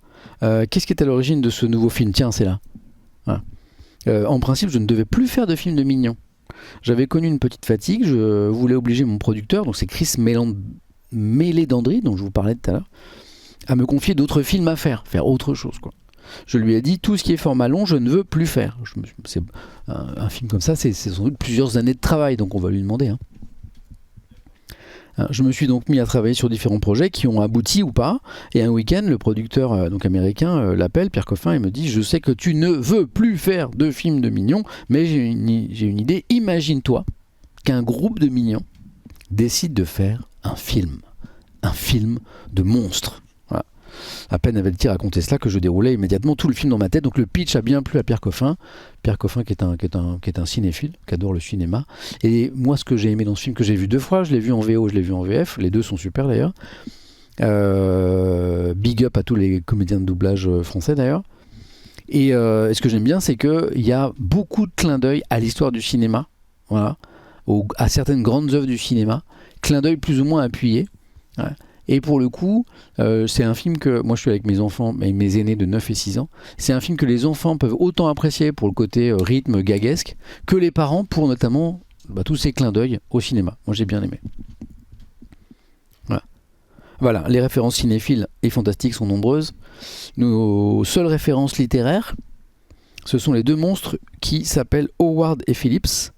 Qu'est-ce qui est à l'origine de ce nouveau film? Tiens, c'est là. Voilà. En principe, je ne devais plus faire de film de mignons. J'avais connu une petite fatigue, je voulais obliger mon producteur, donc c'est Chris Mélédandri, dont je vous parlais tout à l'heure, à me confier d'autres films à faire autre chose, quoi. Je lui ai dit, tout ce qui est format long, je ne veux plus faire. C'est un film comme ça, c'est sans doute plusieurs années de travail, donc on va lui demander. Hein. Je me suis donc mis à travailler sur différents projets qui ont abouti ou pas. Et un week-end, le producteur donc américain l'appelle, Pierre Coffin, et me dit, je sais que tu ne veux plus faire de films de mignons, mais j'ai une idée. Imagine-toi qu'un groupe de mignons décide de faire un film de monstres. Voilà. À peine avait-il raconté cela que je déroulais immédiatement tout le film dans ma tête. Donc le pitch a bien plu à Pierre Coffin. Pierre Coffin qui est un cinéphile, qui adore le cinéma. Et moi, ce que j'ai aimé dans ce film, que j'ai vu 2 fois, je l'ai vu en VO, je l'ai vu en VF, les 2 sont super d'ailleurs. Big up à tous les comédiens de doublage français d'ailleurs. Et ce que j'aime bien, c'est qu'il y a beaucoup de clins d'œil à l'histoire du cinéma, voilà, à certaines grandes œuvres du cinéma, clins d'œil plus ou moins appuyés. Ouais. Et pour le coup, c'est un film que, moi je suis avec mes enfants, mes aînés de 9 et 6 ans, c'est un film que les enfants peuvent autant apprécier pour le côté rythme gaguesque, que les parents pour notamment tous ces clins d'œil au cinéma. Moi j'ai bien aimé. Voilà, les références cinéphiles et fantastiques sont nombreuses. Nos seules références littéraires, ce sont les 2 monstres qui s'appellent Howard et Phillips,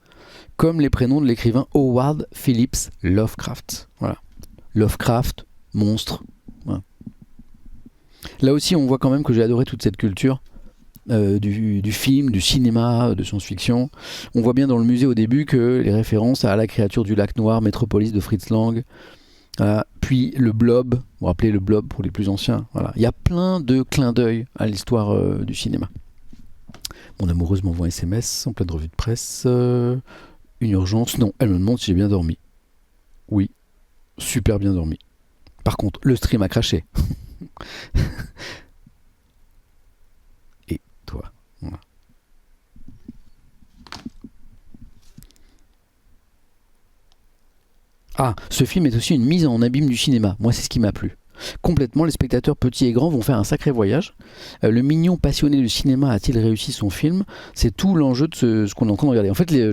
comme les prénoms de l'écrivain Howard Phillips Lovecraft. Voilà. Lovecraft, monstre. Voilà. Là aussi, on voit quand même que j'ai adoré toute cette culture du film, du cinéma, de science-fiction. On voit bien dans le musée au début que les références à La créature du lac noir, Métropolis de Fritz Lang, puis le Blob, vous vous rappelez le Blob pour les plus anciens. Voilà. Il y a plein de clins d'œil à l'histoire du cinéma. Mon amoureuse m'envoie un SMS en pleine revue de presse. Une urgence? Non, elle me demande si j'ai bien dormi. Oui, super bien dormi. Par contre, le stream a craché. Et toi, voilà. Ah, ce film est aussi une mise en abîme du cinéma. Moi, c'est ce qui m'a plu. Complètement, les spectateurs petits et grands vont faire un sacré voyage. Le mignon passionné du cinéma a-t-il réussi son film? C'est tout l'enjeu de ce qu'on est en train de regarder. En fait, des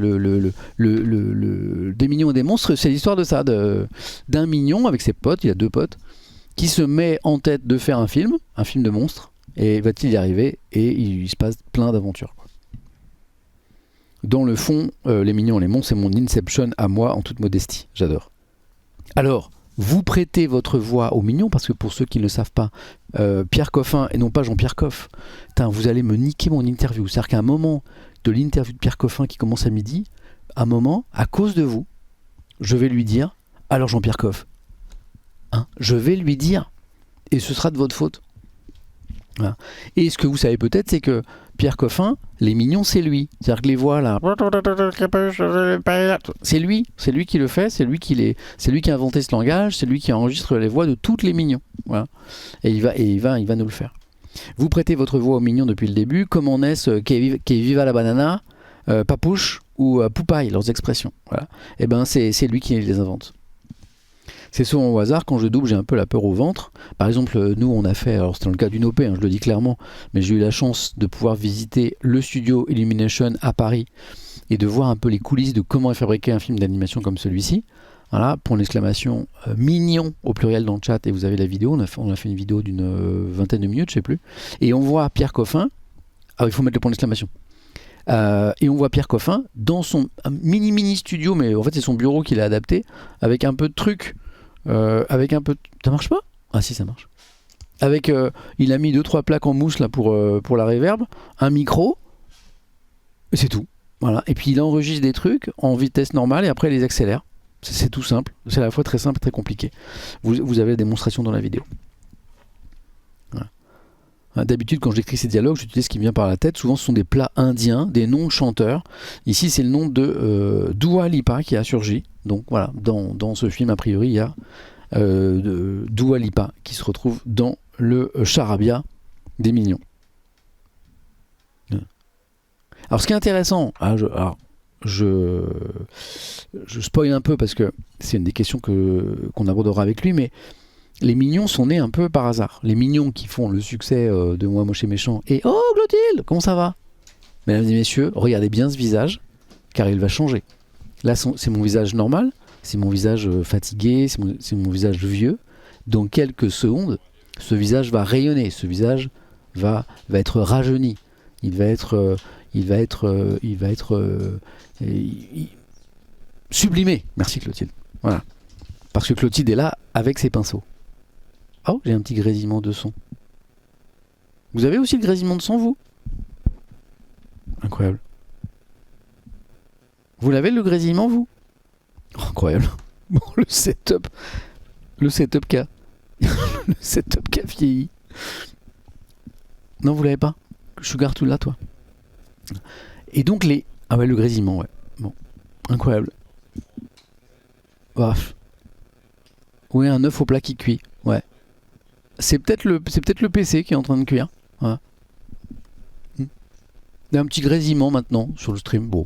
mignons et des monstres, c'est l'histoire de ça, d'un mignon avec ses potes, il a 2 potes, qui se met en tête de faire un film de monstres, et va-t-il y arriver? Et il se passe plein d'aventures. Dans le fond, les mignons et les monstres, c'est mon Inception à moi, en toute modestie. J'adore. Alors, vous prêtez votre voix aux mignons, parce que pour ceux qui ne le savent pas, Pierre Coffin, et non pas Jean-Pierre Coff, vous allez me niquer mon interview. C'est-à-dire qu'à un moment de l'interview de Pierre Coffin qui commence à midi, à un moment, à cause de vous, je vais lui dire, alors Jean-Pierre Coff, hein, je vais lui dire, et ce sera de votre faute. Voilà. Et ce que vous savez peut-être, c'est que Pierre Coffin, les mignons, c'est lui. C'est-à-dire que les voix là, c'est lui qui le fait, c'est lui qui a inventé ce langage, c'est lui qui enregistre les voix de toutes les mignons. Voilà. Et il va nous le faire. Vous prêtez votre voix aux mignons depuis le début. Comment naissent qu'est viva la banana, papouche ou poupaille, leurs expressions. Voilà. Et ben c'est lui qui les invente. C'est souvent au hasard, quand je double, j'ai un peu la peur au ventre. Par exemple, nous on a fait, alors c'était dans le cas d'une OP, je le dis clairement, mais j'ai eu la chance de pouvoir visiter le studio Illumination à Paris et de voir un peu les coulisses de comment est fabriqué un film d'animation comme celui-ci. Voilà, pour l'exclamation mignon au pluriel dans le chat, et vous avez la vidéo, on a fait une vidéo d'une vingtaine de minutes, je sais plus, et on voit Pierre Coffin, il faut mettre le point d'exclamation, et on voit Pierre Coffin dans son mini studio, mais en fait c'est son bureau qu'il a adapté, avec un peu de trucs, ça marche pas? Ah si, ça marche. Il a mis 2-3 plaques en mousse là pour la reverb, un micro, et c'est tout. Voilà. Et puis il enregistre des trucs en vitesse normale et après il les accélère. C'est tout simple, c'est à la fois très simple et très compliqué. Vous avez la démonstration dans la vidéo. Voilà. D'habitude, quand j'écris ces dialogues, j'utilise ce qui me vient par la tête. Souvent, ce sont des plats indiens, des noms de chanteurs. Ici, c'est le nom de Dua Lipa qui a surgi. Donc voilà, dans ce film, a priori, il y a Dua Lipa qui se retrouve dans le charabia des mignons. Alors, ce qui est intéressant, je spoil un peu parce que c'est une des questions qu'on abordera avec lui, mais les mignons sont nés un peu par hasard. Les mignons qui font le succès de Moi Moche et Méchant et Oh Clotilde, comment ça va? Mesdames et messieurs, regardez bien ce visage car il va changer. Là c'est mon visage normal, c'est mon visage fatigué, c'est mon visage vieux. Dans quelques secondes, ce visage va rayonner, ce visage va être rajeuni. Il va être sublimé. Merci Clotilde. Voilà. Parce que Clotilde est là avec ses pinceaux. Oh, j'ai un petit grésillement de son. Vous avez aussi le grésillement de son, vous? Incroyable. Vous l'avez le grésillement, vous? Oh, incroyable. Bon, le setup qu'a le setup qu'a vieilli. Non, vous l'avez pas? Sugar tout là, toi. Et donc le grésillement, ouais. Bon, incroyable. Bref. Oui, un œuf au plat qui cuit. Ouais. C'est peut-être le PC qui est en train de cuire. Ouais. Il y a un petit grésillement maintenant sur le stream. Bon.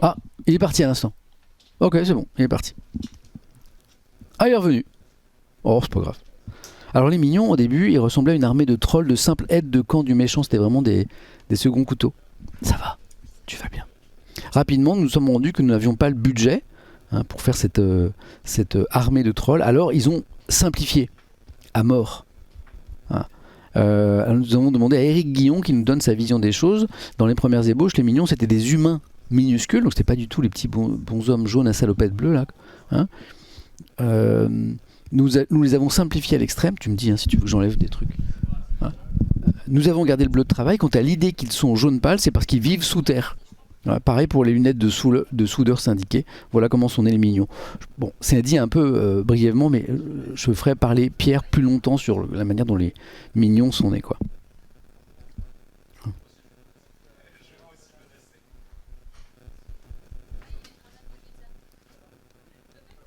Ah, il est parti à l'instant. Ok, c'est bon, il est parti. Ah, il est revenu. Oh, c'est pas grave. Alors les mignons, au début, ils ressemblaient à une armée de trolls, de simples aides de camp du méchant. C'était vraiment des seconds couteaux. Ça va, tu vas bien. Rapidement, nous nous sommes rendus que nous n'avions pas le budget pour faire cette armée de trolls. Alors, ils ont simplifié à mort. Alors, nous avons demandé à Éric Guillon qui nous donne sa vision des choses. Dans les premières ébauches, les mignons, c'était des humains minuscules. Donc, c'était pas du tout les petits bonshommes jaunes à salopette bleue, là. Nous les avons simplifiés à l'extrême. Tu me dis si tu veux que j'enlève des trucs. Nous avons gardé le bleu de travail. Quant à l'idée qu'ils sont jaune pâle, c'est parce qu'ils vivent sous terre. Voilà, pareil pour les lunettes de soudeur syndiqué. Voilà comment sont nés les mignons. Bon, c'est dit un peu brièvement, mais je ferai parler Pierre plus longtemps sur la manière dont les mignons sont nés, quoi.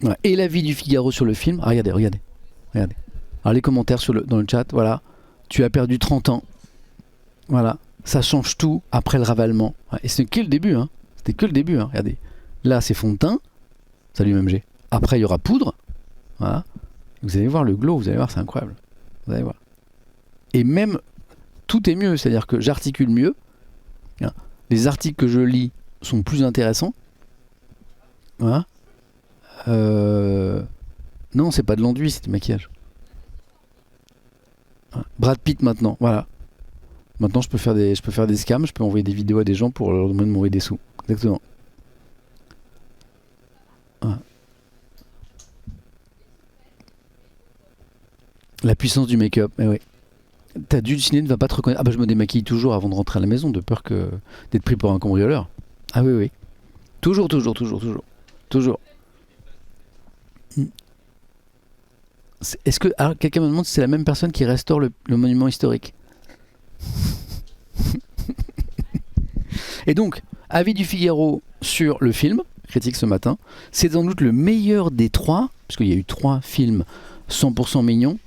Ouais. Et l'avis du Figaro sur le film. Ah, regardez. Alors les commentaires dans le chat, voilà. Tu as perdu 30 ans. Voilà. Ça change tout après le ravalement. Ouais. Et c'était que le début, C'était que le début, Regardez. Là, c'est fond de teint. Salut MG. Après, il y aura poudre. Voilà. Vous allez voir le glow, vous allez voir, c'est incroyable. Vous allez voir. Et même, tout est mieux. C'est-à-dire que j'articule mieux. Les articles que je lis sont plus intéressants. Voilà. Non, c'est pas de l'enduit, c'est du maquillage. Brad Pitt maintenant, voilà. Maintenant je peux faire des scams, je peux envoyer des vidéos à des gens pour leur demander de m'envoyer des sous. Exactement. Voilà. La puissance du make-up, oui. T'as dû ciné ne va pas te reconnaître. Ah bah je me démaquille toujours avant de rentrer à la maison de peur d'être pris pour un cambrioleur. Ah oui. Toujours. Est-ce que quelqu'un me demande si c'est la même personne qui restaure le monument historique? Et donc, avis du Figaro sur le film, critique ce matin, c'est sans doute le meilleur des trois, parce qu'il y a eu 3 films 100% mignons,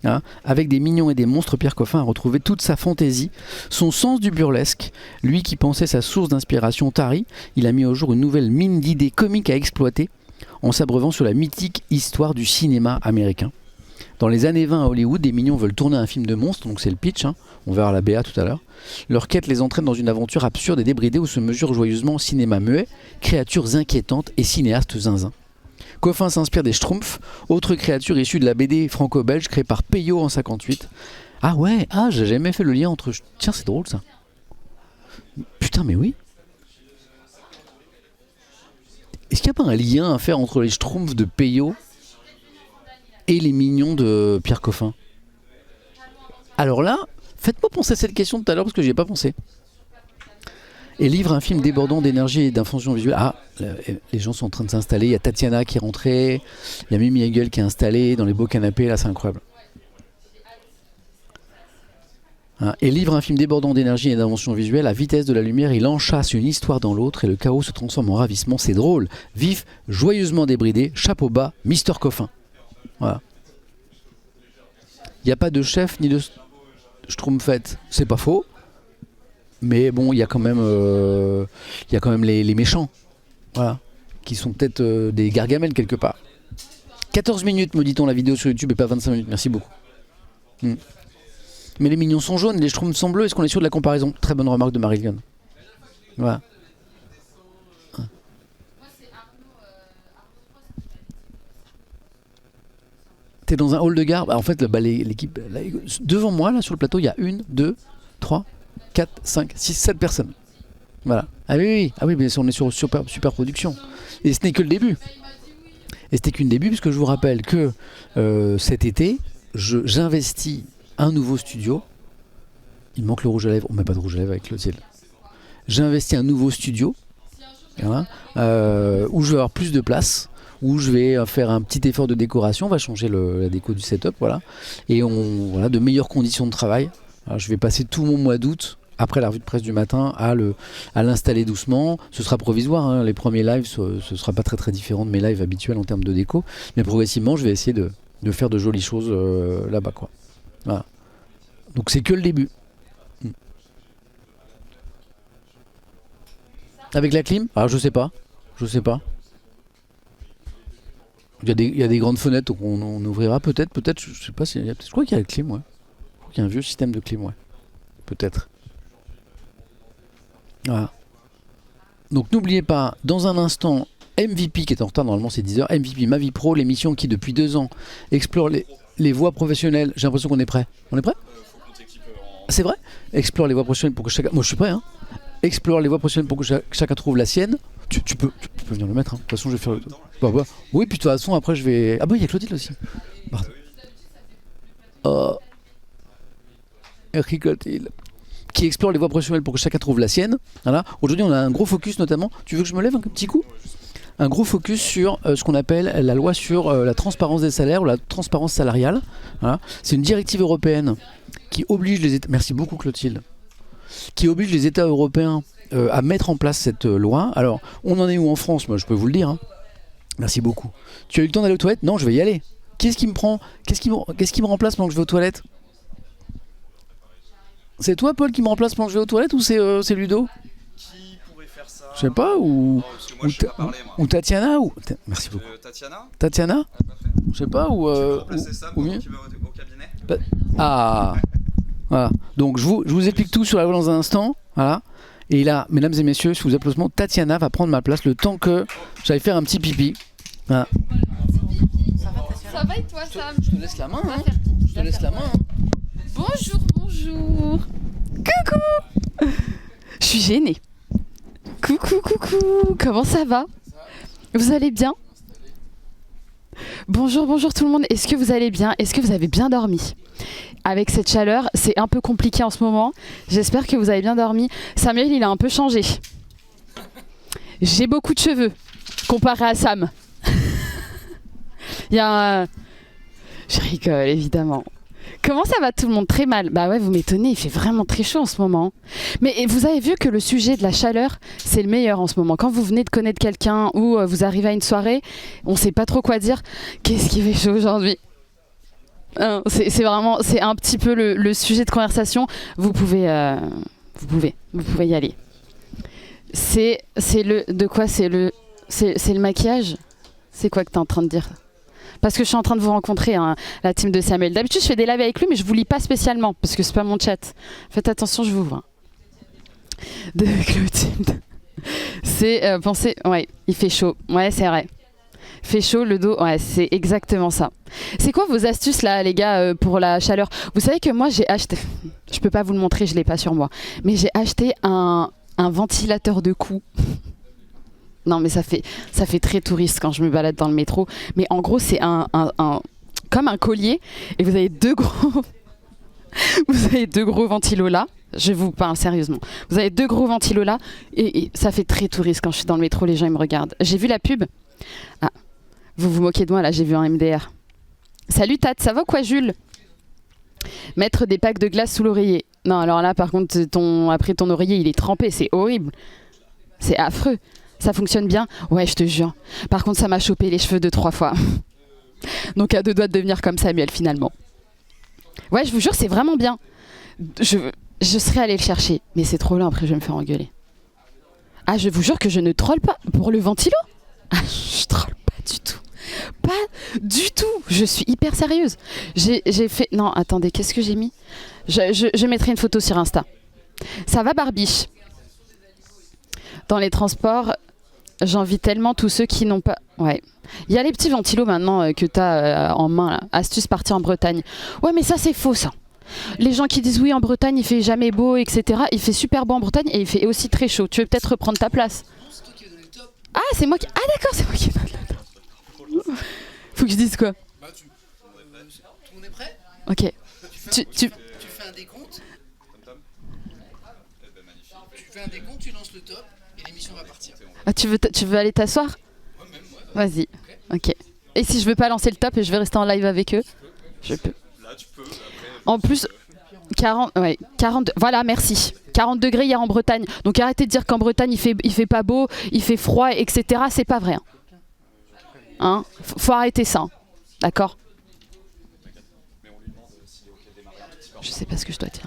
Hein, avec des mignons et des monstres, Pierre Coffin a retrouvé toute sa fantaisie, son sens du burlesque. Lui qui pensait sa source d'inspiration tarie, il a mis au jour une nouvelle mine d'idées comiques à exploiter en s'abreuvant sur la mythique histoire du cinéma américain. Dans les années 20 à Hollywood, des mignons veulent tourner un film de monstres, donc c'est le pitch, hein, on verra la BA tout à l'heure. Leur quête les entraîne dans une aventure absurde et débridée où se mesurent joyeusement cinéma muet, créatures inquiétantes et cinéastes zinzins. Coffin s'inspire des Schtroumpfs, autre créature issue de la BD franco-belge créée par Peyo en 58. Ah ouais, j'ai jamais fait le lien entre... Tiens, c'est drôle ça. Putain, mais oui. Est-ce qu'il n'y a pas un lien à faire entre les Schtroumpfs de Peyo et les mignons de Pierre Coffin? Alors là, faites-moi penser à cette question tout à l'heure parce que j'y ai pas pensé. Et livre un film débordant d'énergie et d'infonction visuelle. Ah, les gens sont en train de s'installer. Il y a Tatiana qui est rentrée. Il y a Mimi Hegel qui est installée dans les beaux canapés. Là, c'est incroyable. Hein, et livre un film débordant d'énergie et d'invention visuelle. À vitesse de la lumière, il enchâsse une histoire dans l'autre et le chaos se transforme en ravissement. C'est drôle, vif, joyeusement débridé. Chapeau bas, Mister Coffin. Voilà. Il n'y a pas de chef ni de Schtroumpfette. C'est pas faux. Mais bon, il y a quand même les méchants, voilà, qui sont peut-être des Gargamel quelque part. 14 minutes, me dit-on, la vidéo sur YouTube et pas 25 minutes, merci beaucoup. Mais les mignons sont jaunes et les Schtroumpfs sont bleus, est-ce qu'on est sûr de la comparaison? Très bonne remarque de Marilyn. Voilà. T'es dans un hall de gare, en fait, l'équipe, devant moi, là, sur le plateau, il y a 1, 2, 3... 4, 5, 6, 7 personnes. Voilà. Ah oui, mais on est sur super production. Et ce n'est que le début. Et c'était qu'une début, puisque je vous rappelle que cet été, j'investis un nouveau studio. Il manque le rouge à lèvres. On met pas de rouge à lèvres avec Clotilde. J'investis un nouveau studio, voilà, où je vais avoir plus de place, où je vais faire un petit effort de décoration. On va changer la déco du setup, voilà. Et voilà, de meilleures conditions de travail. Alors, je vais passer tout mon mois d'août, après la revue de presse du matin, à l'installer doucement. Ce sera provisoire, hein. Les premiers lives, ce sera pas très très différent de mes lives habituels en termes de déco. Mais progressivement, je vais essayer de faire de jolies choses là-bas, quoi. Voilà. Donc c'est que le début. Avec la clim? Alors je sais pas. Il y a des grandes fenêtres, donc on ouvrira peut-être, je sais pas si je crois qu'il y a la clim, ouais. Il y a un vieux système de clim, ouais. Peut-être. Voilà. Donc n'oubliez pas, dans un instant, MVP qui est en retard, normalement c'est 10h, MVP Ma Vie Pro, l'émission qui depuis 2 ans explore les voies professionnelles. J'ai l'impression qu'on est prêt. On est prêt? Faut qu'on t'équipe C'est vrai? Explore les voies professionnelles pour que chacun... Moi je suis prêt, hein. Explore les voies professionnelles pour que chacun trouve la sienne. Tu peux venir le mettre, hein. De toute façon je vais faire le... Oui, puis de toute façon après je vais... Ah bah il y a Claudine aussi. Pardon. Oh... Rigole-t-il, qui explore les voies professionnelles pour que chacun trouve la sienne. Voilà. Aujourd'hui, on a un gros focus notamment. Tu veux que je me lève un petit coup? Un gros focus sur ce qu'on appelle la loi sur la transparence des salaires ou la transparence salariale. Voilà. C'est une directive européenne qui oblige les États. Merci beaucoup, Clotilde. Qui oblige les États européens à mettre en place cette loi. Alors, on en est où en France? Moi, je peux vous le dire. Hein. Merci beaucoup. Tu as eu le temps d'aller aux toilettes? Non, je vais y aller. Qu'est-ce qui me remplace pendant que je vais aux toilettes? C'est toi, Paul, qui me remplace pendant que je vais aux toilettes ou c'est Ludo? Qui pourrait faire ça? Je sais pas, ou Tatiana ou... Merci beaucoup. Tatiana Je sais pas, ou... Tu peux remplacer ça pendant qu'il va au cabinet? Ah voilà. Donc je vous explique tout sur la loi dans un instant. Voilà. Et là, mesdames et messieurs, sous applaudissements, Tatiana va prendre ma place le temps que j'aille faire un petit pipi. Voilà. Ça va et toi, Sam? Je te laisse la main, hein. Je te laisse la main, hein. Bonjour. Coucou. Je suis gênée. Coucou. Comment ça va? Vous allez bien? Bonjour tout le monde. Est-ce que vous allez bien? Est-ce que vous avez bien dormi? Avec cette chaleur, c'est un peu compliqué en ce moment. J'espère que vous avez bien dormi. Samuel, il a un peu changé. J'ai beaucoup de cheveux comparé à Sam. Il y a un... Je rigole, évidemment. Comment ça va tout le monde? Très mal. Bah ouais, vous m'étonnez, il fait vraiment très chaud en ce moment. Mais vous avez vu que le sujet de la chaleur, c'est le meilleur en ce moment. Quand vous venez de connaître quelqu'un ou vous arrivez à une soirée, on sait pas trop quoi dire. Qu'est-ce qui fait chaud aujourd'hui? C'est vraiment, c'est un petit peu le sujet de conversation. Vous pouvez y aller. C'est le maquillage. C'est quoi que t'es en train de dire? Parce que je suis en train de vous rencontrer, hein, la team de Samuel. D'habitude, je fais des lives avec lui, mais je vous lis pas spécialement parce que c'est pas mon chat. Faites attention, je vous vois. De Clotilde. C'est penser, ouais, il fait chaud. Ouais, c'est vrai. Fait chaud, le dos, ouais, c'est exactement ça. C'est quoi vos astuces là, les gars, pour la chaleur? Vous savez que moi, j'ai acheté, je peux pas vous le montrer, je l'ai pas sur moi, mais j'ai acheté un ventilateur de cou. Non, mais ça fait très touriste quand je me balade dans le métro. Mais en gros, c'est comme un collier, et vous avez deux gros ventilos là. Je vous parle sérieusement. Vous avez deux gros ventilos là, et ça fait très touriste quand je suis dans le métro, les gens ils me regardent. J'ai vu la pub. Ah. Vous vous moquez de moi, là, j'ai vu un MDR. Salut Tat, ça va quoi Jules? Mettre des packs de glace sous l'oreiller. Non, alors là, par contre, après ton oreiller, il est trempé, c'est horrible. C'est affreux. Ça fonctionne bien? Ouais, je te jure. Par contre, ça m'a chopé les cheveux 2-3 fois. Donc à deux doigts de devenir comme Samuel, finalement. Ouais, je vous jure, c'est vraiment bien. Je serais allée le chercher, mais c'est trop lent, après je vais me faire engueuler. Ah, je vous jure que je ne troll pas. Pour le ventilo? Ah, je troll pas du tout. Pas du tout. Je suis hyper sérieuse. J'ai fait... Non, attendez, qu'est-ce que j'ai mis? Je mettrai une photo sur Insta. Ça va, Barbiche? Dans les transports, j'envie tellement tous ceux qui n'ont pas... Ouais. Il y a les petits ventilos maintenant que tu as en main. Là. Astuce partie en Bretagne. Ouais, mais ça, c'est faux, ça. Les gens qui disent oui, en Bretagne, il fait jamais beau, etc. Il fait super beau en Bretagne et il fait aussi très chaud. Tu veux peut-être reprendre ta place? Ah, c'est moi qui... Ah, d'accord, c'est moi qui donne le top. Faut que je dise quoi? Bah, tout le monde est prêt? Ok. Tu fais un décompte. Tu fais un décompte, tu lances le top et l'émission va partir. Ah, tu veux aller t'asseoir? Ouais, même moi. Vas-y. Ok. Et si je veux pas lancer le top et je vais rester en live avec eux? Je peux. Là, tu peux. En plus, 40, ouais, 40, voilà, merci. 40 degrés hier en Bretagne. Donc arrêtez de dire qu'en Bretagne il fait pas beau, il fait froid, etc. C'est pas vrai. Hein, faut arrêter ça. D'accord? Je sais pas ce que je dois dire.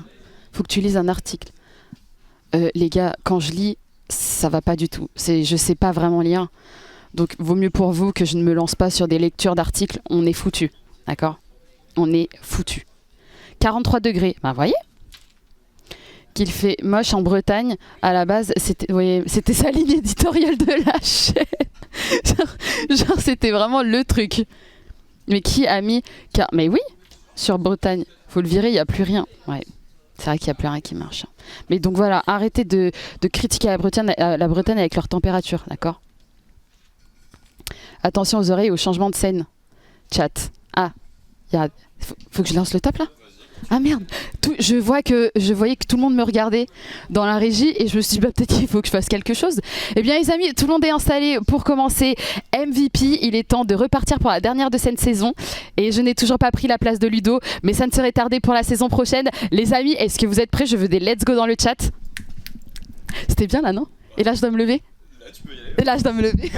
Faut que tu lises un article. Les gars, quand je lis, ça va pas du tout. Je sais pas vraiment lire. Donc vaut mieux pour vous que je ne me lance pas sur des lectures d'articles. On est foutu. D'accord? On est foutu. 43 degrés. Ben voyez qu'il fait moche en Bretagne. À la base, c'était sa ligne éditoriale de la chaîne. genre c'était vraiment le truc. Mais qui a mis... Mais oui, sur Bretagne. Faut le virer, il n'y a plus rien. Ouais. C'est vrai qu'il n'y a plus rien qui marche. Mais donc voilà, arrêtez de critiquer la Bretagne avec leur température, d'accord? Attention aux oreilles, au changement de scène. Chat. Ah, faut que je lance le top là? Ah merde, je voyais que tout le monde me regardait dans la régie et je me suis dit bah, peut-être qu'il faut que je fasse quelque chose. Eh bien les amis, tout le monde est installé pour commencer MVP. Il est temps de repartir pour la dernière de cette saison et je n'ai toujours pas pris la place de Ludo, mais ça ne serait tardé pour la saison prochaine. Les amis, est-ce que vous êtes prêts? Je veux des let's go dans le chat. C'était bien là, non? Et là je dois me lever? Là, tu peux y aller. Et là je dois me lever.